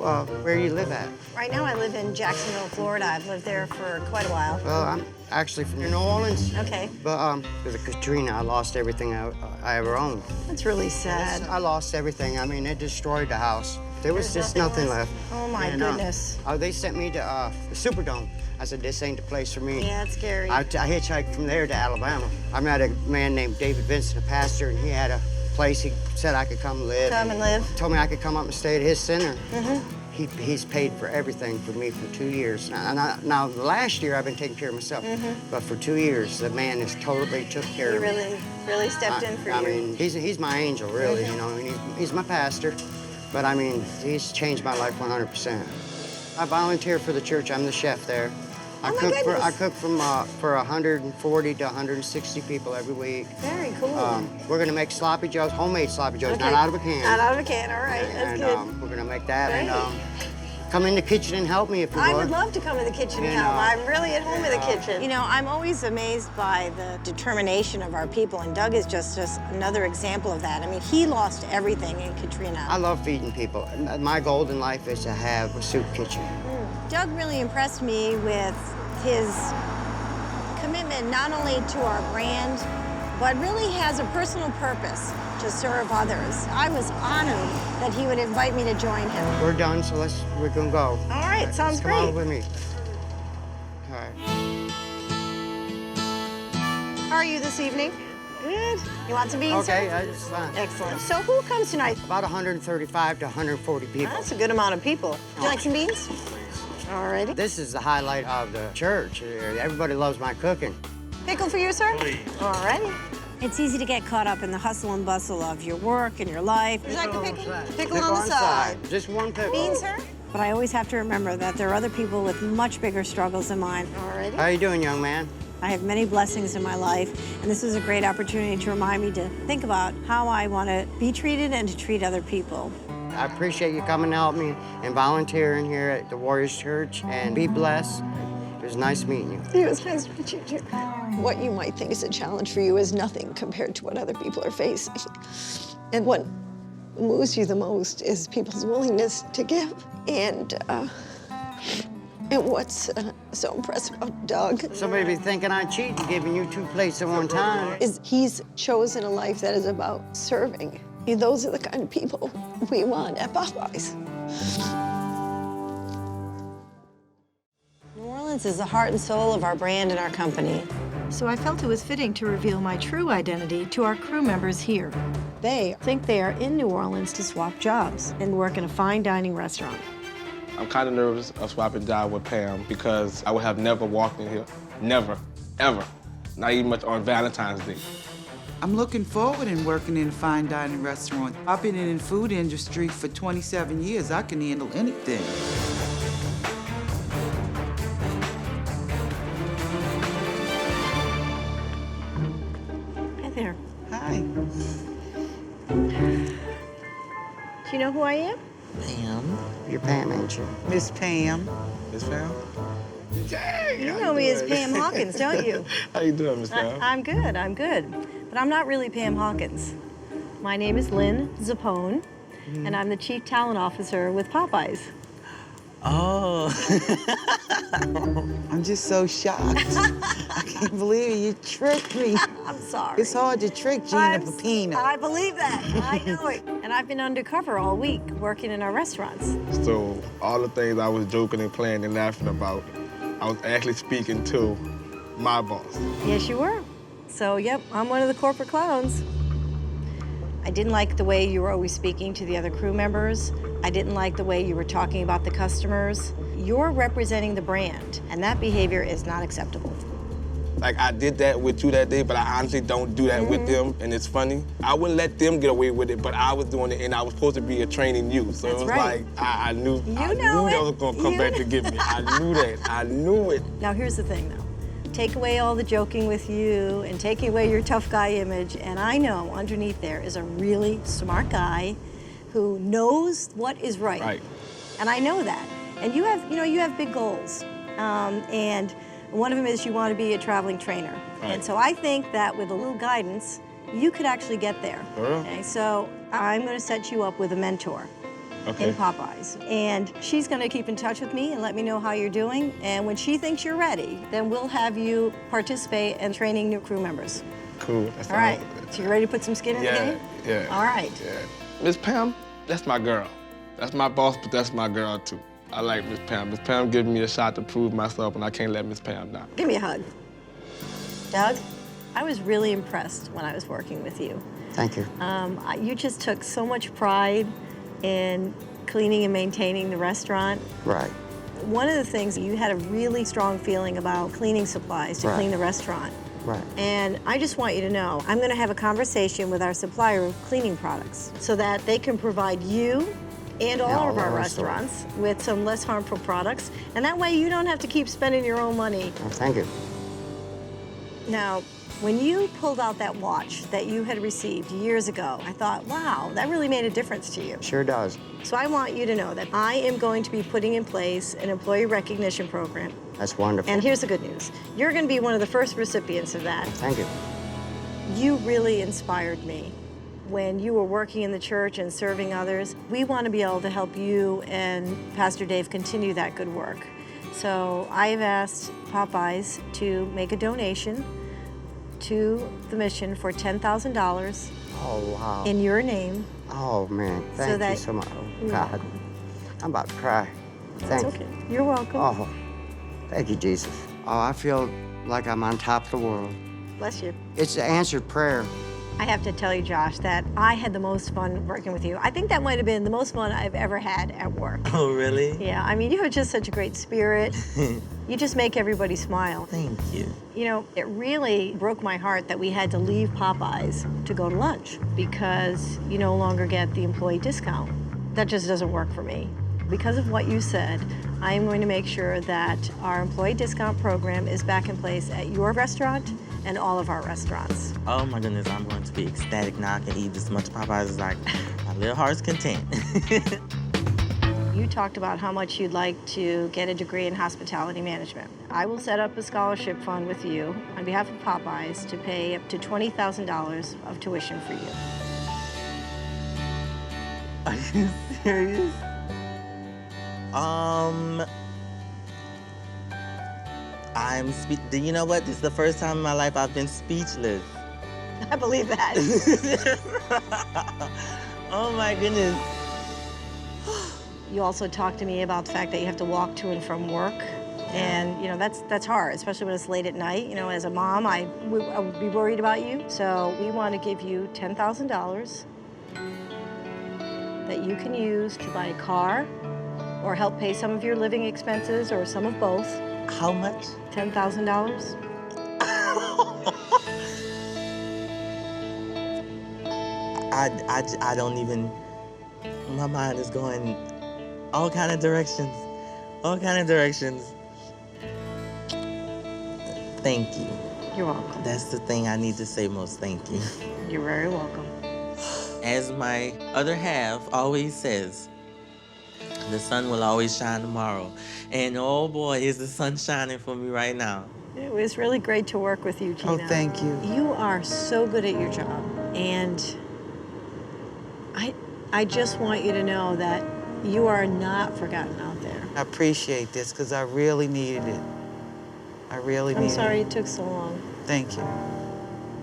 where do you live at? Right now I live in Jacksonville, Florida. I've lived there for quite a while. Well, I'm actually from New Orleans. Okay. But because of Katrina, I lost everything I ever owned. That's really sad. I lost everything. I mean, it destroyed the house. There was just nothing left. Oh, my goodness. They sent me to the Superdome. I said, this ain't the place for me. Yeah, it's scary. I hitchhiked from there to Alabama. I met a man named David Vincent, a pastor, and he had a place. He said I could come live. Come and live. Told me I could come up and stay at his center. He's paid for everything for me for 2 years. Now, last year I've been taking care of myself, but for 2 years the man has totally took care of me. He really stepped in for you. I mean, he's my angel, really. You know, he's my pastor, but I mean, he's changed my life 100%. I volunteer for the church. I'm the chef there. I cook for 140 to 160 people every week. Very cool. We're gonna make sloppy joes, homemade sloppy joes, not out of a can. Not out of a can, all right, that's good. We're gonna make that. Great. And come in the kitchen and help me if you would. I would love to come in the kitchen and help. I'm really at home in the kitchen. You know, I'm always amazed by the determination of our people, and Doug is just another example of that. I mean, he lost everything in Katrina. I love feeding people. My goal in life is to have a soup kitchen. Doug really impressed me with his commitment not only to our brand, but really has a personal purpose to serve others. I was honored that he would invite me to join him. We're done, so we're gonna go. All right, sounds great. Come on with me. All right. How are you this evening? Good. You want some beans, Okay, sir? that's fine. Excellent. So who comes tonight? About 135 to 140 people. That's a good amount of people. Would you like some beans? All righty. This is the highlight of the church. Everybody loves my cooking. Pickle for you, sir? All righty. It's easy to get caught up in the hustle and bustle of your work and your life. Would you like a pickle? Pickle on the side. Just one pickle. Beans, sir? But I always have to remember that there are other people with much bigger struggles than mine. All righty. How you doing, young man? I have many blessings in my life, and this is a great opportunity to remind me to think about how I want to be treated and to treat other people. I appreciate you coming to help me and volunteering here at the Warriors Church, and be blessed. It was nice meeting you. It was nice to meet you, too. What you might think is a challenge for you is nothing compared to what other people are facing. And what moves you the most is people's willingness to give. And what's so impressive about Doug... Somebody be thinking I cheated, giving you 2 plates at one time. ...is he's chosen a life that is about serving. Those are the kind of people we want at Popeyes. New Orleans is the heart and soul of our brand and our company. So I felt it was fitting to reveal my true identity to our crew members here. They think they are in New Orleans to swap jobs and work in a fine dining restaurant. I'm kind of nervous of swapping job with Pam because I would have never walked in here. Never, ever. Not even much on Valentine's Day. I'm looking forward in working in a fine dining restaurant. I've been in the food industry for 27 years. I can handle anything. Hi there. Hi. Do you know who I am? Pam. You're Pam, ain't you? Miss Pam. Miss Pam? You know me as Pam Hawkins, don't you? How you doing, Miss Pam? I'm good. But I'm not really Pam Hawkins. My name is Lynne Zappone, and I'm the Chief Talent Officer with Popeyes. Oh. I'm just so shocked. I can't believe you tricked me. I'm sorry. It's hard to trick Gina Pepino. I believe that. I know it. And I've been undercover all week working in our restaurants. So all the things I was joking and playing and laughing about, I was actually speaking to my boss. Yes, you were. So, yep, I'm one of the corporate clowns. I didn't like the way you were always speaking to the other crew members. I didn't like the way you were talking about the customers. You're representing the brand, and that behavior is not acceptable. Like, I did that with you that day, but I honestly don't do that with them, and it's funny. I wouldn't let them get away with it, but I was doing it, and I was supposed to be training you. So it was right. like, I knew that was gonna come back to get me. I knew that. I knew it. Now, here's the thing, though. Take away all the joking with you and taking away your tough guy image, and I know underneath there is a really smart guy who knows what is right. Right. And I know that. And you have big goals. And one of them is you want to be a traveling trainer. Right. And so I think that with a little guidance, you could actually get there. For real? Okay, so I'm going to set you up with a mentor Okay. in Popeyes. And she's going to keep in touch with me and let me know how you're doing. And when she thinks you're ready, then we'll have you participate in training new crew members. Cool. All right. So you ready to put some skin in the game? Yeah. All right. Yeah. Miss Pam, that's my girl. That's my boss, but that's my girl too. I like Miss Pam. Miss Pam gives me a shot to prove myself, and I can't let Miss Pam down. Give me a hug. Doug, I was really impressed when I was working with you. Thank you. You just took so much pride in cleaning and maintaining the restaurant. Right. One of the things, you had a really strong feeling about cleaning supplies to Right. clean the restaurant. Right. And I just want you to know, I'm going to have a conversation with our supplier of cleaning products so that they can provide you and all of our restaurants with some less harmful products. And that way you don't have to keep spending your own money. Well, thank you. Now, when you pulled out that watch that you had received years ago, I thought, wow, that really made a difference to you. Sure does. So I want you to know that I am going to be putting in place an employee recognition program. That's wonderful. And here's the good news. You're going to be one of the first recipients of that. Thank you. You really inspired me when you were working in the church and serving others. We want to be able to help you and Pastor Dave continue that good work. So I have asked Popeyes to make a donation to the mission for $10,000 Oh, wow. in your name. Oh, man. Thank you that- so much. Oh, You're God. welcome. I'm about to cry. That's Thank okay. You're welcome. Oh, thank you, Jesus. Oh, I feel like I'm on top of the world. Bless you. It's an answered prayer. I have to tell you, Josh, that I had the most fun working with you. I think that might have been the most fun I've ever had at work. Oh, really? Yeah, I mean, you have just such a great spirit. You just make everybody smile. Thank you. You know, it really broke my heart that we had to leave Popeyes to go to lunch because you no longer get the employee discount. That just doesn't work for me. Because of what you said, I am going to make sure that our employee discount program is back in place at your restaurant and all of our restaurants. Oh my goodness, I'm going to be ecstatic now. I can eat as much Popeyes as my little heart's content. You talked about how much you'd like to get a degree in hospitality management. I will set up a scholarship fund with you on behalf of Popeyes to pay up to $20,000 of tuition for you. Are you serious? You know what? This is the first time in my life I've been speechless. I believe that. Oh my goodness. You also talked to me about the fact that you have to walk to and from work. And, you know, that's hard, especially when it's late at night. You know, as a mom, I would be worried about you. So we want to give you $10,000 that you can use to buy a car or help pay some of your living expenses or some of both. How much? $10,000. I don't even, my mind is going all kind of directions. All kind of directions. Thank you. You're welcome. That's the thing I need to say most, thank you. You're very welcome. As my other half always says, the sun will always shine tomorrow. And oh boy, is the sun shining for me right now. It was really great to work with you, Gina. Oh, thank you. You are so good at your job. And I just want you to know that you are not forgotten out there. I appreciate this because I really needed it. I really needed it. I'm sorry it took so long. Thank you.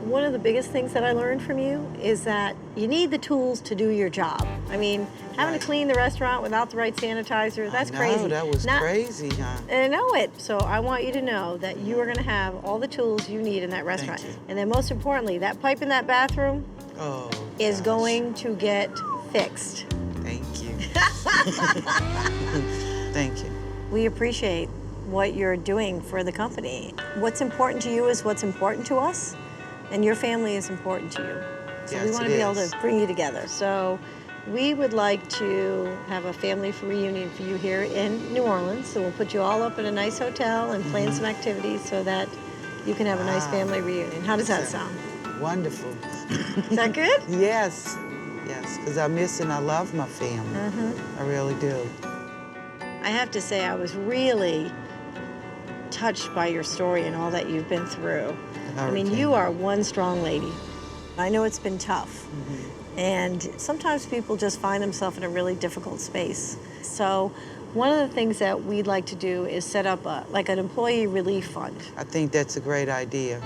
One of the biggest things that I learned from you is that you need the tools to do your job. I mean, having to clean the restaurant without the right sanitizer, that's crazy. No, that was crazy, huh? And I know it. So I want you to know that you are going to have all the tools you need in that restaurant. Thank you. And then most importantly, that pipe in that bathroom is going to get fixed. Thank you. Thank you. We appreciate what you're doing for the company. What's important to you is what's important to us, and your family is important to you. So we Yes, want it to be able is. to bring you together. So we would like to have a family reunion for you here in New Orleans. So we'll put you all up in a nice hotel and plan some activities so that you can have a nice family reunion. How does that sound? Wonderful. Is that good? Yes, yes, because I miss and I love my family. I really do. I have to say, I was really touched by your story and all that you've been through. I mean, you are one strong lady. I know it's been tough. And sometimes people just find themselves in a really difficult space. So one of the things that we'd like to do is set up like an employee relief fund. I think that's a great idea.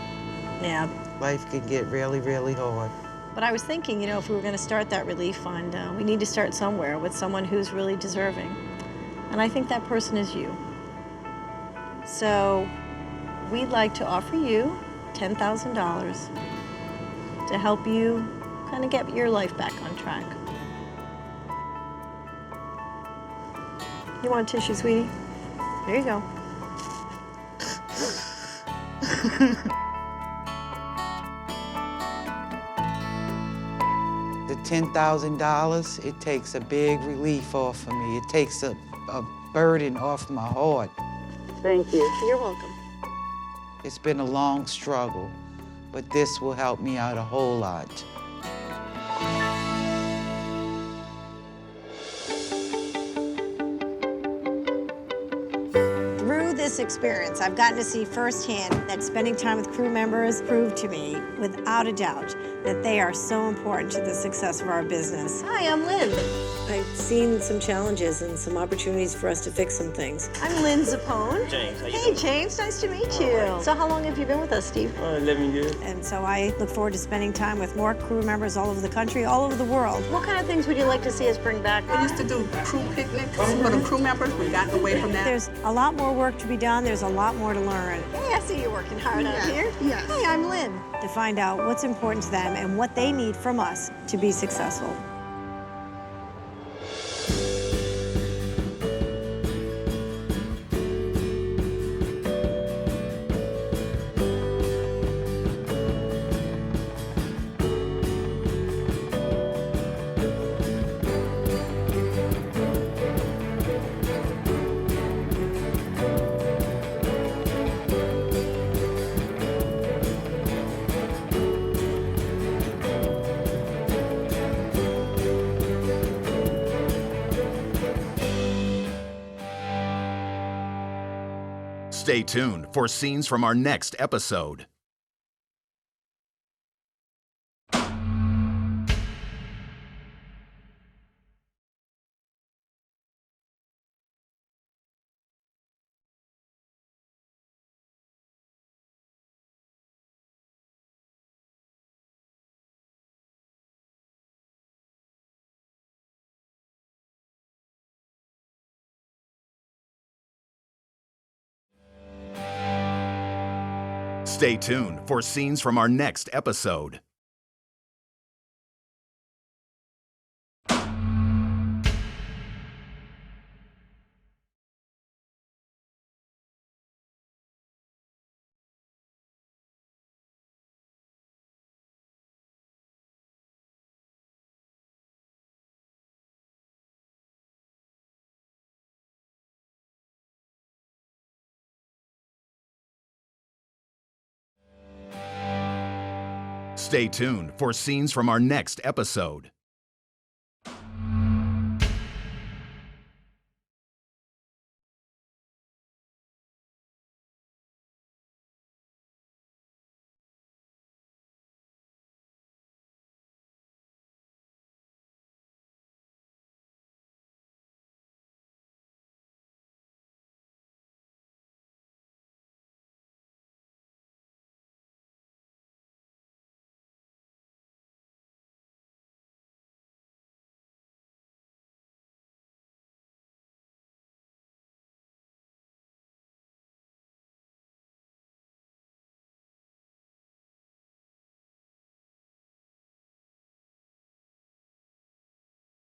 Yeah. Life can get really, really hard. But I was thinking, you know, if we were going to start that relief fund, we need to start somewhere with someone who's really deserving. And I think that person is you. So we'd like to offer you $10,000 to help you kind of get your life back on track. You want a tissue, sweetie? There you go. The $10,000, it takes a big relief off of me. It takes a burden off my heart. Thank you. You're welcome. It's been a long struggle, but this will help me out a whole lot. Through this experience, I've gotten to see firsthand that spending time with crew members proved to me, without a doubt, that they are so important to the success of our business. Hi, I'm Lynne. I've seen some challenges and some opportunities for us to fix some things. I'm Lynne Zappone. James, how you Hey, doing? James, nice to meet you. All right. So how long have you been with us, Steve? 11 years. And so I look forward to spending time with more crew members all over the country, all over the world. What kind of things would you like to see us bring back? We used to do crew picnics for the crew members. We got away from that. There's a lot more work to be done. There's a lot more to learn. Hey, I see you working hard out here. Yes. Hey, I'm Lynne. To find out what's important to them and what they need from us to be successful. Stay tuned for scenes from our next episode. Stay tuned for scenes from our next episode. Stay tuned for scenes from our next episode.